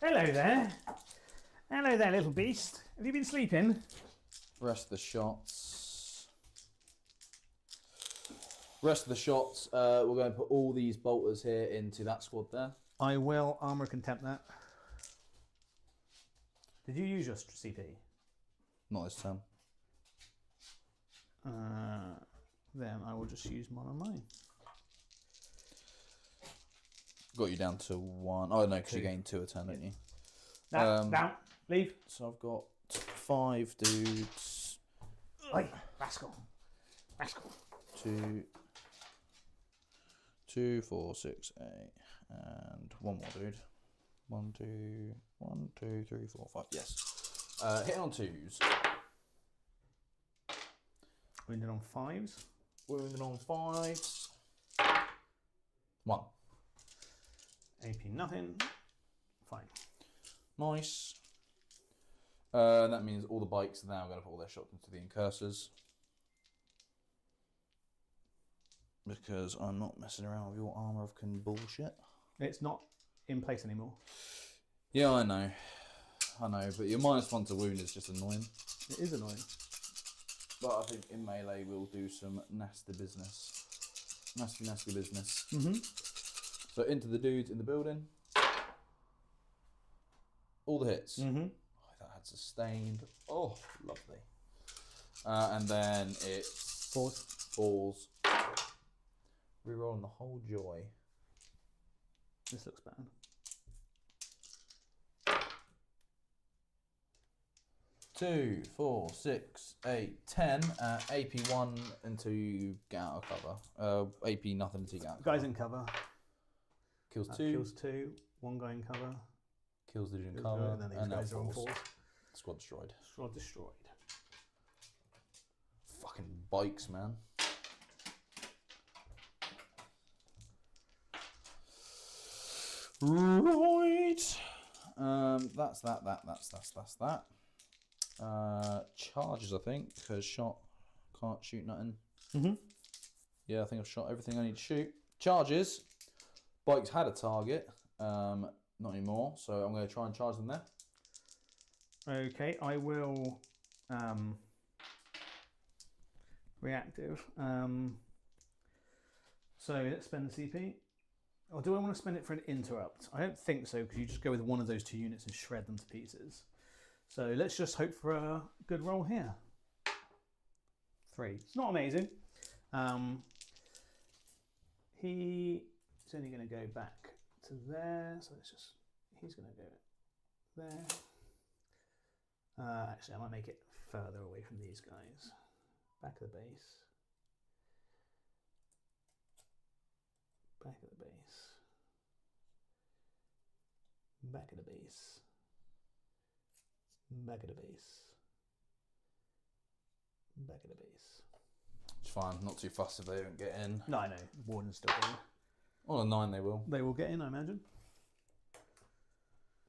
Hello there. Hello there, little beast. Have you been sleeping? Rest of the shots. We're going to put all these bolters here into that squad there. I will armor contempt that. Did you use your CP? Not this time. Then I will just use one on mine. Got you down to 1. Oh no, because you gained 2 a turn, don't you? Down. Leave. So I've got 5 dudes. Oi, rascal. 2, 4, 6, 8, and 1 more dude. 1, 2, 3, 4, 5. Yes. Hitting on 2s. Wounded on 5s. Wounded on 5s. 1. AP nothing. Fine. Nice. That means all the bikes are now going to put all their shots into the incursors. Because I'm not messing around with your armour of bullshit. It's not in place anymore. Yeah, I know, but your -1 to wound is just annoying. It is annoying. But I think in melee we'll do some nasty business. Nasty business. So into the dudes in the building. All the hits. Oh, that had sustained. Oh, lovely. And then it's falls. Rerolling the whole joy. This looks bad. Two, 4, 6, 8, 10. AP1 until you get out of cover. AP nothing until you get out of cover. Guys in cover. Kills That 2. Kills 2. 1 guy in cover. Kills the dude in Kills cover. and then these guys are on falls. 4s. Squad destroyed. Squad destroyed. Fucking bikes, man. Right. That's that. Charges, I think, because shot can't shoot nothing. Yeah, I think I've shot everything I need to shoot. Charges. Bikes had a target. Not anymore, so I'm going to try and charge them there. Okay, I will reactive. So let's spend the CP. Or do I want to spend it for an interrupt? I don't think so, because you just go with one of those 2 units and shred them to pieces. So let's just hope for a good roll here. 3. It's not amazing. He's only going to go back to there, so it's just, he's going to go there. Actually, I might make it further away from these guys. Back of the base. Back of the base. Back of the base. Back of the base. Back of the base. It's fine, not too fussed if they don't get in. No, I know. Warden's still going. On a 9 they will. They will get in, I imagine.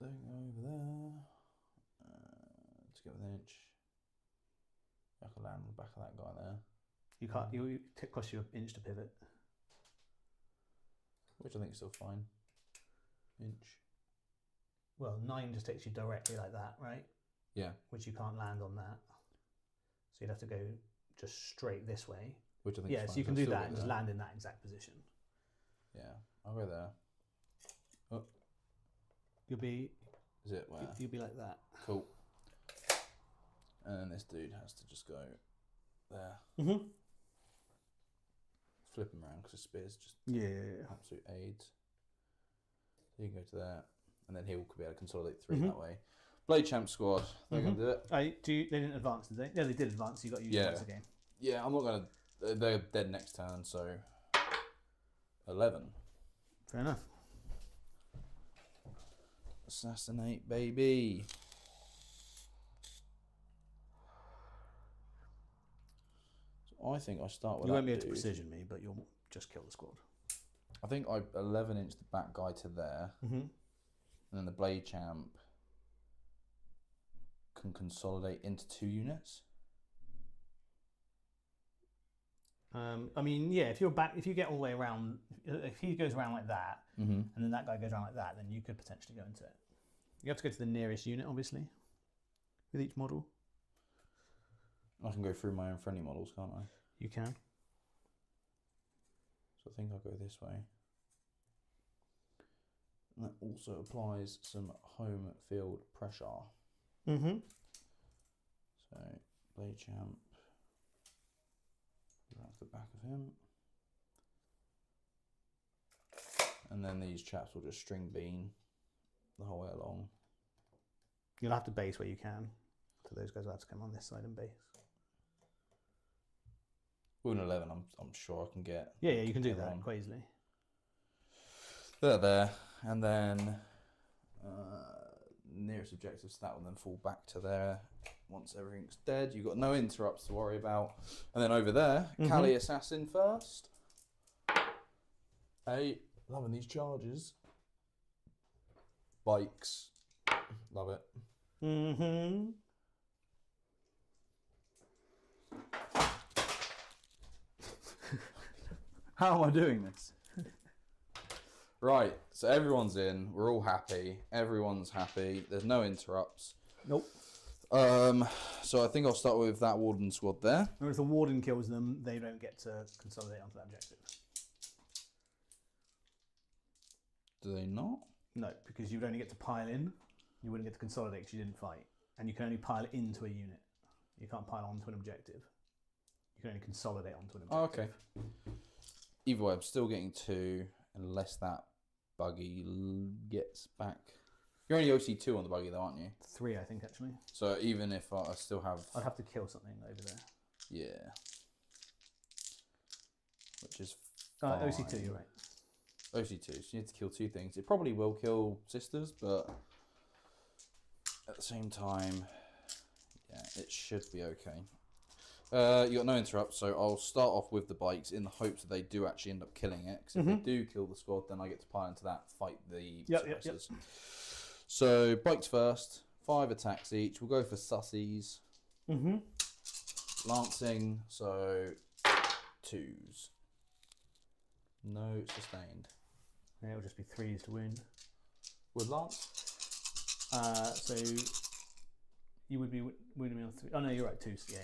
They go over there. Let's get with an inch. I can land on the back of that guy there. You can't. It costs you an inch to pivot. Which I think is still fine. Inch. Well, 9 just takes you directly like that, right? Yeah. Which you can't land on that. So you'd have to go just straight this way. Which I think. Yeah, is fine, so you can do still that get and just there. land in that exact position. Yeah, I'll go there. Oh, You'll be. is it where? You'll be like that. Cool. And then this dude has to just go there. Flip him around because his spear's just Yeah. absolute aids. So you can go to there, and then he'll be able to consolidate 3 that way. Blade Champ squad, they're going to do it. They didn't advance, did they? Yeah, they did advance. You got to use once again. Yeah, I'm not going to. They're dead next turn, so 11. Fair enough. Assassinate, baby. So I think I start with. You that won't be able to dude. precision me, but you'll just kill the squad. I think I 11-inch the back guy to there, and then the Blade Champ can consolidate into 2 units. I mean, yeah. If you get all the way around, if he goes around like that, and then that guy goes around like that, then you could potentially go into it. You have to go to the nearest unit, obviously, with each model. I can go through my own friendly models, can't I? You can. So I think I'll go this way. And that also applies some home field pressure. So Blade Champ. That's the back of him. And then these chaps will just string bean the whole way along. You'll have to base where you can. So those guys will have to come on this side and base. With an 11, I'm sure I can get. Yeah, you can do that everyone. quite easily. They're there, and then nearest objectives, that will then fall back to there. Once everything's dead, you've got no interrupts to worry about. And then over there, Kali Assassin first. 8, Loving these charges. Bikes. Love it. Mm-hmm. How am I doing this? Right, so everyone's in. We're all happy. Everyone's happy. There's no interrupts. Nope. So I think I'll start with that warden squad there. Or if the warden kills them, they don't get to consolidate onto that objective. Do they not? No, because you would only get to pile in. You wouldn't get to consolidate because you didn't fight. And you can only pile into a unit. You can't pile onto an objective. You can only consolidate onto an objective. Oh, okay. Either way, I'm still getting 2 unless that buggy gets back. You're only OC2 on the buggy though, aren't you? 3, I think, actually. So even if I still have... I'd have to kill something over there. Yeah. Which is fine. OC2, you're right. OC2, so you need to kill 2 things. It probably will kill sisters, but at the same time, yeah, it should be okay. You got no interrupts, so I'll start off with the bikes in the hopes that they do actually end up killing it. Because if they do kill the squad, then I get to pile into that, fight the suppressors. Yep. So bikes first, 5 attacks each. We'll go for sussies. Lancing, so 2s. No sustained. Yeah, it'll just be 3s to wound. With lance? So you would be wounding me on 3. Oh no, you're right, 2s. Yeah.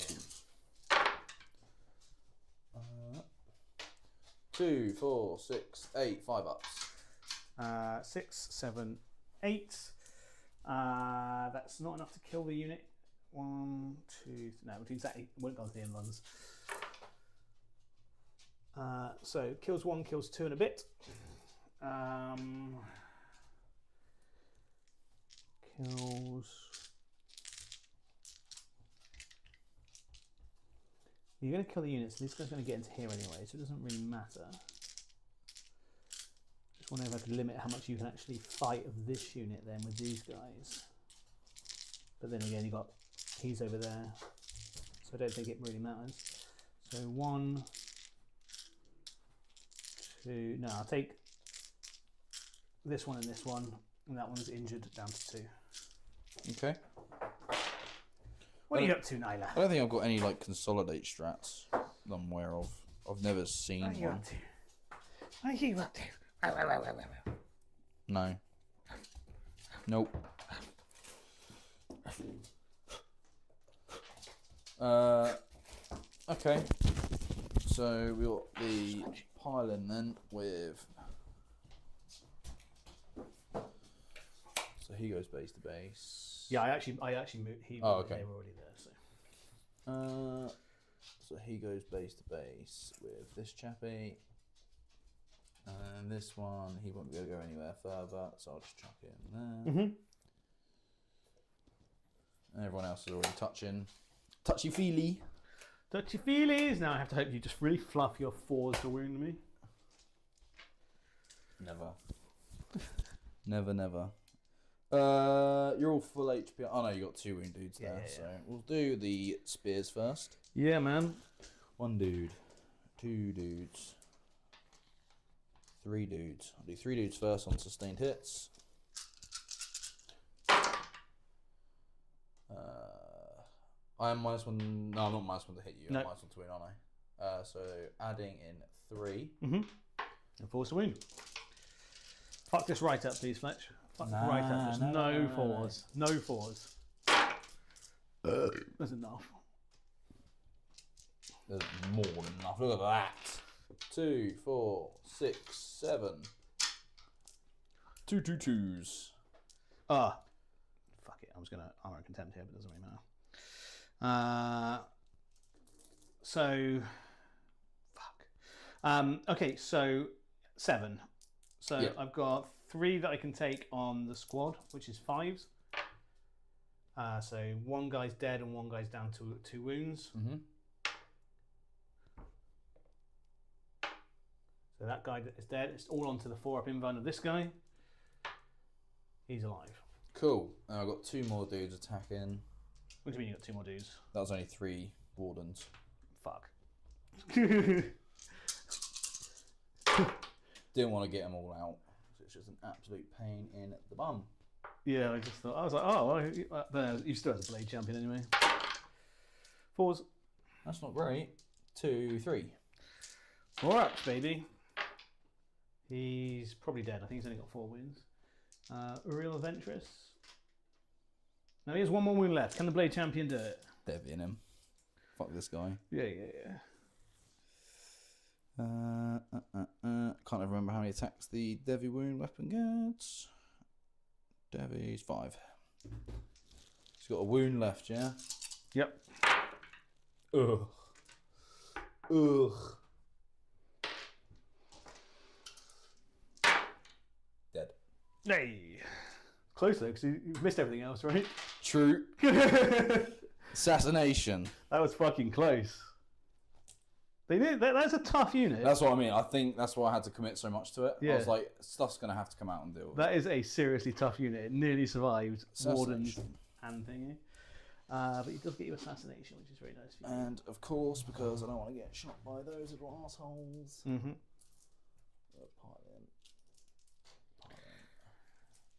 2, 4, 6, 8, 5 ups. 6, 7, 8. That's not enough to kill the unit. 1, 2, no, we'll do exactly. Won't go on to the end ones. So kills 1, kills 2 and a bit. Kills. You're going to kill the units, and this guy's going to get into here anyway, so it doesn't really matter. Just wonder if I could limit how much you can actually fight of this unit then with these guys. But then again, he's over there, so I don't think it really matters. So 1, 2. No, I'll take this one, and that one's injured down to 2. Okay. What are you up to, Nyla? I don't think I've got any like consolidate strats that I'm aware of. I've never seen What are you one. up to? What are you up to? No. Nope. Okay. So we got the pile-in then with. So he goes base to base. Yeah, I actually moved. Okay. They were already there. So. So he goes base to base with this chappie. And this one, he won't be able to go anywhere further, so I'll just chuck it in there. And everyone else is already touching. Touchy-feely. Touchy-feelies. Now I have to hope you just really fluff your 4s to wound me. Never. Never. You're all full HP. Oh no, you got 2 wound dudes there. Yeah. So we'll do the spears first. Yeah, man. 1 dude, 2 dudes, 3 dudes. I'll do 3 dudes first on sustained hits. I am -1. No, I'm not -1 to hit you. I'm No. -1 to win, aren't I? So adding in 3. And 4s to wound. Fuck this right up, please, Fletch. Fuck right up. There's no 4s. No 4s. There's enough. There's more than enough. Look at that. 2, 4, 6, 7. 2 2s. Fuck it. I was going to armor and contempt here, but it doesn't really matter. So, fuck. Okay, so 7. So Yeah. I've got 3 that I can take on the squad, which is 5s. So 1 guy's dead and 1 guy's down to 2 wounds. So that guy that is dead, it's all onto the 4-up invuln of this guy. He's alive. Cool. Now I've got 2 more dudes attacking. What do you mean you got 2 more dudes? That was only 3 wardens. Fuck. Didn't want to get them all out. So it's just an absolute pain in the bum. Yeah, I just thought, I was like, oh, well, but you still have the blade champion anyway. 4s. That's not great. 2, 3. 4 up, baby. He's probably dead. I think he's only got 4 wounds. Real adventurous. Now he has 1 more wound left. Can the blade champion do it? Deviant him. Fuck this guy. Yeah. Can't even remember how many attacks the Devi wound weapon gets. Devi's 5. He's got a wound left, yeah? Yep. Ugh. Dead. Hey. Close though, because you've missed everything else, right? True. Assassination. That was fucking close. They did. That's a tough unit. That's what I mean. I think that's why I had to commit so much to it. Yeah. I was like, stuff's going to have to come out and deal with it. That is a seriously tough unit. It nearly survived Wardens Assassination. and thingy. But he does get you assassination, which is very nice for you. And of course, because I don't want to get shot by those little assholes. Mm-hmm.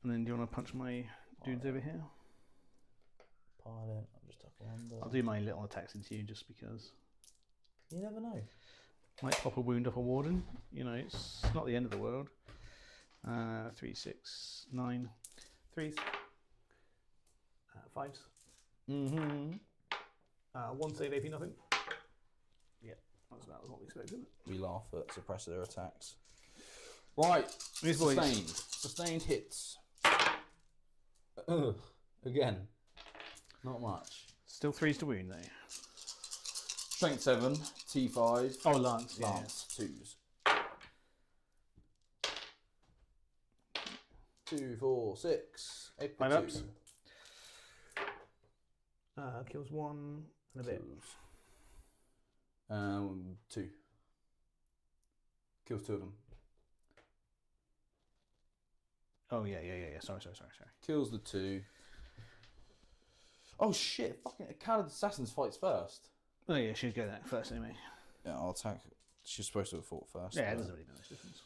And then do you want to punch my dudes over here? Pilot. I'll just tuck under. I'll do my little attacks into you just because. You never know. Might pop a wound off a warden. You know, it's not the end of the world. 3, 6, 9, 3s, 5s. Mm-hmm. 1 save AP, nothing. Yeah, that's about what we expected. We laugh at suppressor attacks. Right. These boys. Sustained. Sustained hits. Ugh. Again. Not much. Still 3s to wound though. Strength 7, T5. Oh, Lance. Lance, 2s. 2, 4, 6. 8, 5 2. ups. Kills 1 and a bit. 2. Kills 2 of them. Oh yeah. Sorry. Kills the 2. Oh shit! Fucking Called Assassins fights first. Oh yeah, she'd go that first anyway. Yeah, I'll attack. She's supposed to have fought first. Yeah, it doesn't really make much difference.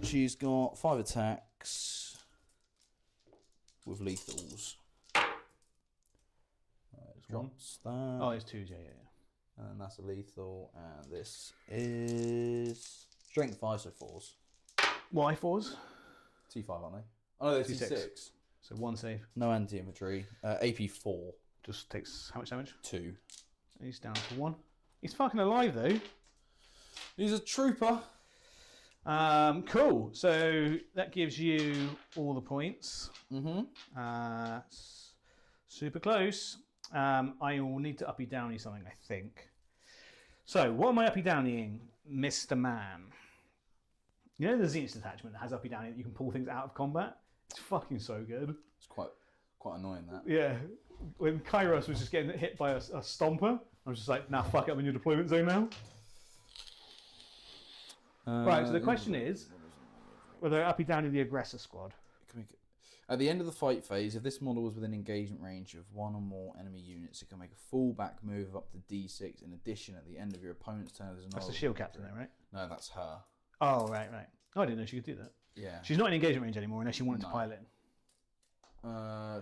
She's got 5 attacks with lethals. Drops that. Oh, it's 2s. Yeah. And that's a lethal. And this is strength 5, so 4s. Why 4s? T5, aren't they? Oh no, they're T6. T6. So 1 save. No anti-infantry. AP 4. Just takes how much damage? 2. He's down to 1. He's fucking alive though. He's a trooper. Cool. So that gives you all the points. Mm-hmm. Super close. I will need to uppy downy something, I think. So what am I uppy downying, Mr. Man? You know the Zenith detachment that has uppy downy that you can pull things out of combat? It's fucking so good. It's quite annoying that. Yeah. When Kairos was just getting hit by a stomper, I was just like, nah, fuck it, I'm in your deployment zone now. Right, so the question is whether uppy downy the aggressor squad. At the end of the fight phase, if this model was within engagement range of 1 or more enemy units, it can make a full-back move up to D6. In addition, at the end of your opponent's turn, there's another... That's the shield captain there, right? No, that's her. Oh, right. Oh, I didn't know she could do that. Yeah. She's not in engagement range anymore unless she wanted to pilot.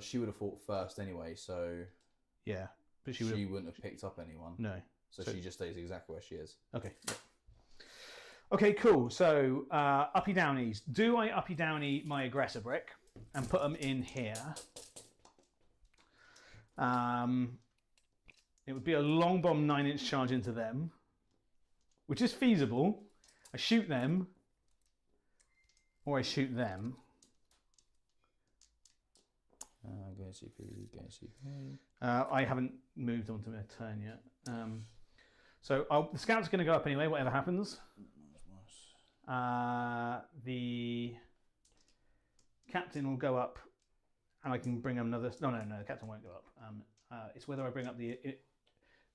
She would have fought first anyway, so... Yeah, but she wouldn't have picked up anyone. No. So she just stays exactly where she is. Okay. Yeah. Okay, cool. So, uppy downies. Do I uppy downy my aggressor brick and put them in here? It would be a long bomb 9-inch charge into them, which is feasible. I shoot them, or I shoot them. Go CP. I haven't moved on to my turn yet. So the scout's going to go up anyway, whatever happens. The captain will go up, and I can bring another. No, the captain won't go up. It's whether I bring up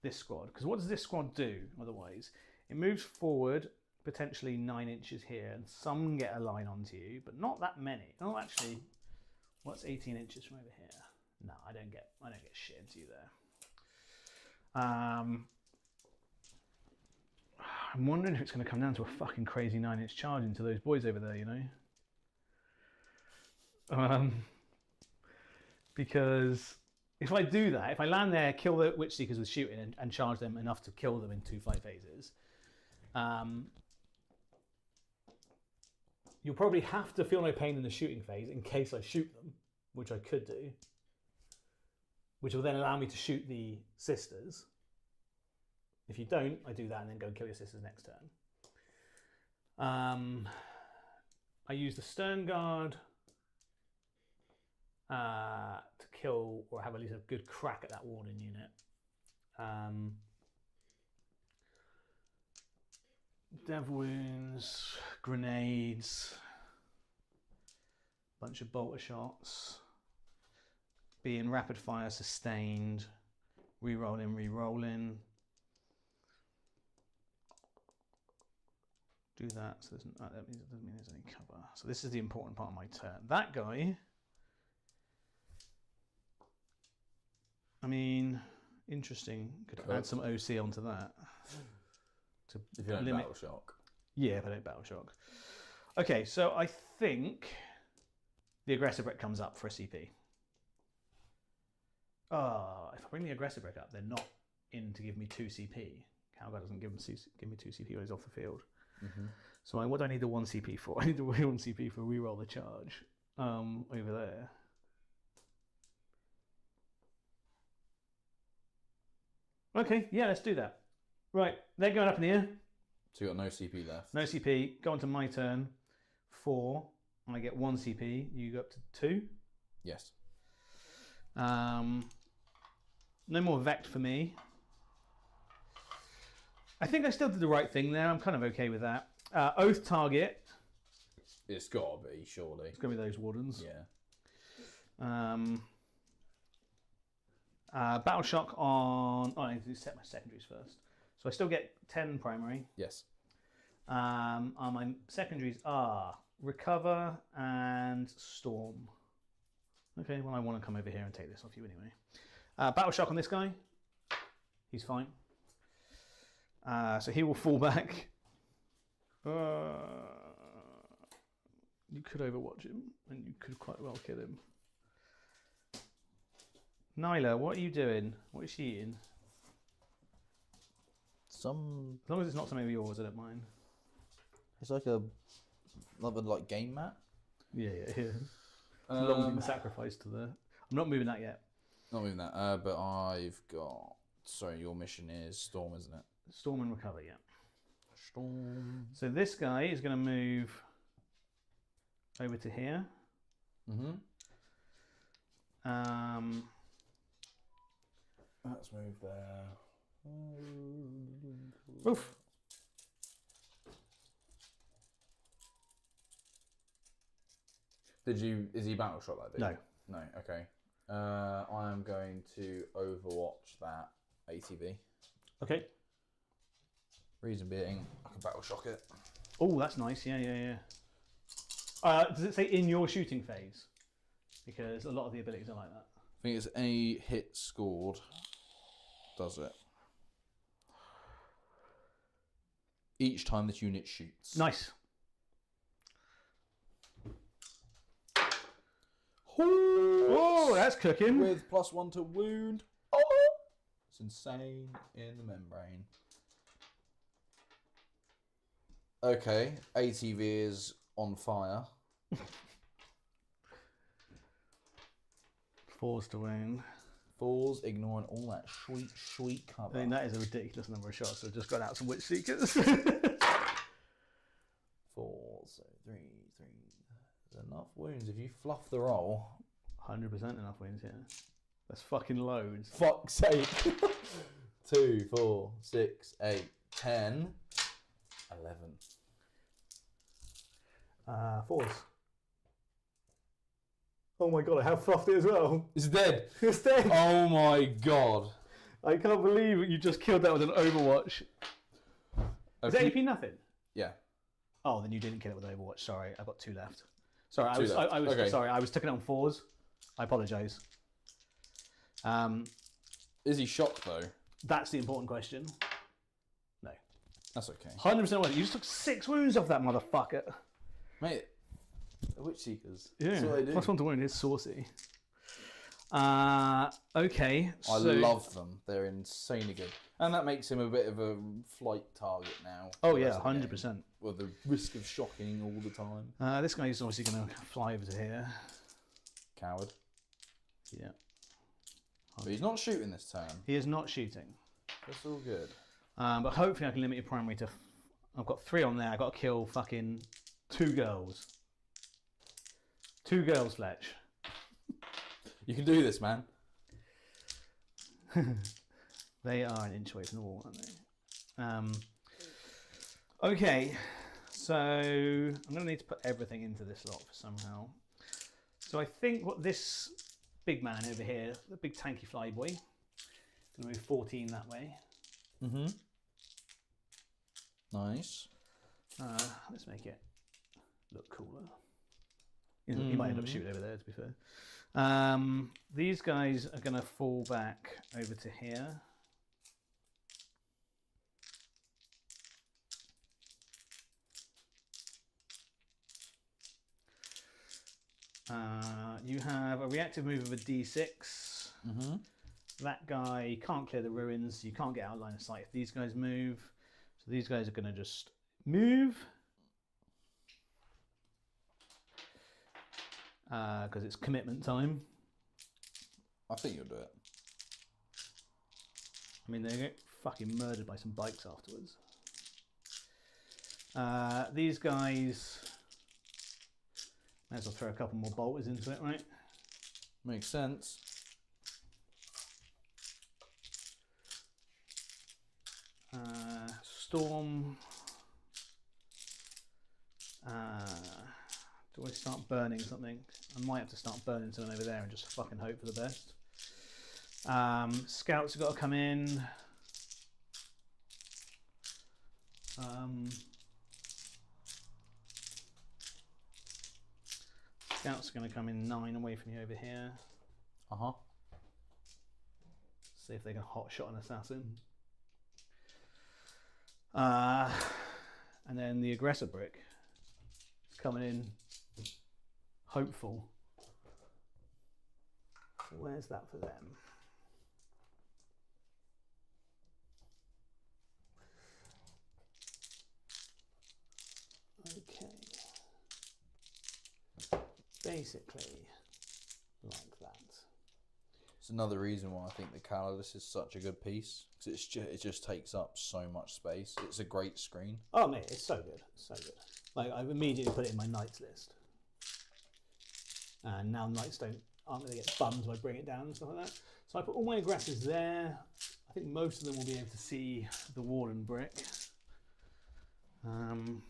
this squad, because what does this squad do? Otherwise, it moves forward potentially 9 inches here, and some get a line onto you, but not that many. Oh, actually, what's 18 inches from over here? No, I don't get shit into you there. I'm wondering if it's going to come down to a fucking crazy 9-inch charge into those boys over there, you know? Because if I do that, if I land there, kill the Witch Seekers with shooting and charge them enough to kill them in 2 flight phases, you'll probably have to feel no pain in the shooting phase in case I shoot them, which I could do, which will then allow me to shoot the sisters. If you don't, I do that and then go and kill your sisters next turn. I use the Stern Guard to kill or have at least a good crack at that warning unit. Dev wounds, grenades, bunch of bolter shots, being rapid fire sustained, re-rolling. Do that, so that means it doesn't mean there's any cover. So this is the important part of my turn. That guy, I mean, interesting. Could add some OC onto that. If you don't battle shock. Yeah, if I don't battle shock. Okay, so I think the aggressive brick comes up for a CP. If I bring the aggressive brick up, they're not in to give me 2 CP. Calgar doesn't give me 2 CP when he's off the field. Mm-hmm. So what do I need the 1 CP for? I need the 1 CP for reroll the charge over there. Okay, yeah, let's do that. Right, they're going up in here. So you got no CP left. No CP. Go on to my turn. 4. I get 1 CP. You go up to 2. Yes. No more Vect for me. I think I still did the right thing there. I'm kind of okay with that. Oath target. It's got to be, surely. It's going to be those wardens. Yeah. Battle shock on... Oh, I need to set my secondaries first. So I still get 10 primary. Yes. My secondaries are Recover and Storm. Okay, well I want to come over here and take this off you anyway. Battle shock on this guy. He's fine. So he will fall back. You could overwatch him, and you could quite well kill him. Nyla, what are you doing? What is she eating? As long as it's not something of yours, I don't mind. It's like another game mat. Yeah. Long been sacrificed to the... I'm not moving that yet. Not moving that, but I've got... Sorry, your mission is Storm, isn't it? Storm and Recover, yeah. Storm. So this guy is going to move over to here. Mm-hmm. Let's move there. Oof. Is he battle shot that big? No. No, okay. I am going to overwatch that ATV. Okay. Reason being, I can battle shock it. Oh, that's nice. Yeah. Does it say in your shooting phase? Because a lot of the abilities are like that. I think it's any hit scored does it. Each time this unit shoots. Nice. Oh, that's cooking. With +1 to wound. Oh, it's insane in the membrane. Okay, ATV is on fire. 4s to wound. 4s, ignoring all that sweet cover. I mean, that is a ridiculous number of shots. So I've just got out some Witch Seekers. 4, so 3. There's enough wounds. If you fluff the roll. 100% enough wounds, yeah. That's fucking loads. Fuck's sake. 2, 4, 6, 8, 10, 11. 4s. Oh my god, I have fluffed it as well. It's dead. It's dead. Oh my god. I can't believe you just killed that with an Overwatch. Is that AP nothing? Yeah. Oh, then you didn't kill it with Overwatch. Sorry, I've got 2 left. Sorry, I was Okay. sorry. I was taking it on 4s. I apologise. Is he shocked though? That's the important question. No. That's okay. 100% worth it. You just took 6 wounds off that motherfucker. Mate, Witch Seekers. Yeah. That's what they do. Plus 1 to wound is saucy. Okay. I love them. They're insanely good. And that makes him a bit of a flight target now. Oh, yeah, 100%. Well, the risk of shocking all the time. This guy's obviously going to fly over to here. Coward. Yeah. But he's not shooting this turn. He is not shooting. That's all good. But hopefully I can limit your primary to... I've got 3 on there. I've got to kill fucking 2 girls. 2 girls, Fletch. You can do this, man. They are an inch away from the wall, aren't they? Okay, so I'm going to need to put everything into this lot somehow. So I think what this big man over here, the big tanky fly boy, going to move 14 that way. Mm-hmm. Nice. Let's make it look cooler. He might end up shooting over there, to be fair. These guys are going to fall back over to here. You have a reactive move of a D6. Mm-hmm. That guy can't clear the ruins. You can't get out of line of sight if these guys move. So these guys are going to just move. Because it's commitment time. I think you'll do it. I mean, they get fucking murdered by some bikes afterwards. These guys... Might as well throw a couple more bolters into it, right? Makes sense. Storm. Do I start burning something? I might have to start burning something over there and just fucking hope for the best. Scouts have got to come in. Scouts are going to come in 9 away from you over here. Uh-huh. See if they can hot shot an assassin. And then the aggressor brick is coming in hopeful. So where's that for them? Okay. Basically, like that. It's another reason why I think the Calidus is such a good piece. Because it just takes up so much space. It's a great screen. Oh mate, it's so good, so good. Like I've immediately put it in my knights list, and now knights aren't going to get bummed when I bring it down and stuff like that. So I put all my aggressors there. I think most of them will be able to see the warden brick. And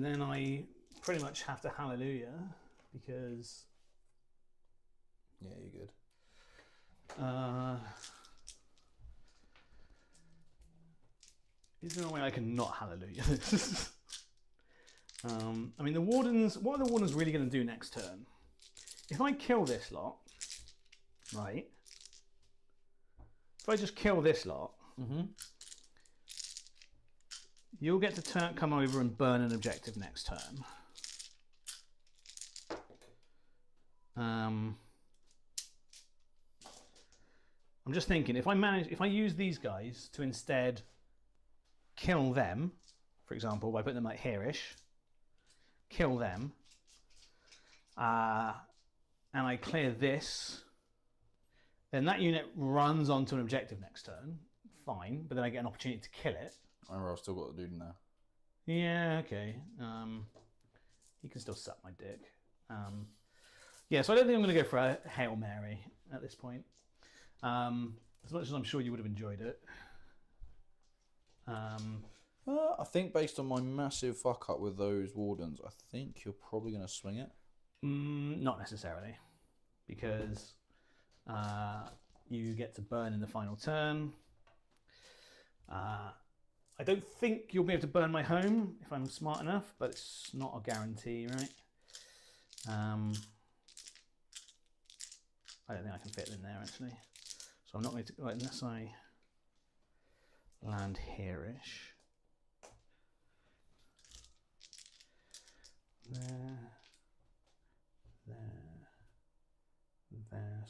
then I pretty much have to hallelujah because Yeah, you're good. Is there a way I can not hallelujah this? I mean, the wardens. What are the wardens really going to do next turn? If I kill this lot, right? If I just kill this lot, you'll get to come over and burn an objective next turn. I'm just thinking if I use these guys to instead kill them, for example, by putting them like here-ish, kill them, and I clear this, then that unit runs onto an objective next turn. Fine, but then I get an opportunity to kill it. I remember I've still got the dude in there. Yeah, okay. He can still suck my dick. Yeah, so I don't think I'm going to go for a Hail Mary at this point. As much as I'm sure you would have enjoyed it. I think based on my massive fuck up with those wardens, I think you're probably going to swing it. Not necessarily, because you get to burn in the final turn. I don't think you'll be able to burn my home if I'm smart enough, but it's not a guarantee, right? I don't think I can fit it in there actually. So I'm not going to, right, unless I land here-ish. There.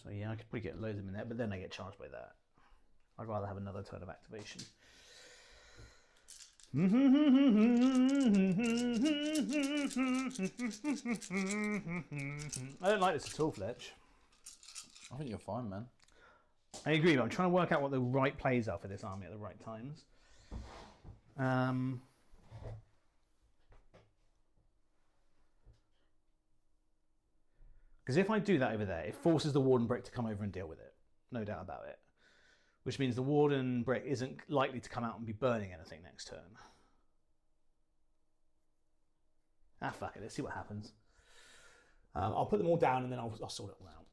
So yeah, I could probably get loads of them in there, but then I get charged by that. I'd rather have another turn of activation. I don't like this at all, Fletch. I think you're fine, man. I agree, but I'm trying to work out what the right plays are for this army at the right times. Because if I do that over there, it forces the Warden Brick to come over and deal with it. No doubt about it. Which means the Warden Brick isn't likely to come out and be burning anything next turn. Ah, fuck it. Let's see what happens. I'll put them all down and then I'll sort it all out.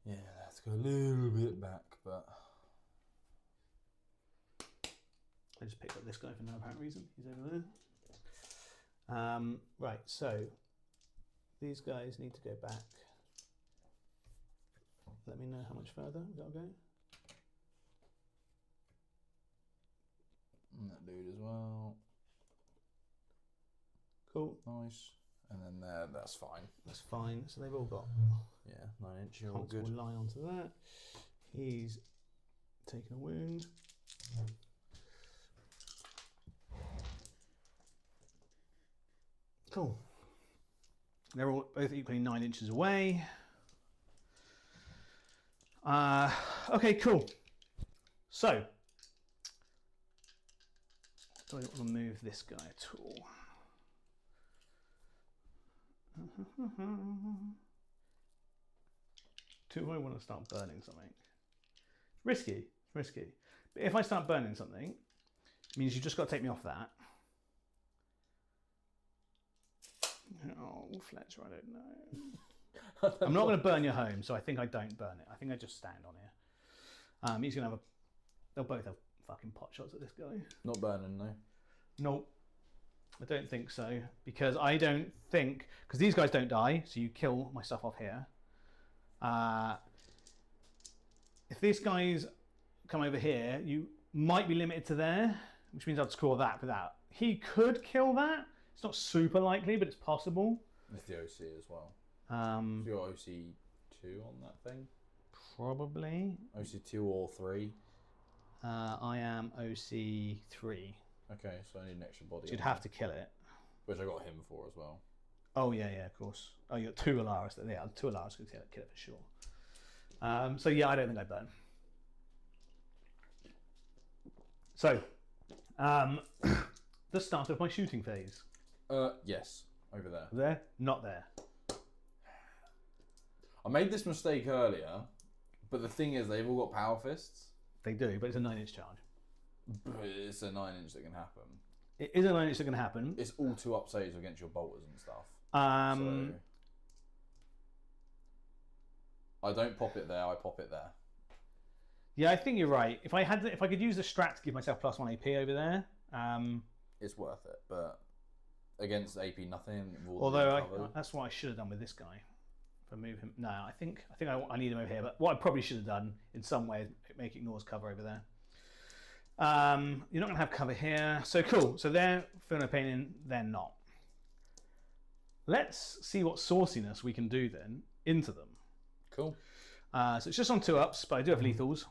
Yeah, let's go a little bit back, but... I just picked up this guy for no apparent reason. He's over there. Right, so these guys need to go back. Let me know how much further we've got to go. And that dude as well. Cool. Nice. And then there, that's fine. That's fine. So they've all got... Yeah, 9 inch, you're all good. Will lie onto that. He's taken a wound. Cool. They're all both equally 9 inches away. Okay, cool. So, do I want to move this guy at all? Do I want to start burning something? Risky, risky. But if I start burning something, it means you've just got to take me off that. Oh, Fletcher, I don't know. I'm not going to burn your home, so I think I don't burn it. I think I just stand on here. He's going to have a... They'll both have fucking pot shots at this guy. Not burning, no? Nope. I don't think so. Because I don't think... Because these guys don't die, so you kill my stuff off here. If these guys come over here, you might be limited to there, which means I'd score that without. He could kill that. It's not super likely, but it's possible. It's the OC as well. So you're OC2 on that thing? Probably. OC2 or 3? I am OC3. Okay, so I need an extra body. So you'd have to kill it. Which I got him for as well. Oh, yeah, of course. Oh, you got 2 Alaris. Yeah, 2 Alaris could kill it for sure. So, yeah, I don't think I burn. So, the start of my shooting phase. Yes, over there. There? Not there. I made this mistake earlier, but the thing is, they've all got power fists. They do, but it's a 9-inch charge. But it's a 9-inch that can happen. It is a 9-inch that can happen. It's all 2 up saves against your bolters and stuff. So I don't pop it there. I pop it there. Yeah, I think you're right. If I could use the strat to give myself +1 AP over there, it's worth it. But against AP, nothing. Although that's what I should have done with this guy. If I move him, no, I think I need him over here. But what I probably should have done in some way is make ignores cover over there. You're not going to have cover here, so cool. So they're feeling no pain in, they're not. Let's see what sauciness we can do then into them. Cool. So it's just on 2 ups, but I do have lethals.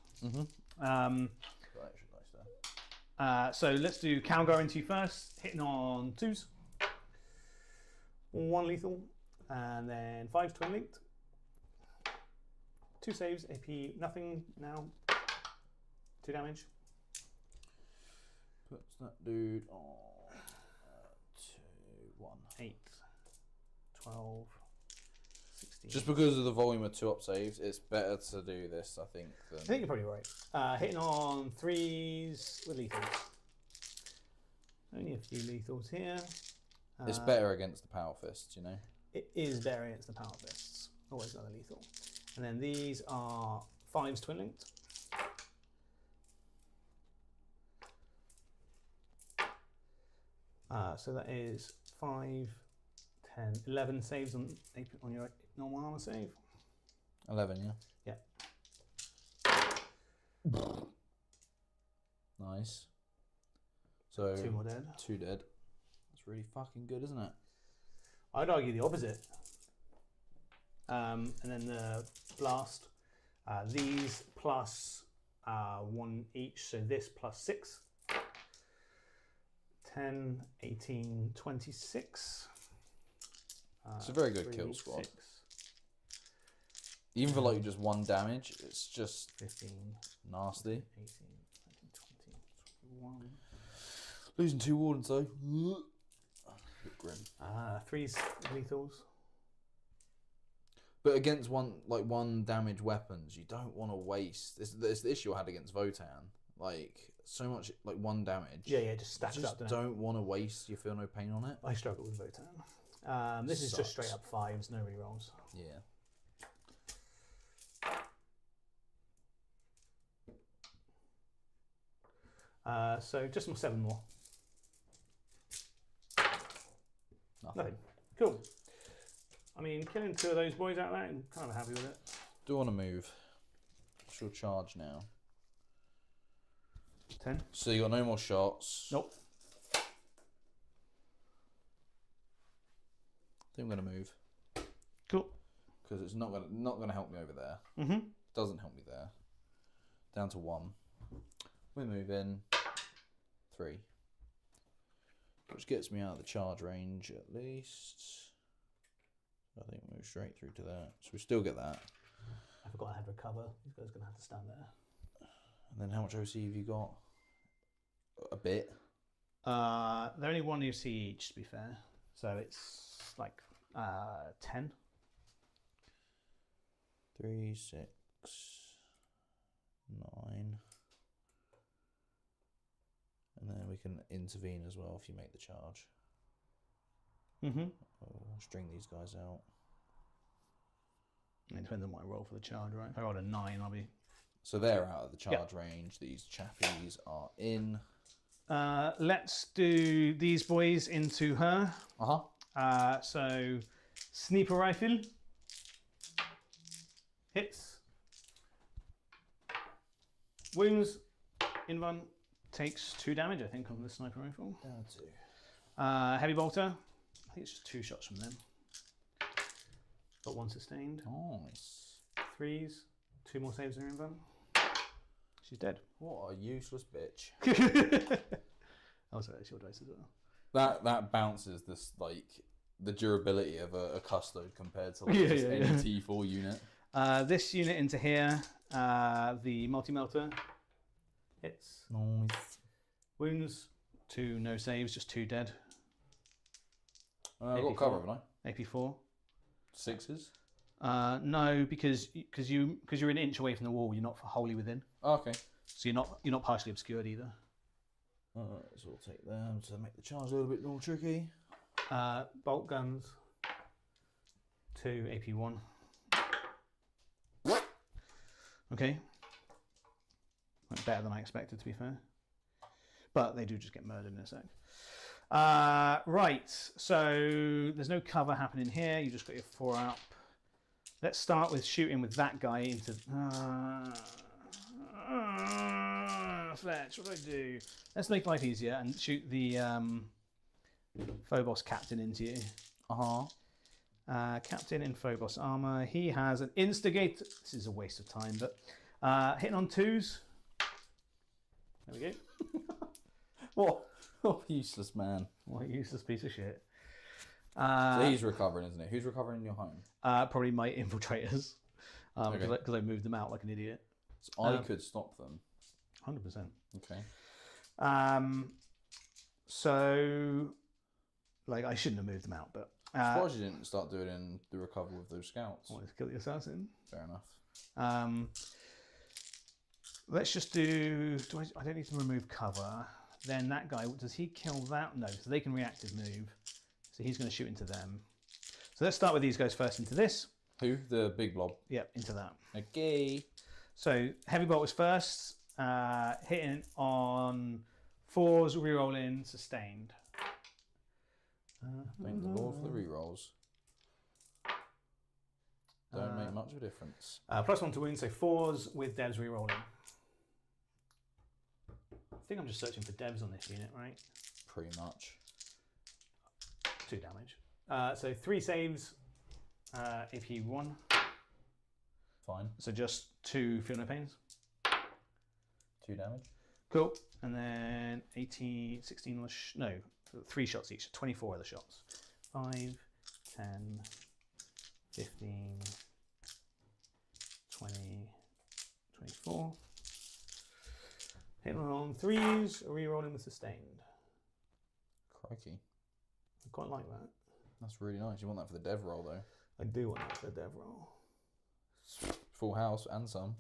So let's do Calgar into you first, hitting on 2s. 1 lethal, and then 5 twin linked. 2 saves, AP nothing now. 2 damage. Puts that dude on 2, 1. 8, 12, 16. Just because of the volume of 2 up saves, it's better to do this, I think. I think you're probably right. Hitting on 3s with lethals. Only a few lethals here. It's better against the power fists, you know? It is better against the power fists. Always another lethal. And then these are 5s twin linked. So that is 5, 10, 11 saves on your normal armor save. 11, yeah. Yeah. Nice. So 2 more dead. 2 dead. That's really fucking good, isn't it? I'd argue the opposite. And then the blast. These plus 1 each, so this plus 6. 10, 18, 26. It's a very good kill squad. Even for like just 1 damage, it's just 15, nasty. 18, 19, 20, 21. Losing 2 wardens though. Bit grim. 3 lethals. But against one damage weapons, you don't want to waste. This is the issue I had against Votan. Like so much, like 1 damage. Yeah, it just stacks just up. Doesn't don't want to waste. You feel no pain on it. I struggle with Votan. This is just straight up 5s, no rerolls. Yeah. So just 7 more. Nothing. Cool. I mean, killing 2 of those boys out there, I'm kind of happy with it. Do want to move. She'll charge now. 10. So you got no more shots. Nope. I think I'm gonna move Cool. because it's not gonna help me over there. Mm-hmm. Doesn't help me there. Down to 1. We're moving 3, which gets me out of the charge range at least. I think we move straight through to that. So we still get that. I forgot I had recover. These guys are going to have to stand there. And then how much OC have you got? A bit. They're only 1 OC each, to be fair. So it's like 10. 3, 6, 9. And then we can intervene as well if you make the charge. Mm-hmm. We'll string these guys out. It depends on what I roll for the charge, right? If I roll a 9, I'll be... So they're out of the charge range. These chappies are in. Let's do these boys into her. Uh-huh. So, sniper rifle. Hits. Wounds. Invan takes 2 damage, I think, on the sniper rifle. Down to. Heavy bolter. I think it's just 2 shots from them. Got 1 sustained. Nice. 3s. 2 more saves in her Invan. She's dead. What a useless bitch. Also, it's your dice as well. That bounces this like the durability of a custode compared to like Yeah, just yeah, any yeah. T4 unit. This unit into here, the multi-melter hits. Nice. Wounds, 2 no saves, just 2 dead. I've got cover, haven't I? AP4. 6s. No, because you're an inch away from the wall, you're not wholly within. Oh, okay. So you're not partially obscured either. Alright, so we'll take them to make the charge a little bit more tricky. Bolt guns, 2 AP1. Okay. Went better than I expected, to be fair. But they do just get murdered in a sec. Right, so there's no cover happening here. You just got your 4 up. Let's start with shooting with that guy into... Fletch, what do I do? Let's make life easier and shoot the Phobos captain into you. Captain in Phobos armor. He has an instigate. This is a waste of time, but hitting on 2s. There we go. What a useless man. What a useless piece of shit. So he's recovering, isn't he? Who's recovering in your home? Probably my infiltrators, because Okay. I moved them out like an idiot. So I could stop them. 100%. Okay. So, like, I shouldn't have moved them out, but Surprised you didn't start doing the recover with those scouts. let's kill the assassin. Fair enough. Let's just do. I don't need to remove cover. Then that guy, does he kill that? No, so they can reactive move. So he's going to shoot into them. So let's start with these guys first into this. Who? The big blob. Yep, into that. Okay. So heavy bolt was first, hitting on 4s, rerolling, sustained. Thank the Lord for the rerolls. Don't make much of a difference. +1 to wound, so 4s with devs rerolling. I think I'm just searching for devs on this unit, right? Pretty much. 2 damage. So 3 saves, AP 1. Fine. So just 2 feel no pains. 2 damage. Cool. And then 18, 16 on the no, 3 shots each. 24 are the shots. 5, 10, 15, 20, 24. Hitting on 3s, rerolling with sustained. Crikey. I quite like that. That's really nice. You want that for the dev roll, though. I do want that for the dev roll. Full house and some.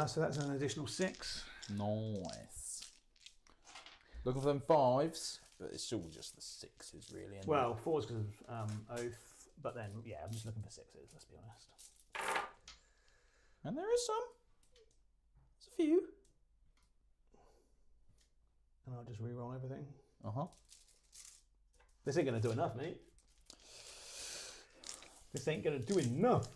So that's an additional 6. Nice. Looking for them 5s, but it's still just the 6s, really. Isn't Well, 4s because of Oath, but then, yeah, I'm just looking for 6s, let's be honest. it? And there is some. There's a few. And I'll just re-roll everything. Uh-huh. This ain't going to do enough, mate. This ain't going to do enough.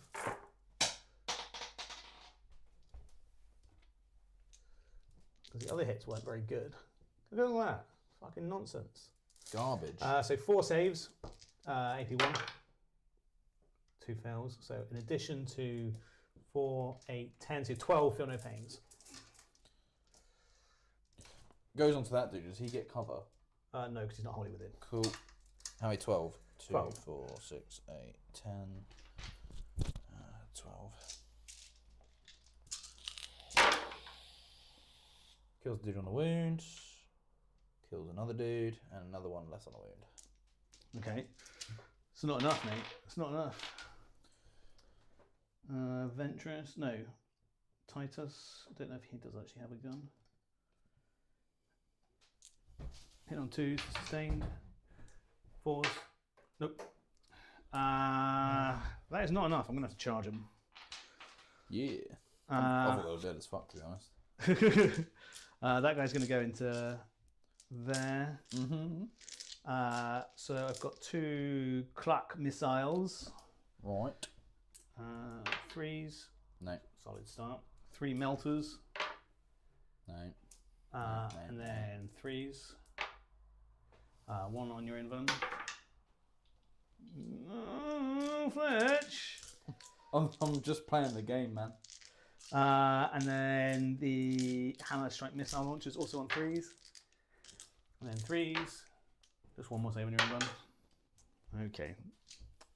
Because the other hits weren't very good. Look at that. Fucking nonsense. Garbage. So 4 saves, AP 1. 2 fails. So in addition to 4, 8, 10, so 12 feel no pains. Goes on to that dude. Does he get cover? No, because he's not wholly within. Cool. How many? 12? 2, 12. 4, 6, 8, 10, 12. Kills the dude on the wound. Kills another dude. And another one less on the wound. Okay. It's not enough, mate. It's not enough. Ventress. No. Titus. I don't know if he does actually have a gun. Hit on 2s, sustained. 4s. Nope. That is not enough. I'm going to have to charge him. Yeah. I thought they were dead as fuck, to be honest. That guy's going to go into there. Mm-hmm. So I've got 2 Cluck missiles. Right. 3s. No. Solid start. 3 melters. No. And then 3s. 1 on your invuln. Fletch. I'm just playing the game, man. And then the hammer strike missile launcher is also on 3s. And then 3s. Just 1 more save on your invuln. Okay.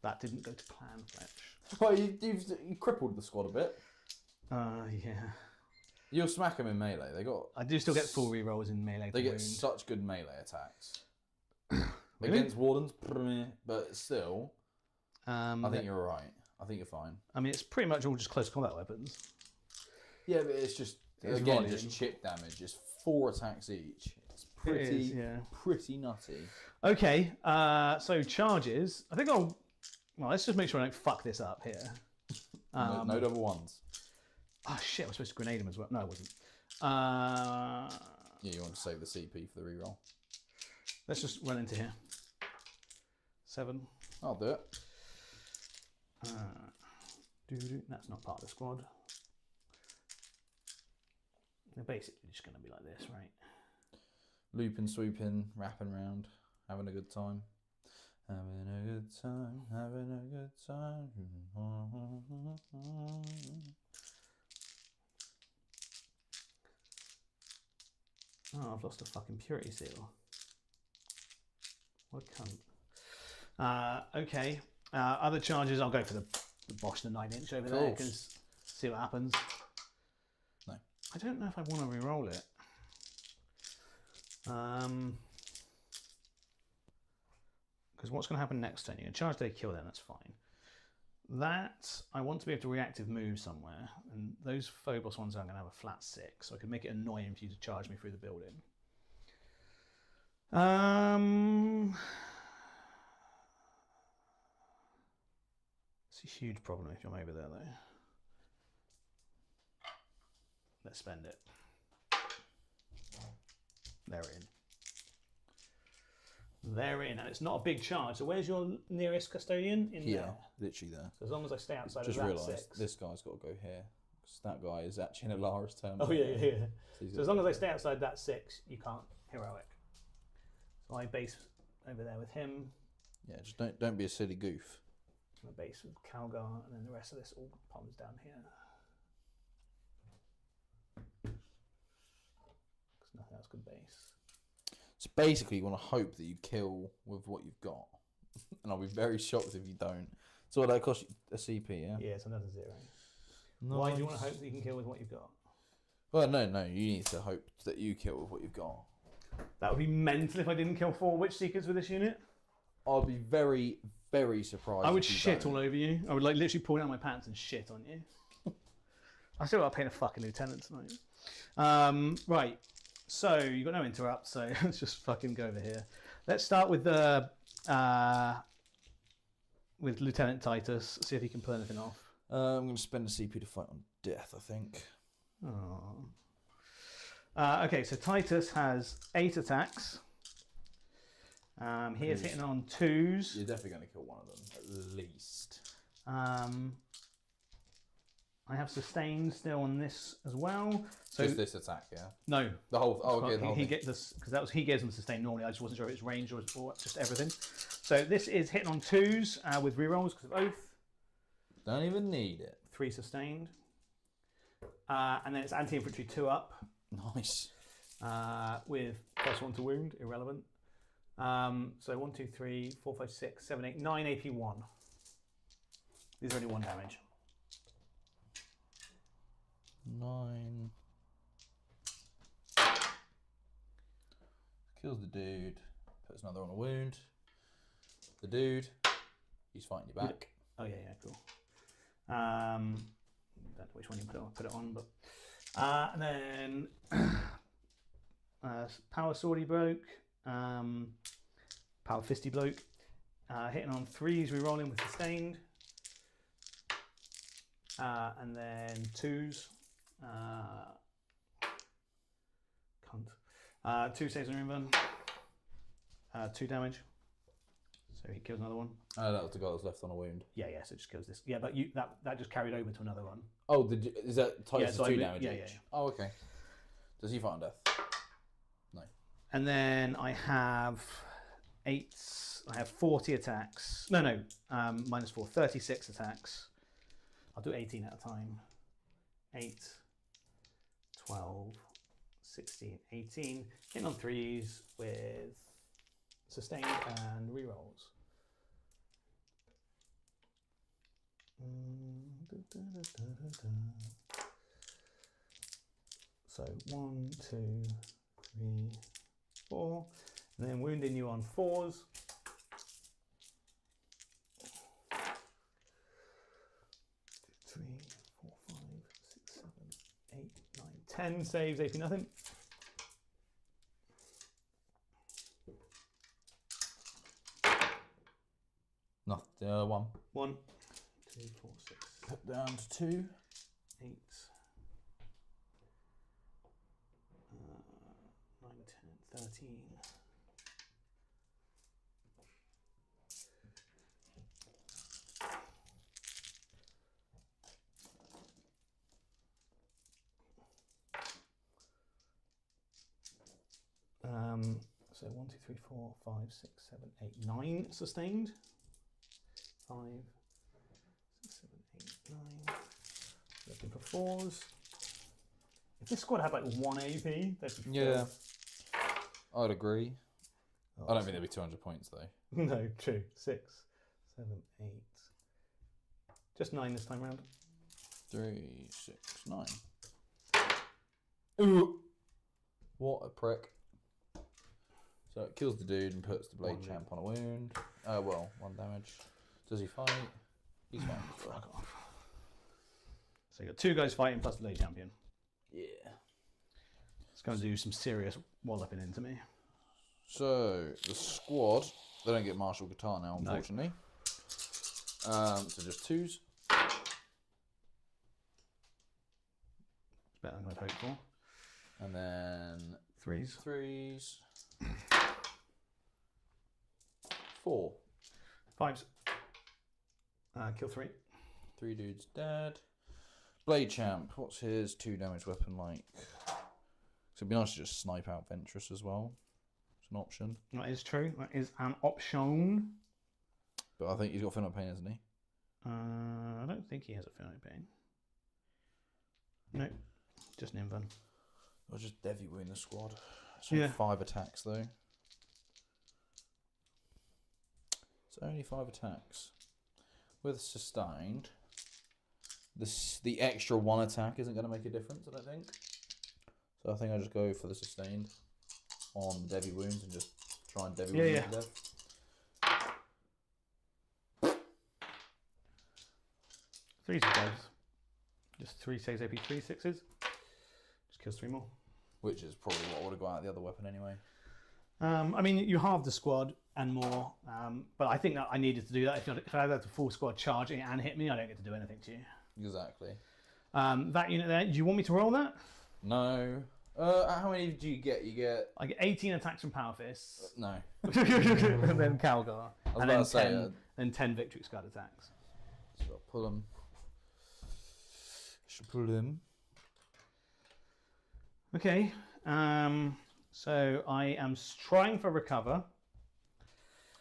That didn't go to plan, Fletch. Well, you crippled the squad a bit. Yeah. You'll smack them in melee. They got. I do still get full rerolls in melee. They for get wound. such good melee attacks. Really? Against wardens, but still, I think but- you're right. I think you're fine. I mean, it's pretty much all just close combat weapons. Yeah, but it's just It's again volume. just chip damage. It's 4 attacks each. It's pretty, yeah. pretty nutty. Okay, so charges. I think I'll. Well, let's just make sure I don't fuck this up here. No double ones. Oh shit! I was supposed to grenade him as well. No, I wasn't. Yeah, you want to save the CP for the reroll. Let's just run into here. 7. I'll do it. That's not part of the squad. They're basically just going to be like this, right? Looping, swooping, wrapping round, having a good time. Having a good time, having a good time. Oh, I've lost a fucking purity seal. What a cunt. Okay. Other charges, I'll go for the Bosch, the 9-inch over there, Course. because see what happens. No. I don't know if I want to re-roll it. Because what's going to happen next turn? You're going to charge, they kill them, that's fine. That, I want to be able to reactive move somewhere, and those Phobos ones are going to have a flat 6, so I can make it annoying for you to charge me through the building. It's a huge problem if I'm over there, though. Let's spend it. They're in. they're in, and it's not a big charge. So where's your nearest custodian? In Here, there. literally there. So as long as I stay outside Just of that realised 6. this guy's got to go here. 'Cause that guy is actually in Alara's turn. Oh yeah. he's So as long as I stay outside that 6, you can't heroic. So I base over there with him. Yeah, just don't be a silly goof. I base with Calgar, and then the rest of this all comes down here. Because nothing else can base. So basically, you want to hope that you kill with what you've got, and I'll be very shocked if you don't. So that costs you a CP, yeah? Yeah, it's another 0. Nice. Why do you want to hope that you can kill with what you've got? Well, no, you need to hope that you kill with what you've got. That would be mental if I didn't kill 4 Witch Seekers with this unit. I'll be very, very surprised. I would if you shit don't. all over you. I would like literally pull down my pants and shit on you. I still got to paint a fucking lieutenant tonight. Right, so you've got no interrupt, so let's just fucking go over here. Let's start with the with Lieutenant Titus. See if he can pull anything off. I'm going to spend a CP to fight on death, I think. Oh. Okay, so Titus has 8 attacks. He is hitting on 2s. You're definitely going to kill one of them, at least. I have sustained still on this as well. So Just this attack, yeah? no, The whole... Oh, okay, the whole he thing. gets this because he gives him sustain normally. I just wasn't sure if it's range or just everything. So this is hitting on 2s with rerolls because of oath. Don't even need it. 3 sustained, and then it's anti-infantry 2 up Nice. with +1 to wound, irrelevant. So 1, 2, 3, 4, 5, 6, 7, 8, 9 AP 1. These are only 1 damage. 9. Kills the dude. Puts another on a wound. The dude. He's fighting you back. Oh yeah, cool. Don't know which one you put it on, but and then power swordy bloke, power fisty bloke, hitting on 3s, re-rolling with sustained, and then 2s. Cunt. 2 saves on run. 2 damage. So he kills another one. That was the guy that was left on a wound. Yeah, so it just kills this. Yeah, but that just carried over to another one. Oh, is that Titus so 2 damage yeah, each? yeah. Oh, okay. Does he fight on death? No. And then I have 8. I have 40 attacks. No, -4. 36 attacks. I'll do 18 at a time. 8, 12, 16, 18. Hitting on 3s with sustained and rerolls. So 1, 2, 3, 4, and then wounding you on 4s. 3, 4, 5, 6, 7, 8, 9, 10 saves, AP nothing. No, 1. 1, 2, 4, 6, Put down to 2. 8, 9, 10, 13. So 1, 2, 3, 4, 5, 6, 7, 8, 9 sustained. 5, 6, 7, 8, 9. Looking for 4s. If this squad had like 1 AP, they'd be Yeah. I'd agree. Oh, I don't think there'd be 200 points, though. No, true. 6, 7, 8. Just 9 this time round. 3, 6, 9. Ooh! What a prick. So it kills the dude and puts the blade 1 champ on a wound. Well, 1 damage. Does he fight? He's fine. Fuck off. So you got 2 guys fighting plus the blade champion. Yeah. It's going to do some serious walloping into me. So the squad, they don't get martial guitar now, No. unfortunately. So just 2s. It's better than I'd hoped for. And then 3s. 3s. 4. 5s. Kill 3. 3 dudes dead. Blade Champ. What's his 2 damage weapon like? So it'd be nice to just snipe out Ventress as well. It's an option. That is true. That is an option. But I think he's got Finite Pain, hasn't he? I don't think he has a finite pain. No, just an Invan. Or just Devi Wound the squad. So Yeah. 5 attacks though. It's only 5 attacks. With sustained, the extra 1 attack isn't going to make a difference, I don't think. So I think I just go for the sustained on Devi Wounds and just try and Devi Wound to death. 3 saves. Just 3 saves AP 3 6s. Just kills 3 more. Which is probably what I would have got out of the other weapon anyway. I mean, you halve the squad and more, but I think that I needed to do that. If I had the full squad charge it and hit me, I don't get to do anything to you. Exactly. That unit there, do you want me to roll that? No. How many do you get? You get... I get 18 attacks from Power Fists. No. And then Calgar. I was And about then to say, 10, then 10 Victory Scud attacks. So I'll pull them. Should pull them. Okay. So I am trying for recover.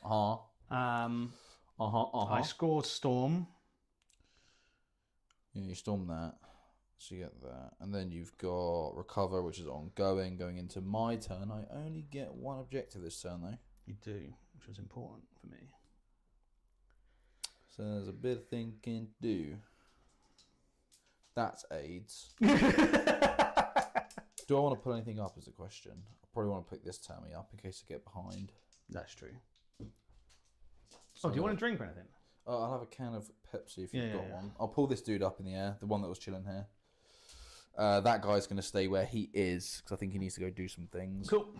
I scored Storm. Yeah, you storm that. So you get that. And then you've got recover, which is ongoing. Going into my turn, I only get 1 objective this turn though. You do, which was important for me. So there's a bit of thinking to do. That's AIDS. Do I want to put anything up is the question. I probably want to pick this Tammy up in case I get behind. That's true. So Do you want a drink or anything? I'll have a can of Pepsi if you've Yeah, got yeah. one. I'll pull this dude up in the air, the one that was chilling here. That guy's going to stay where he is because I think he needs to go do some things. Cool.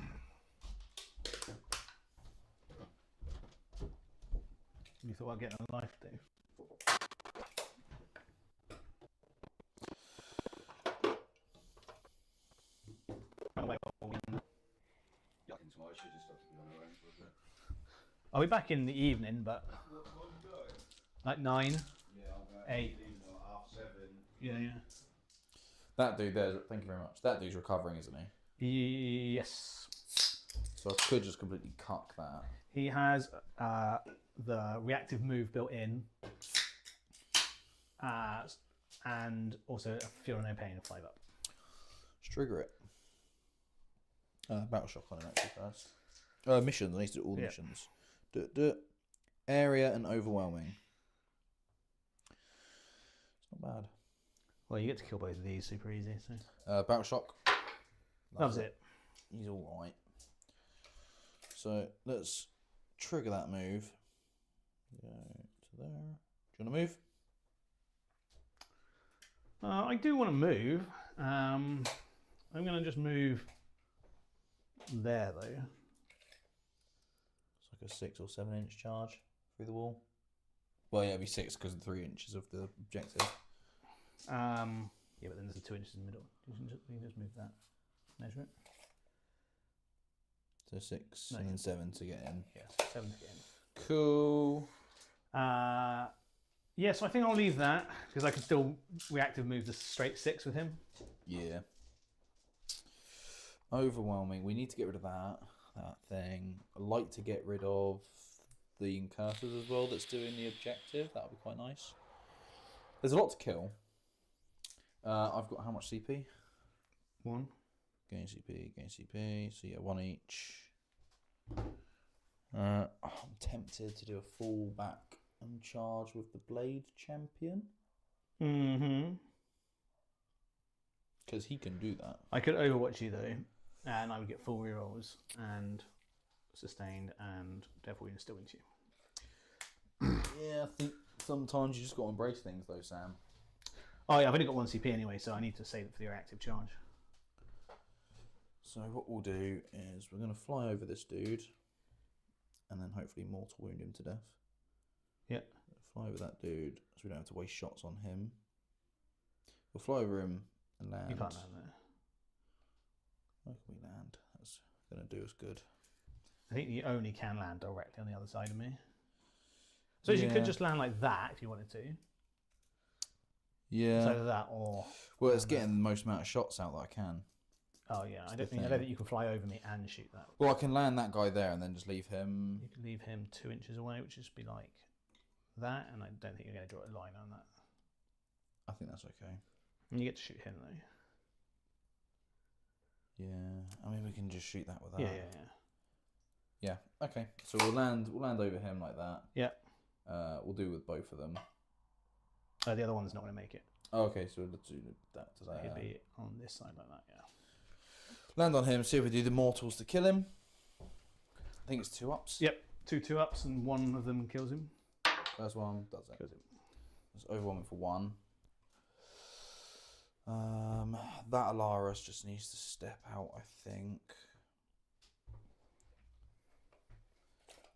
You thought I'd get a life, Dave? I'll be back in the evening, but like 9, 8. Yeah. That dude there, thank you very much. That dude's recovering, isn't he? Yes. So I could just completely cuck that. He has the reactive move built in, and also a Feel No Pain of 5 up. Let's trigger it. Battle shock on it actually first. Missions. I need to do all the missions. Area and overwhelming. It's not bad. Well, you get to kill both of these super easy. So Battle shock. Loves it. He's all right. So let's trigger that move. Go to there. Do you want to move? I do want to move. I'm going to just move there though. It's like a 6 or 7 inch charge through the wall. Well, yeah, it'd be 6 because of 3 inches of the objective. Yeah, but then there's a 2 inches in the middle. You can just move that. Measure it. So 6 and then 7 to get in. Yeah, 7 to get in. Cool. Yeah, so I think I'll leave that because I can still reactive move the straight 6 with him. Yeah. Overwhelming. We need to get rid of that thing. I'd like to get rid of the incursors as well that's doing the objective. That would be quite nice. There's a lot to kill. I've got how much CP? 1. Gain CP. So yeah, 1 each. I'm tempted to do a full back and charge with the Blade Champion. Mm-hmm. Because he can do that. I could overwatch you though, and I would get full rerolls and sustained and Devil Wound still into you. Yeah, I think sometimes you just got to embrace things though, Sam. Oh yeah, I've only got 1 CP anyway, so I need to save it for the reactive charge. So what we'll do is we're going to fly over this dude and then hopefully mortal wound him to death. Yeah. Fly over that dude so we don't have to waste shots on him. We'll fly over him and land. You can't land there. Where can we land? That's going to do us good. I think you only can land directly on the other side of me. So you Yeah. could just land like that if you wanted to. Yeah. It's either that or. Well, it's getting the most amount of shots out that I can. Oh yeah, I the don't think you can fly over me and shoot that. Well, I can land that guy there and then just leave him. You can leave him 2 inches away, which would be like that, and I don't think you're going to draw a line on that. I think that's okay. And you get to shoot him though. Yeah, I mean we can just shoot that with that. Yeah. Yeah. Okay. So we'll land over him like that. Yeah. We'll do with both of them. The other one's not going to make it. Oh, okay, so let's do that to that. He'd be on this side like that. Yeah. Land on him. See if we do the mortals to kill him. I think it's 2 ups. Yep. 2 ups, and one of them kills him. First one does it. Kills him. It's overwhelming for 1. That Alaris just needs to step out, I think.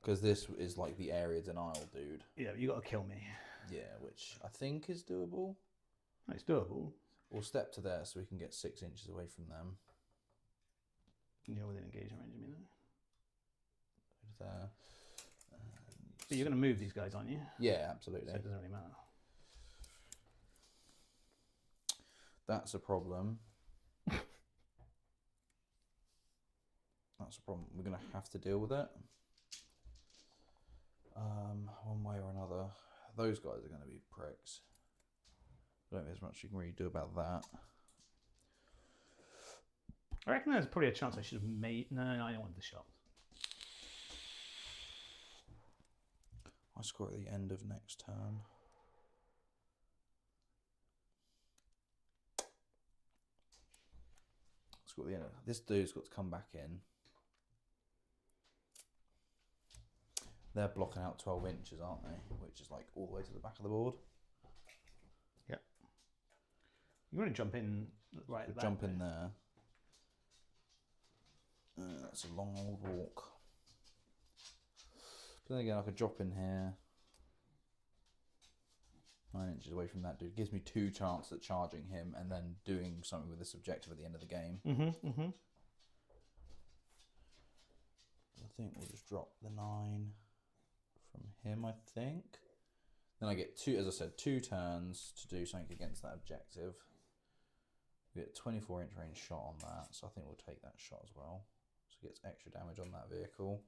Because this is like the area denial dude. Yeah, but you got to kill me. Yeah, which I think is doable. It's doable. We'll step to there so we can get 6 inches away from them. You're within engagement range, I mean. There. But you're going to move these guys, aren't you? Yeah, absolutely. So it doesn't really matter. That's a problem. That's a problem. We're going to have to deal with it. One way or another. Those guys are going to be pricks. I don't think there's much you can really do about that. I reckon there's probably a chance I should have made... No, I don't want the shot. I score at the end of next turn. Score at the end. This dude's got to come back in. They're blocking out 12 inches, aren't they? Which is like all the way to the back of the board. Yeah. You want to jump in right at the back, Jump in there. That's a long old walk. But then again, I could drop in here. 9 inches away from that dude. Gives me 2 chances at charging him and then doing something with this objective at the end of the game. I think we'll just drop the 9 from him, I think. Then I get 2, as I said, 2 turns to do something against that objective. We get 24-inch range shot on that, so I think we'll take that shot as well. So it gets extra damage on that vehicle.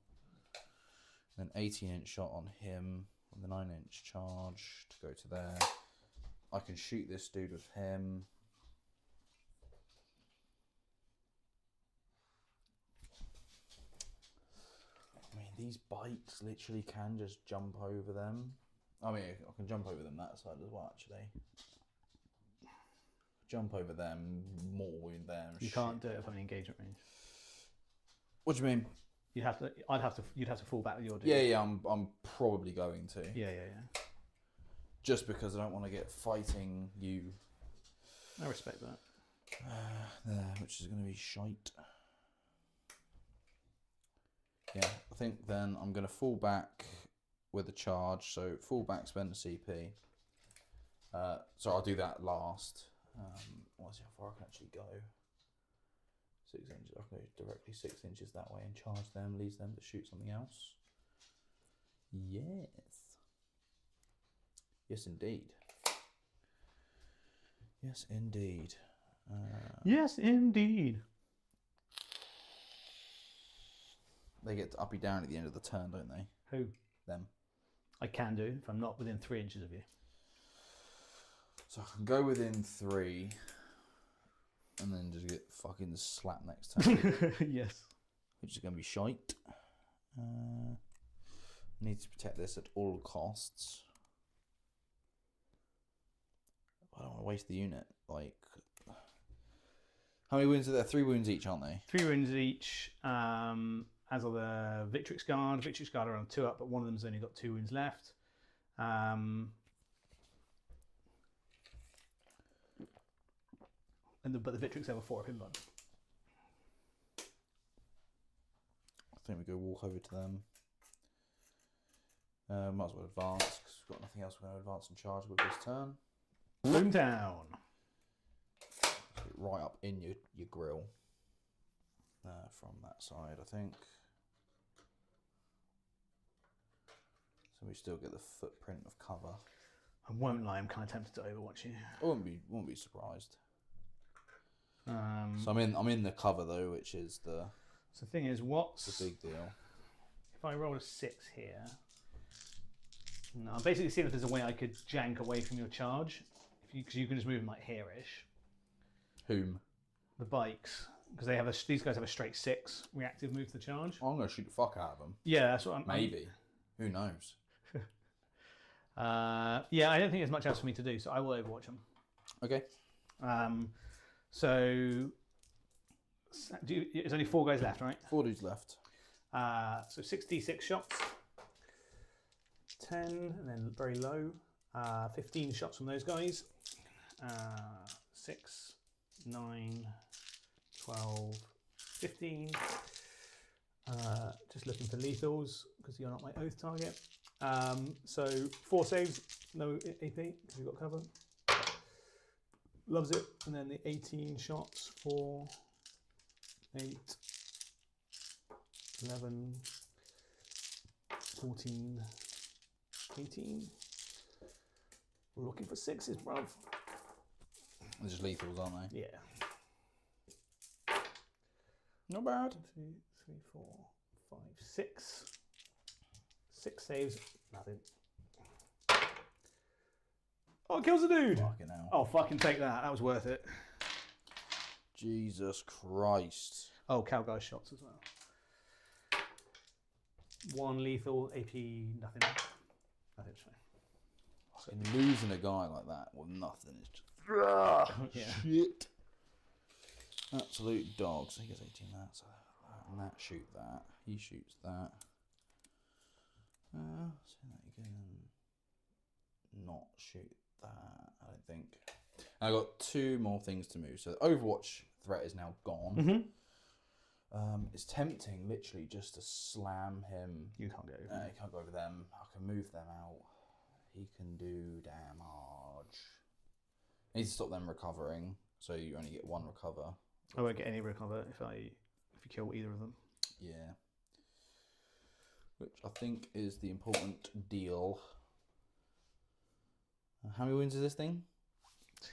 Then 18-inch shot on him, with the 9-inch charge to go to there. I can shoot this dude with him. I mean, these bikes literally can just jump over them. I mean, I can jump over them that side as well, actually. Jump over them, more wound them. You can't do it if I'm in engagement range. What do you mean? You'd have to fall back with your dude. Yeah, I'm probably going to. Yeah. Just because I don't want to get fighting you. I respect that. There, which is going to be shite. Yeah, I think then I'm going to fall back with a charge. So fall back, spend a CP. So I'll do that last. Let's see how far I can actually go. 6 inches. I can go directly 6 inches that way and charge them, leaves them to shoot something else. Yes. Yes, indeed. Yes, indeed. Yes, indeed. They get to uppy down at the end of the turn, don't they? Who? Them. I can do if I'm not within 3 inches of you. So I can go within 3 and then just get fucking slapped next turn. Yes. Which is going to be shite. Need to protect this at all costs. I don't want to waste the unit. Like, how many wounds are there? 3 wounds each, aren't they? 3 wounds each. As are the Victrix Guard. Victrix Guard are on 2 up, but one of them's only got 2 wounds left. But the Victrix have a 4 up inbound. I think we go walk over to them. Might as well advance because we've got nothing else we're going to advance and charge with this turn. Boomtown. Right up in your grill from that side, I think. So we still get the footprint of cover. I won't lie, I'm kind of tempted to Overwatch you. I wouldn't be surprised. Um, So I'm in the cover though, which is the so the thing is, what's big deal. if I roll a 6 here? No, I'm basically seeing if there's a way I could jank away from your charge, because you can just move them like here-ish. Whom? The bikes, because these guys have a straight 6 reactive move to the charge. I'm gonna shoot the fuck out of them. Yeah, that's what I'm. Maybe. Who knows? Yeah, I don't think there's much else for me to do, so I will Overwatch them. Okay. So there's only 4 guys left, right? 4 dudes left. So 66 shots, 10, and then very low, 15 shots from those guys, 6, 9, 12, 15. Just looking for lethals because you're not my oath target. So 4 saves, no AP because we've got cover. Loves it. And then the 18 shots for 8, 11, 14, 18. We're looking for 6s, bruv. They're just lethals, aren't they? Yeah. Not bad. 2, 3, 4, 5, 6. 6 saves, nothing. Oh, it kills a dude! Fucking hell. Oh, fucking take that. That was worth it. Jesus Christ. Oh, cow guy shots as well. 1 lethal, AP, nothing. Nothing's fine. And losing a guy like that with nothing is just Yeah. shit. Absolute dog. So he gets 18 that, so and that shoot that. He shoots that. So that you can not shoot that, I don't think. And I got 2 more things to move. So the Overwatch threat is now gone. Mm-hmm. It's tempting, literally, just to slam him. You can't go. He can't go over them. I can move them out. He can do damage. I need to stop them recovering, so you only get 1 recover. I won't get any recover if you kill either of them. Yeah. Which I think is the important deal. How many wounds is this thing?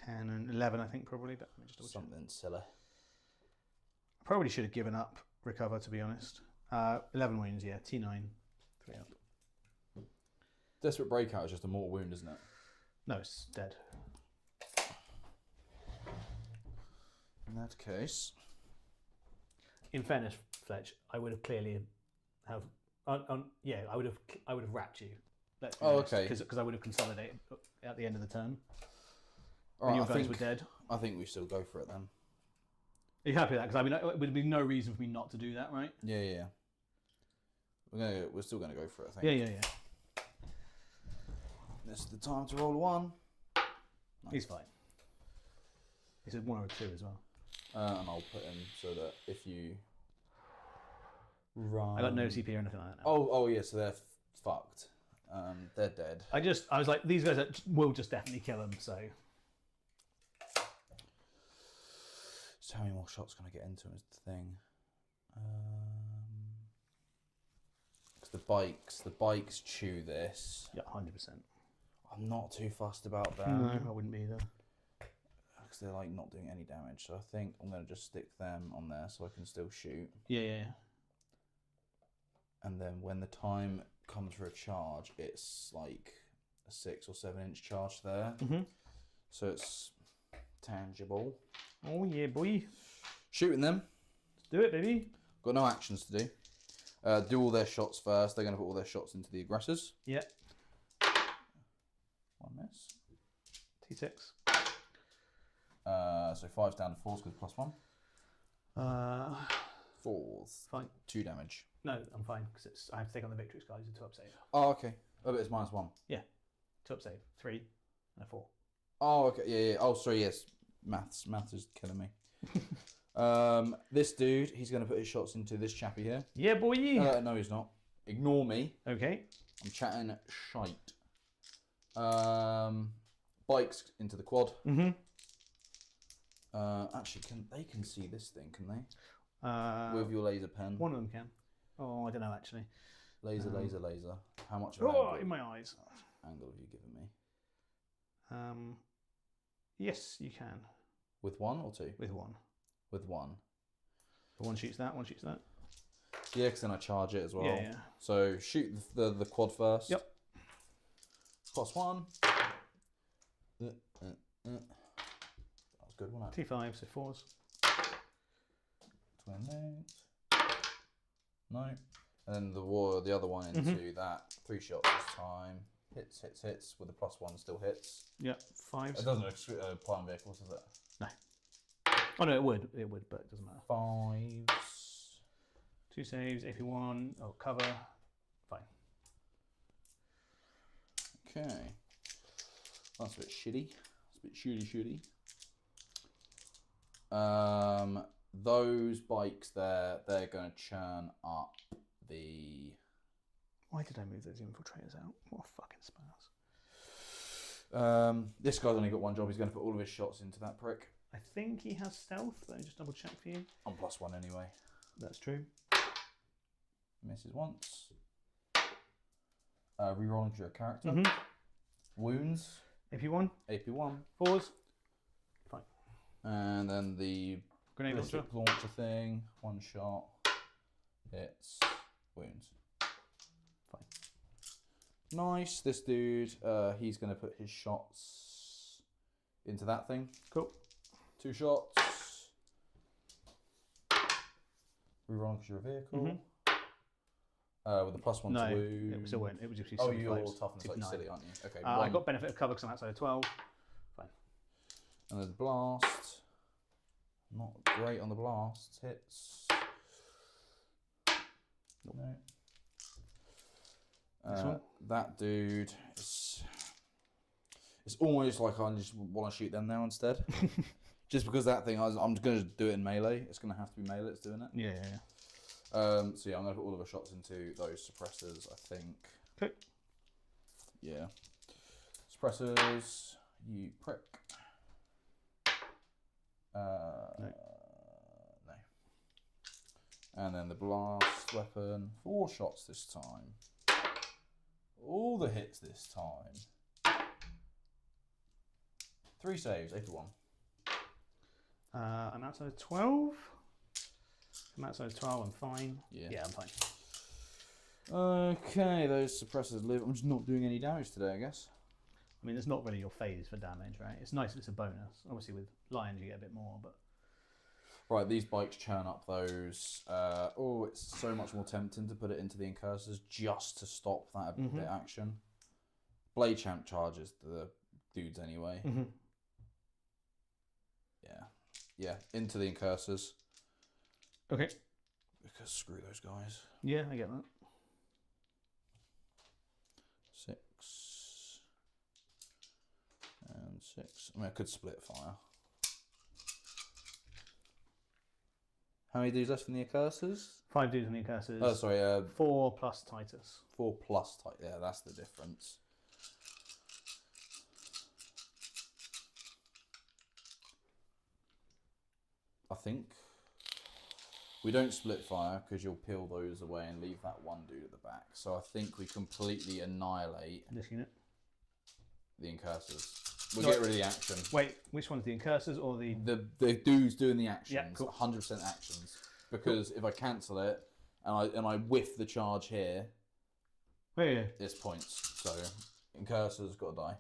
10 and 11, I think, probably. But let me just double check. Something silly. I probably should have given up recover, to be honest. 11 wounds, yeah. T9, 3 up. Desperate Breakout is just a mortal wound, isn't it? No, it's dead. In that case, In fairness, Fletch, I would have clearly have. Yeah, I would have wrapped you. Oh, okay. Because I would have consolidated at the end of the turn. all When right, your guys were dead. I think we still go for it then. Are you happy with that? Because I mean, it would be no reason for me not to do that, right? Yeah. We're still gonna go for it. I think. Yeah. This is the time to roll a 1. Nice. He's fine. He's a 1 or a 2 as well. And I'll put him so that if you run, I got no CP or anything like that now. Oh yeah, so they're fucked. They're dead. I was like, these guys will just definitely kill him. So How many more shots can I get into him is the thing. 'Cause the bikes chew this. yeah, 100%. I'm not too fussed about No, them. I wouldn't be either. Because they're like not doing any damage. So I think I'm going to just stick them on there so I can still shoot. Yeah. And then when the time comes for a charge, it's like a 6 or 7 inch charge there. Mm-hmm. So it's tangible. Oh yeah, boy. Shooting them. Let's do it, baby. Got no actions to do. Do all their shots first. They're going to put all their shots into the aggressors. Yeah. 1 miss. T6. So 5's down to 4's because +1. 4's. Fine. 2 damage. No, I'm fine because I have to take on the Victrix guys. It's a 2-up save. Oh, okay. Oh, but it's -1. 2-up save. 3 and a 4. Oh, okay. Yeah. Oh, sorry. Yes. Maths is killing me. This dude, he's going to put his shots into this chappy here. Yeah, boy. No, he's not. Ignore me. Okay. I'm chatting shite. Bikes into the quad. Mm-hmm. Actually, they can see this thing, can they? With With your laser pen. one of them can. Oh, I don't know actually. Laser, laser, laser. How much of Oh, angle, in my eyes. angle have you given me? Yes, you can. With one or two? With one. With one. But one shoots that, one shoots that. Yeah, because then I charge it as well. Yeah. So shoot the quad first. Yep. +1. That was good, wasn't it? T5, so 4s. 28. No. And then the other one into that. 3 shots this time. Hits, hits, hits. With the +1 still hits. Yep, 5s. It doesn't apply on vehicles, does it? No. Oh no, it would, but it doesn't matter. 5s. 2 saves, AP1, cover. Fine. Okay. That's a bit shitty. It's a bit shitty. Those bikes there, they're going to churn up the... Why did I move those infiltrators out? What a fucking spaz. This guy's only got one job. He's going to put all of his shots into that prick. I think he has stealth. Let me just double check for you. I'm +1 anyway. That's true. Misses once. Rerolling because you're a character. Mm-hmm. Wounds. AP1. AP1. 4s. Fine. And then the Grenade launcher. launcher thing. 1 shot. Hits. Wounds. Fine. Nice. This dude, he's going to put his shots into that thing. Cool. 2 shots. Rerolling because you're a vehicle. Mm-hmm. With the +1 No, to wound. it still won't. It was just Oh, you're toughness like 9. silly, aren't you? Okay. I got benefit of cover because I'm outside of 12. Fine. And then the blast. Not great on the blast. Hits. No. This one? That dude. It's almost like I just want to shoot them now instead. Just because that thing, I'm going to do it in melee. It's going to have to be melee that's doing it. Yeah. So yeah, I'm going to put all of the shots into those suppressors, I think. Okay. Yeah. Suppressors, you prick. No. And then the blast weapon, 4 shots this time. All the hits this time. 3 saves, AP1. I'm outside of 12. I'm outside of 12, I'm fine. Yeah. I'm fine. Okay, those suppressors live. I'm just not doing any damage today, I guess. I mean, it's not really your phase for damage, right? It's nice, it's a bonus. Obviously, with lions, you get a bit more, but. Right, these bikes churn up those. It's so much more tempting to put it into the incursors just to stop that bit action. Blade Champ charges the dudes anyway. Mm-hmm. Yeah, into the incursors. Okay. Because screw those guys. Yeah, I get that. 6 and 6. I mean, I could split fire. How many dudes left in the incursors? 5 dudes in the incursors. Oh, sorry. 4 plus Titus. 4 plus type. Yeah, that's the difference. I think we don't split fire because you'll peel those away and leave that one dude at the back. So I think we completely annihilate This unit. the incursors. We'll get rid of the action. Wait, which one's the incursors or the... The dudes doing the actions, Yeah, cool. 100% actions. Because if I cancel it and I whiff the charge here, Yeah. it's points. So incursors got to die.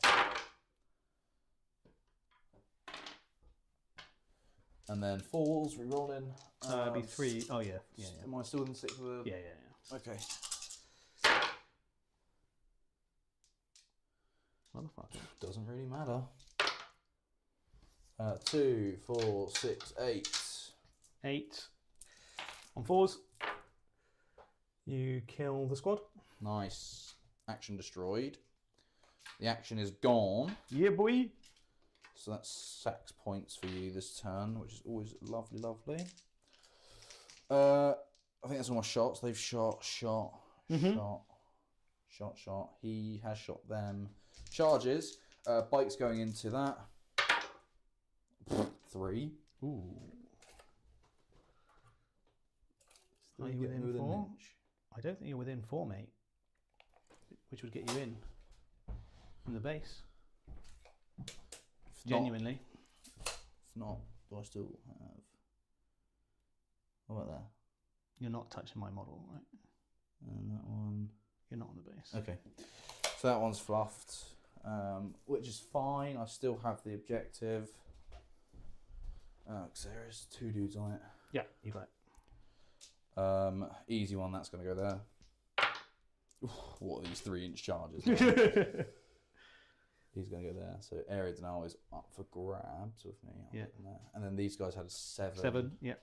And then falls, rerolling. Be 3. Oh, yeah. Yeah. Am I still within 6 of the... Yeah. Okay. Motherfucker. Doesn't really matter. 2, 4, 6, 8. 8. On 4s. You kill the squad. Nice. Action destroyed. The action is gone. Yeah, boy. So that's 6 points for you this turn, which is always lovely, lovely. I think that's all my shots. They've shot. He has shot them. Charges. Bike's going into that. 3. Ooh. Still Are you getting within 4? I don't think you're within 4, mate. Which would get you in from the base. Genuinely. If not, do I still have... What about there? You're not touching my model, right? And that one... You're not on the base. Okay. So that one's fluffed, which is fine. I still have the objective. Because there is 2 dudes on it. Yeah, you got Easy one, that's going to go there. Oof, what are these 3-inch charges? it. He's going to go there. So Arid now is up for grabs with me. Yeah. And then these guys had a 7. 7, yeah.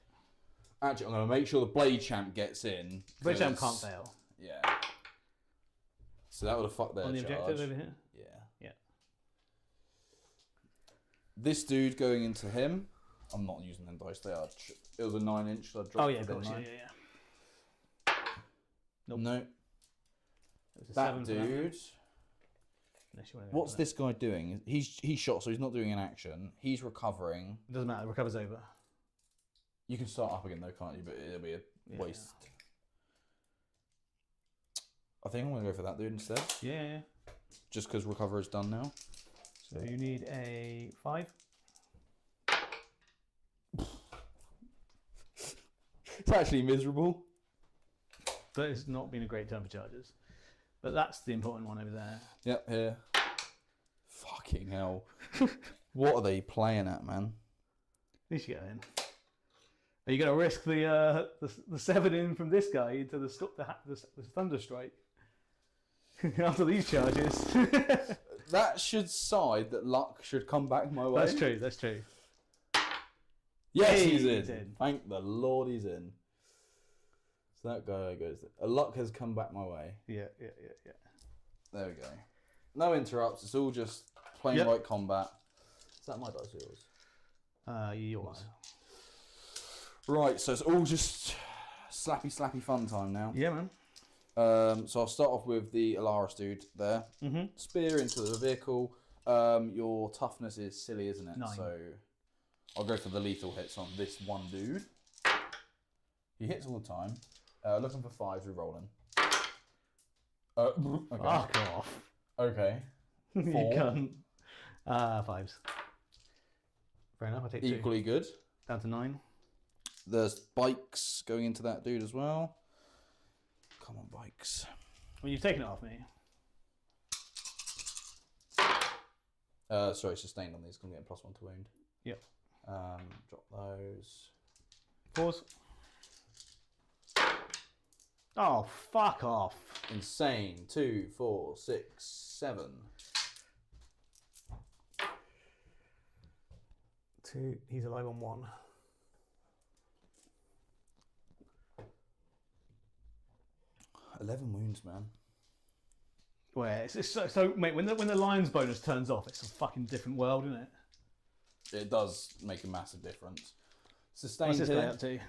Actually, I'm going to make sure the Blade Champ gets in. Blade Champ can't fail. Yeah. So that would have fucked their On the charge. objective over here? Yeah. Yeah. This dude going into him. I'm not using them dice. They are. It was a 9-inch. So I dropped Of course. 9. Yeah. Nope. No. It was a That 7 for dude. Unless you wanna go What's for this guy doing? He's shot, so he's not doing an action. He's recovering. It doesn't matter. It recovers over. You can start up again though, can't you? But it'll be a waste. I think I'm gonna go for that dude instead. Yeah. Just because recover is done now. So you need a 5. It's actually miserable. But it's not been a great turn for charges. But that's the important one over there. Yep, here. Fucking hell. What are they playing at, man? At least you get in. Are you going to risk the 7 in from this guy into the Thunderstrike? After these charges. That should side that luck should come back my way. That's true. Yes, Hey, he's he's in. in. Thank the Lord he's in. So that guy goes, luck has come back my way. Yeah. There we go. No interrupts. It's all just plain Yep. right combat. Is that my dice or yours? Yours. Right, so it's all just slappy fun time now. Yeah, man. So I'll start off with the Alaris dude there. Mm-hmm. Spear into the vehicle. Your toughness is silly, isn't it? 9. So I'll go for the lethal hits on this one dude. He hits all the time. Looking for 5s, re-rolling. Okay. Fuck off. Okay. You 4. can't. 5s. Fair enough, I take 2. Equally good. Down to 9. There's bikes going into that dude as well. Come on, bikes. Well, you've taken it off me. Sorry, sustained on these. Gonna get a +1 to wound. Yep. Drop those. 4s. Oh, fuck off. Insane. 2, 4, 6, 7. 2. He's alive on 1. $11 wounds, man. Where it's so mate, when the Lions bonus turns off, it's a fucking different world, isn't it? It does make a massive difference. Sustained What's this guy here. up to?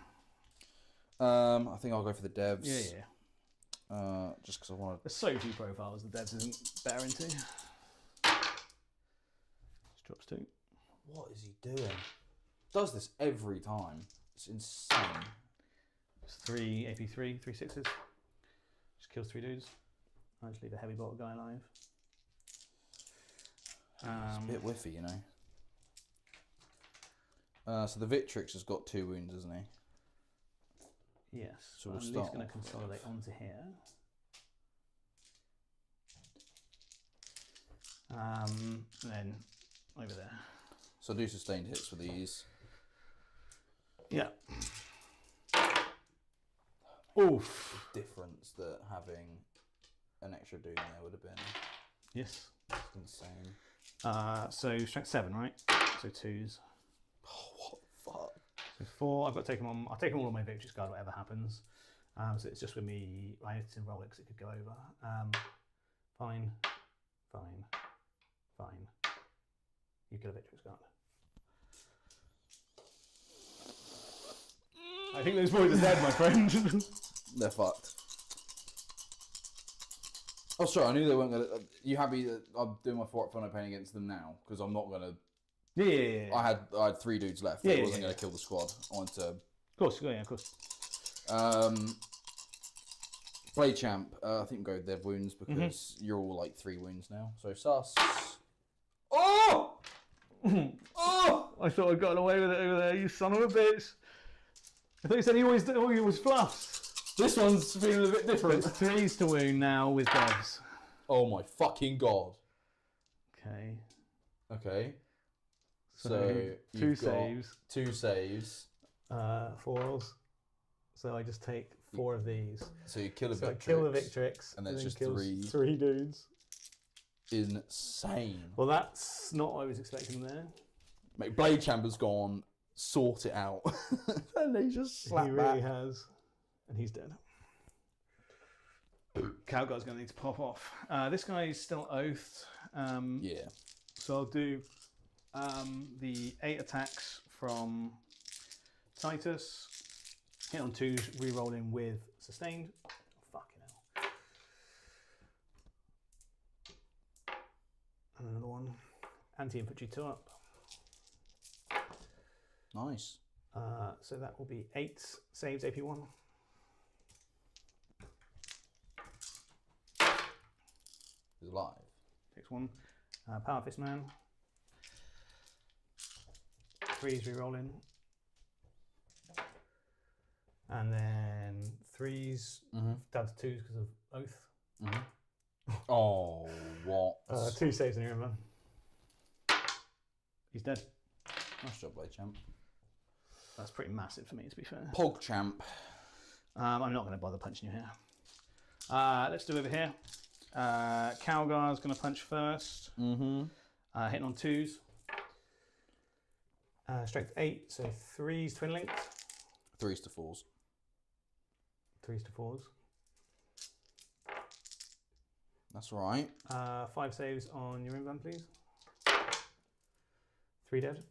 I think I'll go for the devs. Yeah. Just because I want to. There's so few profiles the devs isn't better into. Just drops 2. What is he doing? Does this every time? It's insane. It's 3 AP3, 3 6s. Just kills 3 dudes. I just leave a heavy bolter guy alive. It's a bit whiffy, you know. So the Victrix has got 2 wounds, hasn't he? Yes. So I'm we'll at least start going to off consolidate onto here. And then over there. So do sustained hits for these. Yeah. Oof. Difference that having an extra dude in there would have been Yes. insane. So strength 7, right? So 2s. Oh, what the fuck? So 4. I've got to take them on. I'll take them all on my Victrix card, whatever happens. So it's just with me. I need to roll it because it could go over. Fine. You get a Victrix card. I think those boys are dead, my friend. They're fucked. Oh, sorry, I knew they weren't gonna. You happy that I'm doing my fort fun pain against them now? Because I'm not gonna. Yeah. I had 3 dudes left. Yeah, I wasn't yeah. gonna kill the squad. I wanted to. Of course, yeah, of course. Blade Champ. I think we'll go with Dev Wounds because you're all like 3 wounds now. So sus. Oh! Oh! I thought I'd gotten away with it over there, you son of a bitch. I thought you said he was fluffs. This one's feeling a bit different. It's 3s to wound now with devs. Oh my fucking god. Okay. Okay. So two you've got saves. 2 saves. 4s. So I just take 4 of these. So you kill a So I Victrix. kill the Victrix. And then it's just kills 3. 3 dudes. Insane. Well, that's not what I was expecting there. Mate, Blade Champ has gone, sort it out. And they just slap He really has. And he's dead. Cowguy's going to need to pop off. This guy is still oathed. Yeah. So I'll do the 8 attacks from Titus. Hit on 2s, re-rolling with sustained. Oh, fucking hell. And another one. Anti-infantry 2 up. Nice. So that will be 8 saves, AP 1. He's alive. Takes 1. Power Fist Man. 3s re-rolling. And then 3s down to 2s because of Oath. Oh, what? 2 saves in your man. He's dead. Nice job, Blade Champ. That's pretty massive for me, to be fair. Pog Champ. I'm not going to bother punching you here. Let's do over here. Calgar's going to punch first. Hitting on 2s. Strength 8, so 3s twin linked. 3s to 4s. 3s to 4s. That's right. 5 saves on your invan, please. 3 dead.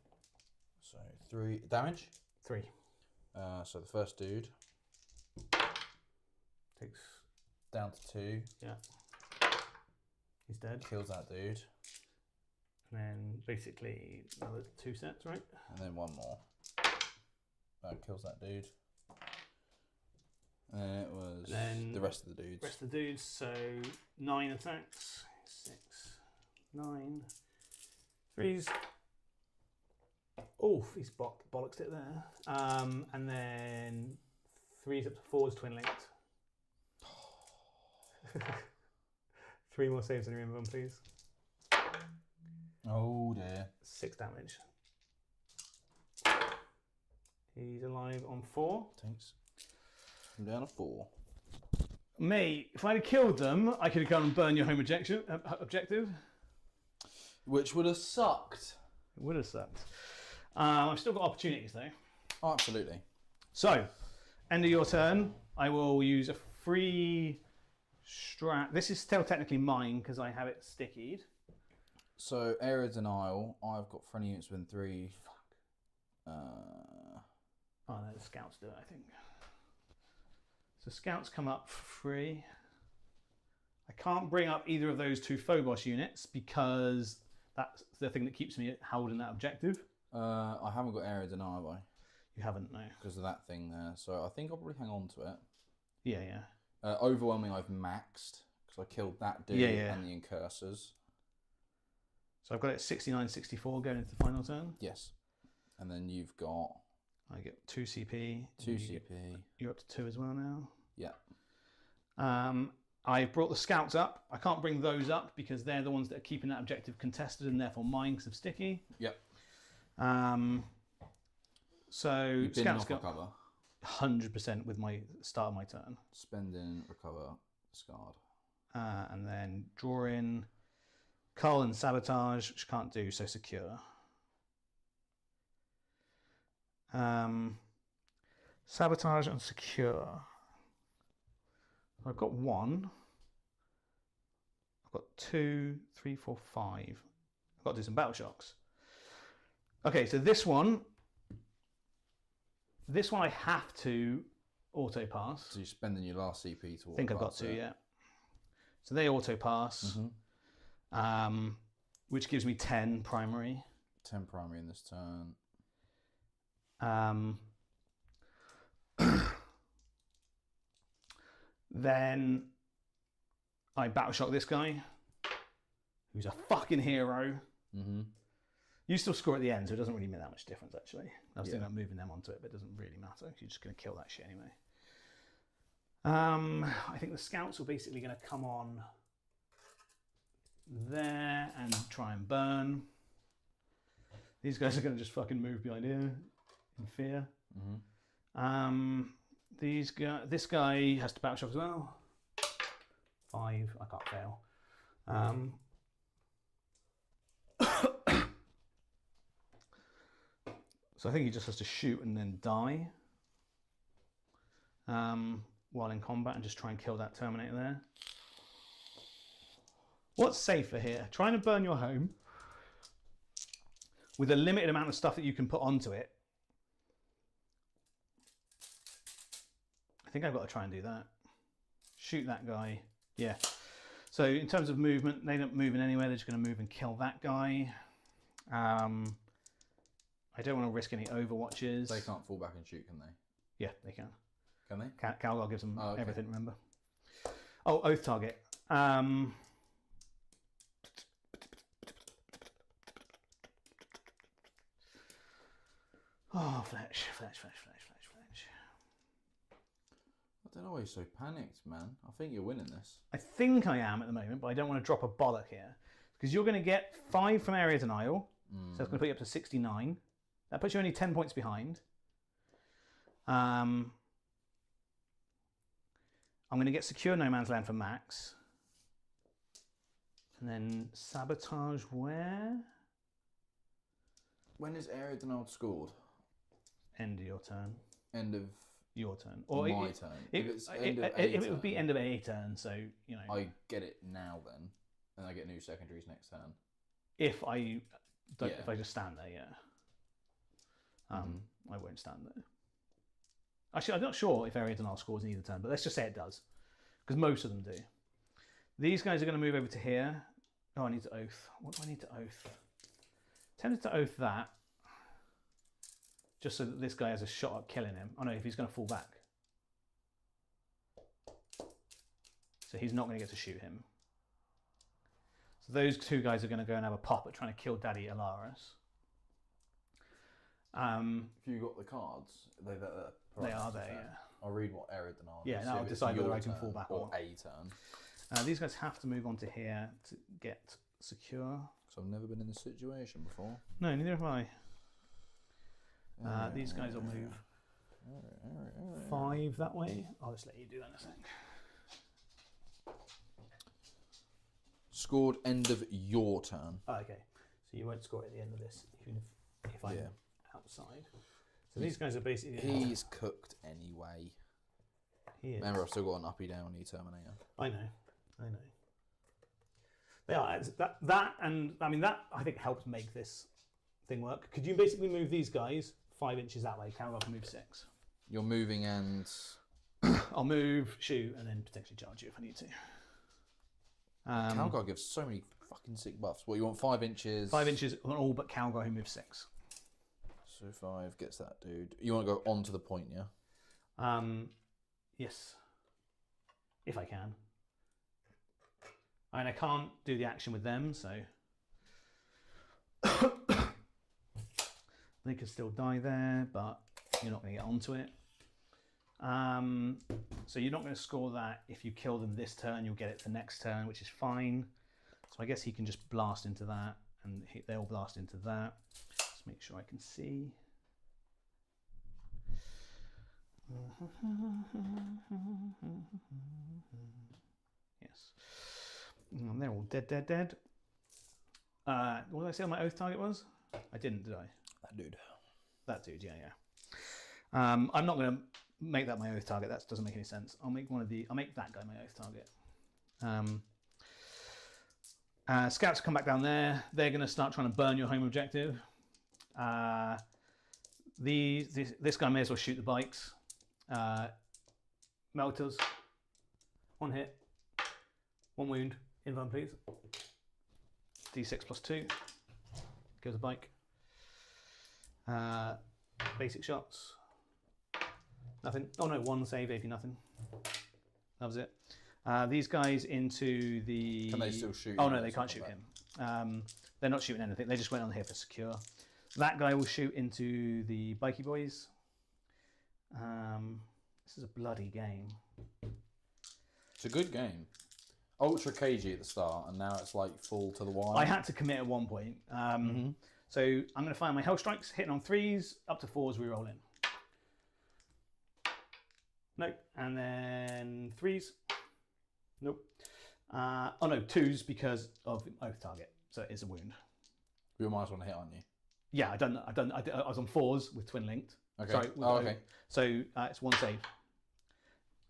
So 3 damage. 3. So the first dude Takes. down to 2. Yeah. He's dead. Kills that dude. And then basically another 2 sets, right? And then 1 more. Kills that dude. And then it was the rest of the dudes. Rest of the dudes, so 9 attacks. 6, 9. 3s. Oh, he's bollocksed it there. And then 3s up to 4s twin linked. 3 more saves on your invan, please. Oh dear. 6 damage. He's alive on 4. Thanks. I'm down to 4. Mate, if I'd have killed them, I could have gone and burned your home objective. Which would have sucked. It would have sucked. I've still got opportunities though. Oh, absolutely. So, end of your turn, I will use a free strat. This is still technically mine because I have it stickied. So, area denial. I've got friendly units within 3. Oh no, the scouts do it, I think. So scouts come up for free. I can't bring up either of those 2 Phobos units because that's the thing that keeps me holding that objective. I haven't got area denial, have I? You haven't, no. Because of that thing there. So I think I'll probably hang on to it. Yeah, yeah. Overwhelming, I've maxed because I killed that dude and the incursors. So I've got it 69-64 going into the final turn. Yes. And then you've got... I get 2 CP. 2 CP. You're up to 2 as well now. Yeah. I've brought the scouts up. I can't bring those up because they're the ones that are keeping that objective contested and therefore mine because of sticky. Yep. So You've been scouts off got recover. 100% with my start of my turn. Spending, recover, discard. And then draw in cull and sabotage, which I can't do, so secure. Sabotage and secure. I've got 1. I've got 2, 3, 4, 5. I've got to do some battle shocks. Okay, so this one I have to auto pass. So you're spending your last CP to I think I've got to, yeah. So they auto pass, which gives me 10 primary. 10 primary in this turn. Then I battle shock this guy, who's a fucking hero. Mm-hmm. You still score at the end, so it doesn't really make that much difference, actually. I was Yeah. thinking about moving them onto it, but it doesn't really matter. You're just going to kill that shit anyway. I think the scouts are basically going to come on there and try and burn. These guys are going to just fucking move behind here in fear. Mm-hmm. This guy has to battle shock as well. 5, I can't fail. So I think he just has to shoot and then die while in combat and just try and kill that Terminator there. What's safer here? Trying to burn your home with a limited amount of stuff that you can put onto it. I think I've got to try and do that. Shoot that guy. Yeah. So in terms of movement, they're not moving anywhere. They're just going to move and kill that guy. I don't want to risk any overwatches. They can't fall back and shoot, can they? Yeah, they can. Can they? Calgar gives them okay. everything, remember? Oh, oath target. Oh, fletch. I don't know why you're so panicked, man. I think you're winning this. I think I am at the moment, but I don't want to drop a bollock here. Because you're going to get 5 from Area Denial. So that's going to put you up to 69. That puts you only 10 points behind. I'm going to get Secure No Man's Land for Max. And then Sabotage where? When is Area Denial scored? End of your turn. End of Your turn. my turn. If it's end of a it would be turn, end of a turn, so, you know. I get it now then, and I get new secondaries next turn. If I don't, Yeah. if I just stand there, yeah. I won't stand there. Actually, I'm not sure if Area Denial scores in either turn, but let's just say it does. Because most of them do. These guys are going to move over to here. Oh, I need to oath. What do I need to oath? Tempted to oath that. Just so that this guy has a shot at killing him. Oh no, if he's going to fall back. So he's not going to get to shoot him. So those 2 guys are going to go and have a pop at trying to kill Daddy Alaris. If you got the cards, they are there, yeah. I'll read what Area Denial is. Yeah, now see I'll if it's decide whether your I can turn fall back or or a turn. these guys have to move on to here to get secure. So I've never been in this situation before. No, neither have I. These guys will move 5 that way. I'll just let you do that in a sec. Scored end of your turn. Oh, okay, so you won't score at the end of this, even if I'm outside. So these guys are basically. He's cooked anyway. He is. Remember, I've still got an uppy downy Terminator. I know. They are that, and I mean that. I think helps make this thing work. Could you basically move these guys 5 inches that way? Calgar can move 6. You're moving and I'll move, shoot, and then potentially charge you if I need to. Calgar gives so many fucking sick buffs. What, you want 5 inches? 5 inches on all but Calgar, who moves 6. So 5 gets that dude. You want to go on to the point, yeah? Yes. If I can. I mean, I can't do the action with them, so... They could still die there, but you're not going to get onto it. So you're not going to score that. If you kill them this turn, you'll get it for next turn, which is fine. So I guess he can just blast into that, and they'll blast into that. Let's make sure I can see. Yes. And they're all dead. What did I say on my oath target was? I didn't, did I? That dude, yeah. I'm not going to make that my oath target. That doesn't make any sense. I'll make that guy my oath target. Scouts come back down there. They're going to start trying to burn your home objective. This guy may as well shoot the bikes. Melters. 1 hit. 1 wound. Invuln, please. D6 plus 2. Goes a bike. Basic shots. Nothing. Oh no, 1 save, AP nothing. That was it. These guys into the... Can they still shoot? Oh him no, or they can't something shoot like him. They're not shooting anything. They just went on here for secure. That guy will shoot into the Bikey Boys. This is a bloody game. that? It's a good game. Ultra cagey at the start, and now it's like full to the wire. I had to commit at one point. So I'm going to fire my Hell Strikes, hitting on 3s, up to 4s, we roll in. Nope. And then 3s. Nope. Oh no, 2s because of over target. So it is a wound. You might as well hit on you. Yeah, I was on 4s with twin linked. Okay. Sorry. Okay. So it's 1 save.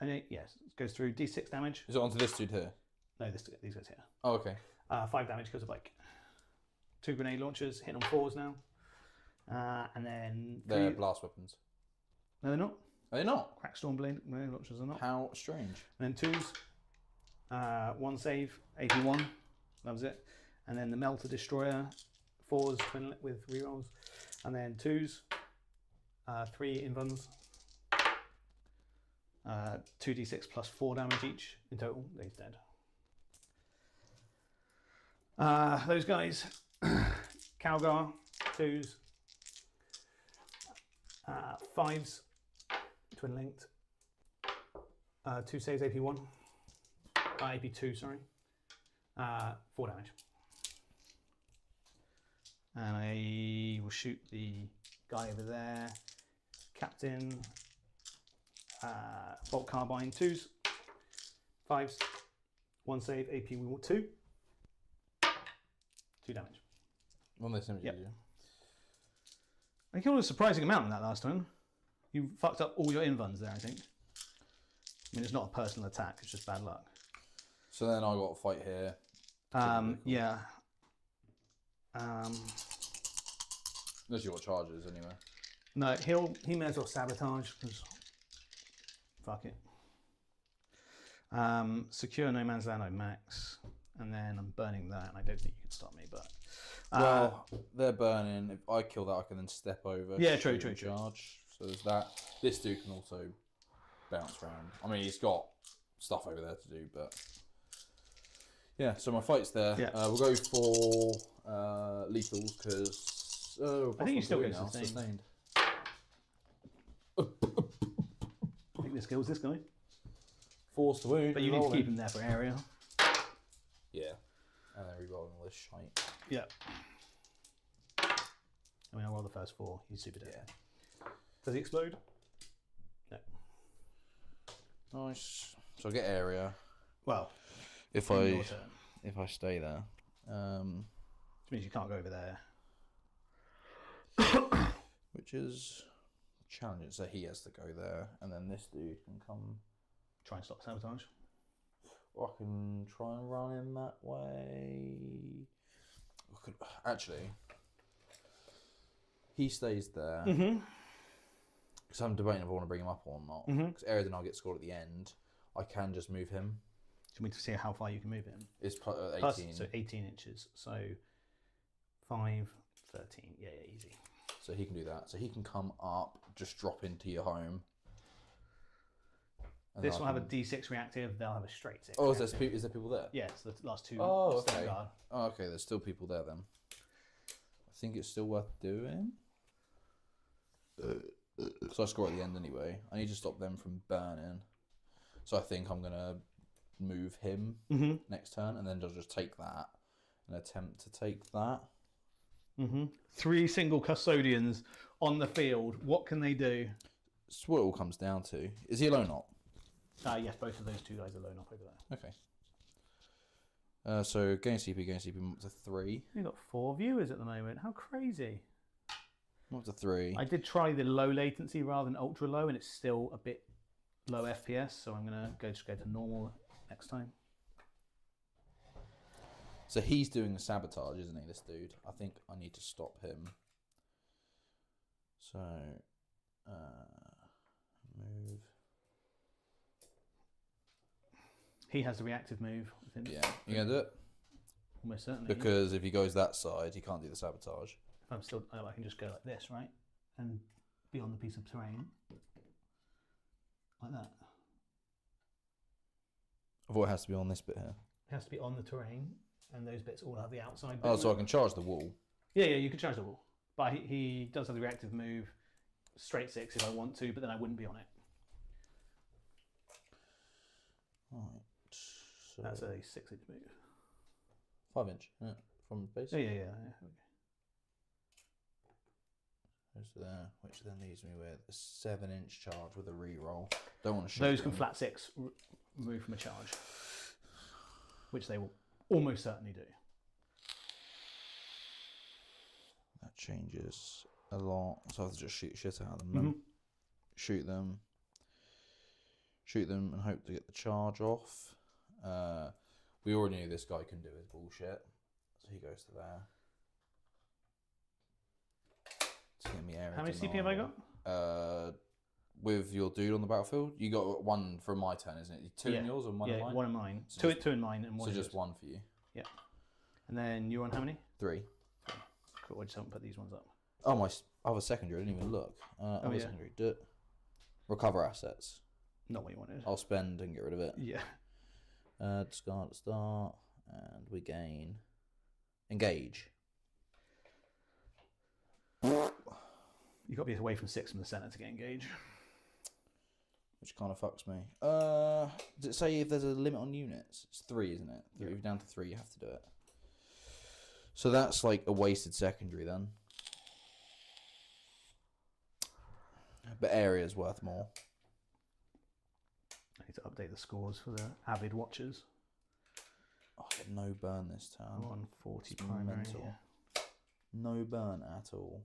And yes, it goes through D6 damage. Is it onto this dude here? No, these guys here. Oh, okay. 5 damage because of like 2 grenade launchers, hitting on 4s now. And then... They're blast weapons. No, they're not. Are they not? Crackstorm blade grenade launchers are not. How strange. And then 2s. 1 save, AP1. That was it. And then the Melter Destroyer, 4s twin with rerolls. And then 2s. 3 invuns. 2d6 plus 4 damage each in total. He's dead. Those guys, Calgar, 2s, 5s, twin linked, 2 saves AP1, AP2, sorry, 4 damage. And I will shoot the guy over there, Captain, Bolt Carbine, 2s, 5s, 1 save, AP2. 2 damage. One of those images, Yep. yeah. I killed a surprising amount in that last time. You fucked up all your invuns there, I think. I mean, it's not a personal attack, it's just bad luck. So then I got a fight here. Yeah. Unless you got charges anyway. No, he may as well sabotage, because fuck it. Secure no man's land, no max. And then I'm burning that, and I don't think you can stop me, but... Well, they're burning. If I kill that, I can then step over. Yeah, true. Charge. So there's that. This dude can also bounce around. I mean, he's got stuff over there to do, but... Yeah, so my fight's there. Yeah. We'll go for lethals, because... I think you still get sustained. I think this kills this guy. Force to wound. But you need to keep him there for area. Yeah. And then re-rolling all this shite. Yeah. I mean, I'll roll the first 4. He's super dead. Yeah. Does he explode? No. Nice. So I get area. Well, If in I your turn. if I stay there. Which means you can't go over there. Which is challenging. So he has to go there, and then this dude can come. Try and stop sabotage. Or I can try and run him that way. Actually, he stays there. Because I'm debating if I want to bring him up or not. Because Eridan I'll get scored at the end. I can just move him. Do you want me to see how far you can move him? It's 18. Plus, so 18 inches. So 5, 13. Yeah, easy. So he can do that. So he can come up, just drop into your home. And This then will I have a can- D6 reactive. They'll have a straight 6. Oh, is there people there? Yeah, so the last 2. Oh, okay. Standard. Oh, okay. There's still people there then. I think it's still worth doing. So I score at the end anyway. I need to stop them from burning. So I think I'm gonna move him next turn, and then I'll just take that and attempt to take that. 3 single custodians on the field. What can they do? It's what it all comes down to. Is he alone up? Yes, both of those 2 guys are lone up over there. Okay. So gain CP up to 3. We've got 4 viewers at the moment. How crazy. Up to 3. I did try the low latency rather than ultra low, and it's still a bit low FPS, so I'm going to just go to normal next time. So he's doing the sabotage, isn't he, this dude? I think I need to stop him. So, move. He has the reactive move. I think. Yeah, you gonna do it? Almost certainly. Because if he goes that side, he can't do the sabotage. If I'm still, I can just go like this, right? And be on the piece of terrain. Like that. I thought it has to be on this bit here. It has to be on the terrain, and those bits all have the outside. Oh, so I can charge the wall. Yeah, you can charge the wall, but he does have the reactive move, straight 6 if I want to, but then I wouldn't be on it. Right. So That's a 6-inch move. 5-inch, yeah, from base. Yeah. Goes to there, which then leaves me with a 7-inch charge with a reroll. Don't want to shoot Those can them. flat 6 remove from a charge, which they will almost certainly do. That changes a lot. So I have to just shoot shit out of them. Then. Shoot them, and hope to get the charge off. We already knew this guy can do his bullshit, so he goes to there. To get me area How many CP have I got? With your dude on the battlefield, you got one from my turn, isn't it? 2 in yours and one in mine? One in mine. So Two in mine and one So in just yours. one for you. Yeah. And then you're on how many? 3. Cool, I just haven't put these ones up. Oh, my other secondary, I didn't even look. Other yeah. secondary, do it. Recover assets. Not what you wanted. I'll spend and get rid of it. Yeah. Discard at start, and we gain engage. You've got to be away from 6 from the centre to get engaged. Which kind of fucks me. Does it say if there's a limit on units? It's 3, isn't it? If you're down to 3, you have to do it. So that's like a wasted secondary then. But area's worth more. I need to update the scores for the avid watchers. Oh, I get no burn this turn. I'm on 40 It's primary. mental. Yeah. No burn at all.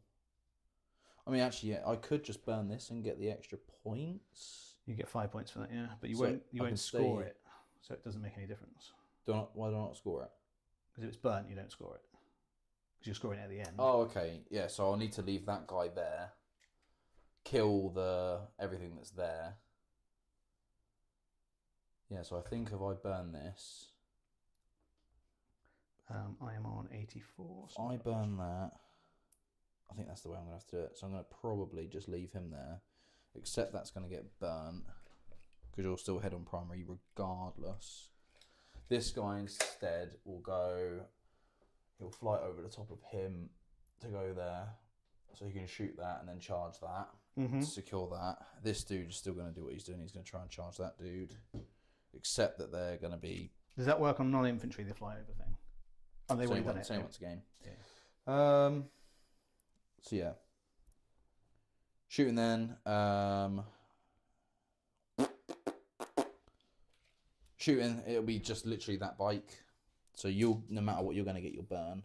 I mean, actually, yeah, I could just burn this and get the extra points. You get 5 points for that, yeah. But you So won't I can score stay- it, so it doesn't make any difference. Why do I not score it? Because if it's burnt, you don't score it. Because you're scoring it at the end. Oh, okay. Yeah, so I'll need to leave that guy there. Kill everything that's there. Yeah, so I think if I burn this... I am on 84. If I burn that... I think that's the way I'm going to have to do it. So I'm going to probably just leave him there. Except that's going to get burnt. Because you'll still head on primary regardless. This guy instead will go... He'll fly over the top of him to go there. So he can shoot that and then charge that. To secure that. This dude is still going to do what he's doing. He's going to try and charge that dude. Except that they're going to be... Does that work on non-infantry, the flyover thing? Oh, they've already done it. Same once again. Yeah. So yeah. Shooting then. Shooting, it'll be just literally that bike. So no matter what, you're going to get your burn.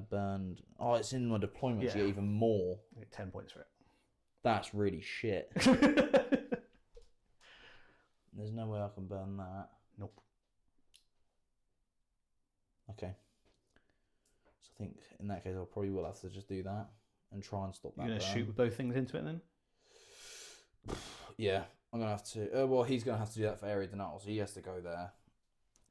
Burned. Oh, it's in my deployment. Yeah. You get even more. You get 10 points for it. That's really shit. There's no way I can burn that. Nope. Okay. So I think in that case I probably will have to just do that and try and stop that. You're going to burn. shoot with both things into it then? Yeah, I'm going to have to... well, he's going to have to do that for area denial, so he has to go there.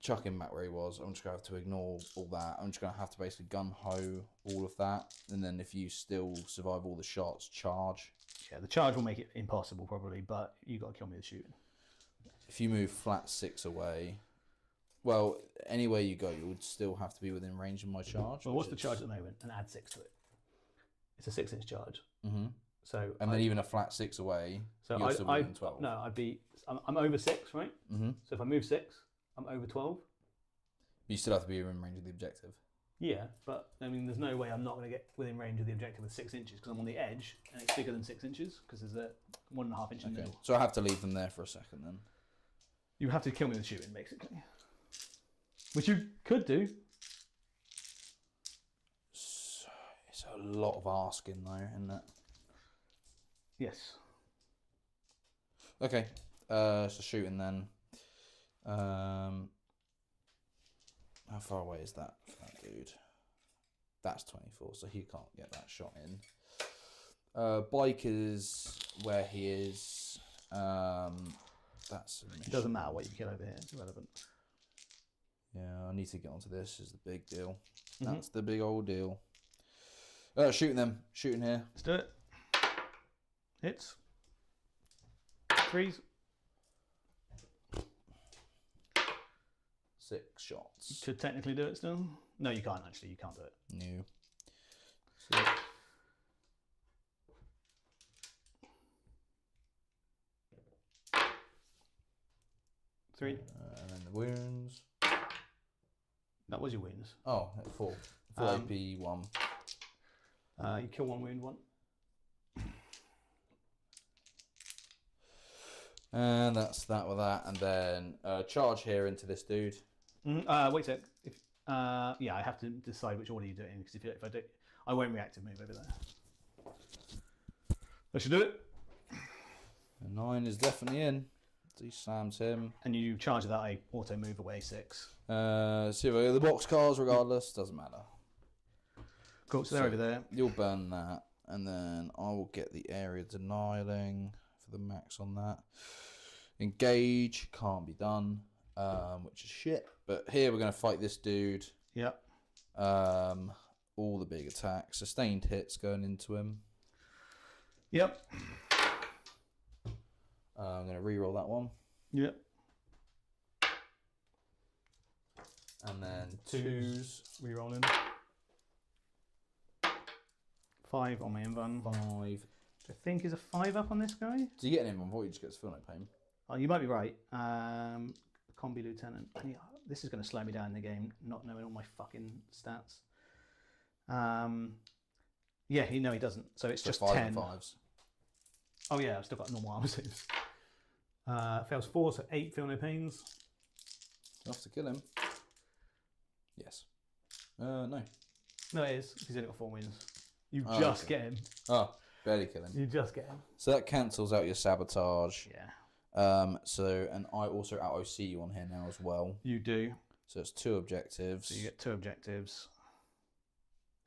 Chuck him back where he was. I'm just going to have to ignore all that. I'm just going to have to basically gun-ho all of that. And then if you still survive all the shots, charge. Yeah, the charge will make it impossible probably, but you got to kill me with shooting. If you move flat 6 away... Well, anywhere you go, you would still have to be within range of my charge. Well, what's the charge at the moment? And add 6 to it. It's a 6-inch charge. Mm-hmm. So and then even a flat 6 away, so you're still within 12. No, I'm over 6, right? Mm-hmm. So if I move 6, I'm over 12. But you still have to be within range of the objective. Yeah, but I mean, there's no way I'm not going to get within range of the objective with 6 inches because I'm on the edge and it's bigger than 6 inches because there's a 1.5 inch in the middle. So I have to leave them there for a second then. You have to kill me with shooting, basically. Which you could do. It's a lot of asking though, isn't it? Yes. Okay, so shooting then. How far away is that for that dude? That's 24, so he can't get that shot in. Bike is where he is. That's It doesn't matter what you kill over here, it's irrelevant. Yeah, I need to get onto this. Is the big deal. Mm-hmm. That's the big old deal. Shooting them. Shooting here. Let's do it. Hits. Freeze. 6 shots. Could technically do it still. No, you can't actually. You can't do it. No. So, 3. and then the wounds. That was your wounds. Oh, 4. 4 AP, 1. You kill 1 wound, 1. And that's that with that. And then charge here into this dude. Wait a sec. Yeah, I have to decide which order you do it in, because if I do, I won't reactive move over there. I should do it. And 9 is definitely in. So he slams him. And you charge that I auto move away 6. See if I get the box cars regardless. Doesn't matter. Cool, so they're over there. You'll burn that. And then I will get the area denying for the max on that. Engage. Can't be done. Which is shit. But here we're going to fight this dude. Yep. All the big attacks. Sustained hits going into him. Yep. I'm going to re-roll that one. Yep. And then 2s. Re-rolling. 5 on my invuln. 5. I think is a 5 up on this guy. So you get an invuln, you just get to feel no pain. Oh, you might be right. Combi Lieutenant. Yeah, this is going to slow me down in the game, not knowing all my fucking stats. Yeah, no, he doesn't. So it's just 5 10. and 5s. Oh yeah, I've still got normal armor saves. Fails 4, so 8 feel no pains. Enough to kill him. Yes. No. No, it is. He's only got 4 wins. You Oh, just okay. get him. Oh, barely kill him. You just get him. So that cancels out your sabotage. Yeah. And I also out OC you on here now as well. You do. So it's 2 objectives. So you get 2 objectives.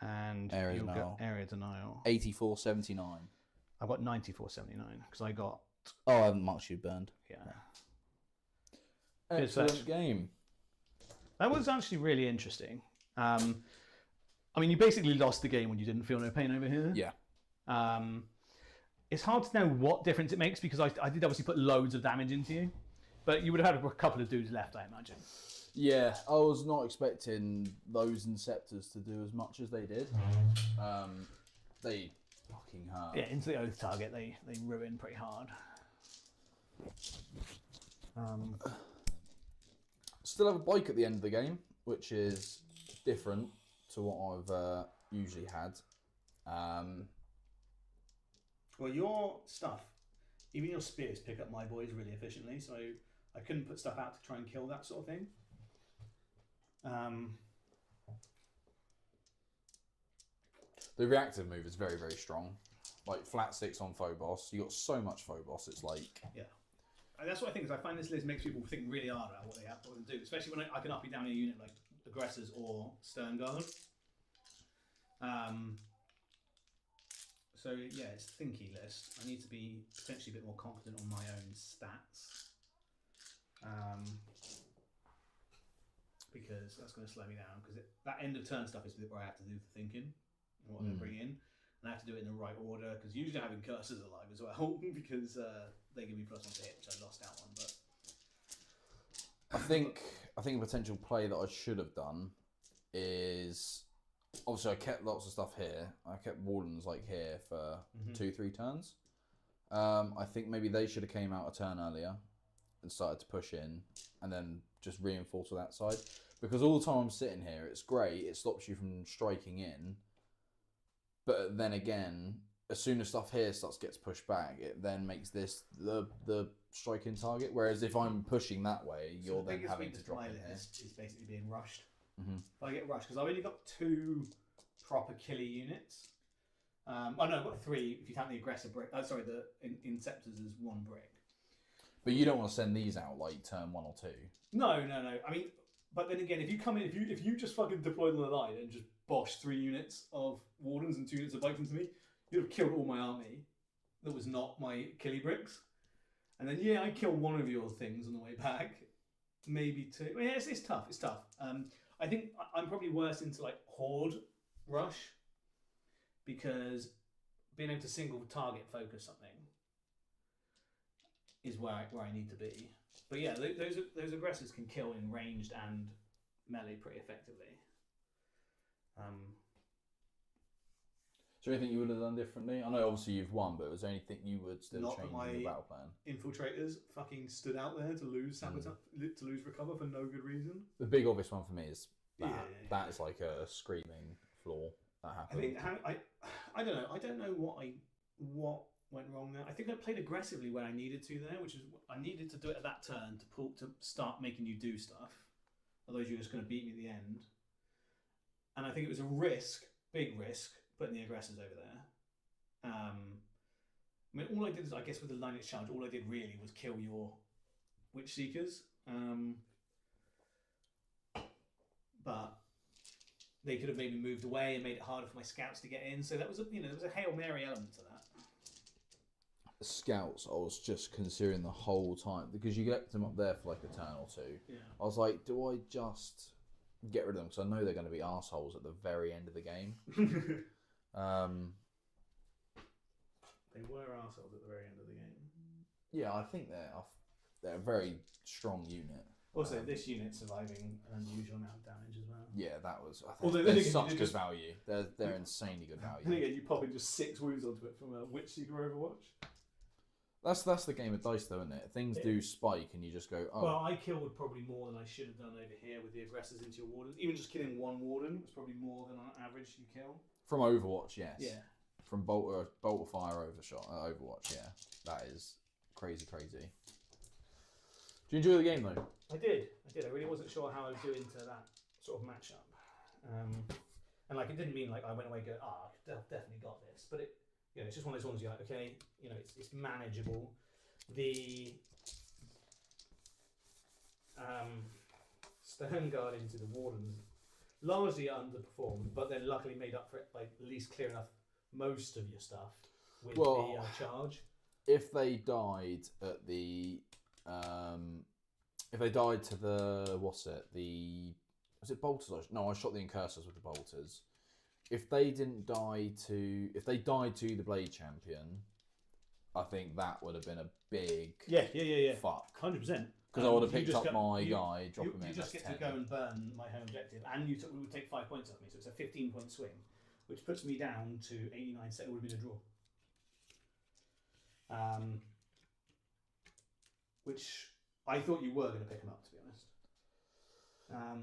And Area you'll denial. get area denial. 84.79. I've got 94.79 because I got. Oh, I haven't marked you burned. Yeah. Excellent game. That was actually really interesting. I mean, you basically lost the game when you didn't feel no pain over here. Yeah. It's hard to know what difference it makes because I did obviously put loads of damage into you, but you would have had a couple of dudes left, I imagine. Yeah, I was not expecting those Inceptors to do as much as they did. They fucking hurt. Yeah, into the Oath target, they ruin pretty hard. Still have a bike at the end of the game, which is different to what I've usually had. Well, your stuff, even your spears pick up my boys really efficiently, so I couldn't put stuff out to try and kill that sort of thing. The reactive move is very, very strong. Like flat 6 on Phobos, you got so much Phobos. It's like Yeah. And that's what I think is I find this list makes people think really hard about what they have to do, especially when I can up and down a unit like aggressors or stern guard. So yeah, it's a thinky list. I need to be potentially a bit more confident on my own stats, because that's going to slow me down. Because that end of turn stuff is where I have to do the thinking and what I'm going to bring in, and I have to do it in the right order. Because usually having cursors alive as well, because they give me +1 to hit, which I lost out on. But I think a potential play that I should have done is obviously I kept lots of stuff here. I kept Wardens like here for 2-3 turns. I think maybe they should have came out a turn earlier and started to push in, and then just reinforce with that side. Because all the time I'm sitting here, it's great. It stops you from striking in, but then again, as soon as stuff here gets pushed back, it then makes this the striking target. Whereas if I'm pushing that way, you're then having to drop in here. Is basically being rushed. If I get rushed, because I've only got 2 proper killer units. Oh no, I've got 3 if you count the aggressor brick. Sorry, the Inceptors is 1 brick. But you don't want to send these out like turn 1 or 2. No. I mean, but then again, if you come in, if you just fucking deployed on the line and just bosh 3 units of Wardens and 2 units of Bikes into me, you'd have killed all my army that was not my killy bricks. And then yeah, I kill one of your things on the way back, maybe 2. Yeah, it's tough. It's tough. I think I'm probably worse into like Horde Rush, because being able to single target focus something is where I need to be. But yeah, those aggressors can kill in ranged and melee pretty effectively. Is there anything you would have done differently? I know obviously you've won, but was there anything you would still Not change that in your battle plan? Infiltrators fucking stood out there to lose to lose recover for no good reason. The big obvious one for me is that. Yeah. That is like a screaming flaw that happened. I don't know. I don't know what went wrong there. I think I played aggressively when I needed to there, which is I needed to do it at that turn to start making you do stuff. Otherwise, you're just going to beat me at the end. And I think it was a big risk, putting the aggressors over there. I mean, all I did is, I guess, with the Lineage challenge, all I did really was kill your Witch Seekers. But they could have maybe moved away and made it harder for my scouts to get in. So that was there was a Hail Mary element to that. The scouts, I was just considering the whole time because you get them up there for like a turn or two. Yeah. I was like, do I just get rid of them because I know they're going to be assholes at the very end of the game. They were assholes at the very end of the game. Yeah, I think they're a very strong unit. Also, this unit surviving an unusual amount of damage as well. Yeah, that was. I Although think then they're again, such you good just- value. They're insanely good And value. again, you pop in just 6 wounds onto it from a Witch Seeker Overwatch. That's the game of dice, though, isn't it? Things do spike, and you just go, oh. Well, I killed probably more than I should have done over here with the aggressors into your wardens. Even just killing one warden was probably more than on average you kill. From Overwatch, yes. Yeah. From Bolt of Fire Overwatch, yeah. That is crazy. Do you enjoy the game, though? I did. I really wasn't sure how I would do into that sort of matchup. And like, it didn't mean like I went away going, I've definitely got this. But it's just one of those ones you're like, okay, it's manageable. The Stern Guard into the Wardens largely underperformed, but then luckily made up for it by at least clearing off most of your stuff with the charge. If they died at the if they died to the was it bolters? No, I shot the incursors with the bolters. If they died to the blade champion, I think that would have been a big fuck. 100%. Because I would have picked up my guy, drop him in. You just get 10. To go and burn my home objective, and we would take 5 points off me, so it's a 15-point swing, which puts me down to 89. So it would have been a draw. Which I thought you were going to pick him up, to be honest.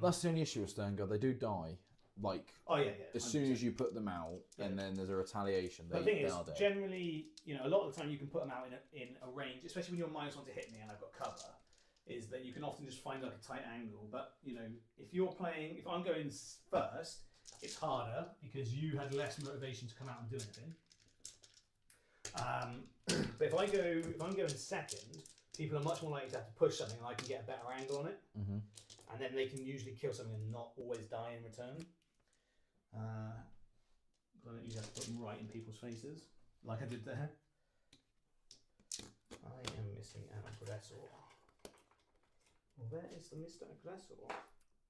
That's the only issue with Stern Guard. They do die. Like, as soon as you put them out, and then there's a retaliation. The thing is, generally, a lot of the time you can put them out in a range, especially when you're -1 to hit me and I've got cover, is that you can often just find like a tight angle. But, if I'm going first, it's harder because you had less motivation to come out and do anything. But if I'm going second, people are much more likely to have to push something and I can get a better angle on it. Mm-hmm. And then they can usually kill something and not always die in return. I don't usually have to put them right in people's faces, like I did there. I am missing an aggressor. Well, where is the Mr. Aggressor?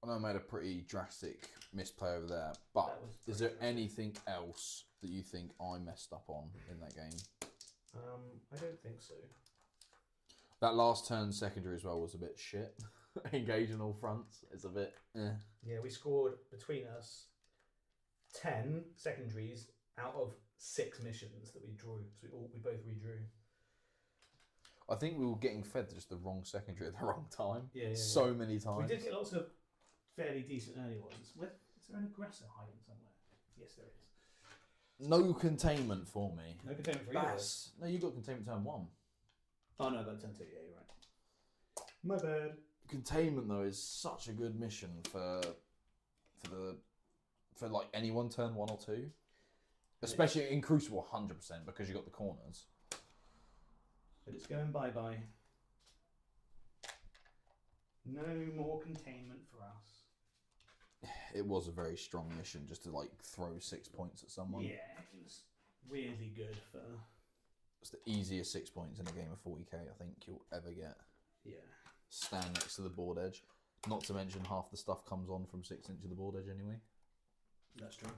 I know I made a pretty drastic misplay over there, but is there anything else that you think I messed up on in that game? I don't think so. That last turn secondary as well was a bit shit. Engaging all fronts is a bit. Yeah, we scored between us 10 secondaries out of 6 missions that we drew. So we both redrew. I think we were getting fed just the wrong secondary at the wrong time. Yeah. So many times. We did get lots of fairly decent early ones. Is there an aggressor hiding somewhere? Yes, there is. No containment for me. No containment for you. No, you got containment turn 1. Oh no, I got turn 2. Yeah, you're right. My bad. Containment though is such a good mission for like anyone turn 1 or 2, especially in Crucible 100% because you got the corners. But it's going bye. No more containment for us. It was a very strong mission just to like throw 6 points at someone. Yeah, it was weirdly good for. It's the easiest 6 points in a game of 40k I think you'll ever get. Yeah. Stand next to the board edge. Not to mention half the stuff comes on from 6 inches of the board edge anyway. That's true.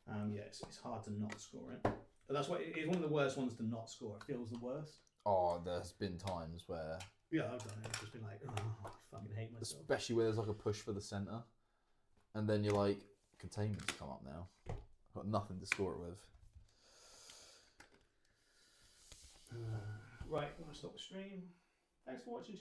It's hard to not score it. But that's why it's one of the worst ones to not score. It feels the worst. Oh, there's been times where, Yeah, I've done it. I've just been like, oh, I fucking hate myself. especially where there's like a push for the centre, and then you're like, containment's come up now. I've got nothing to score it with. Right, I'm going to stop the stream. Thanks for watching.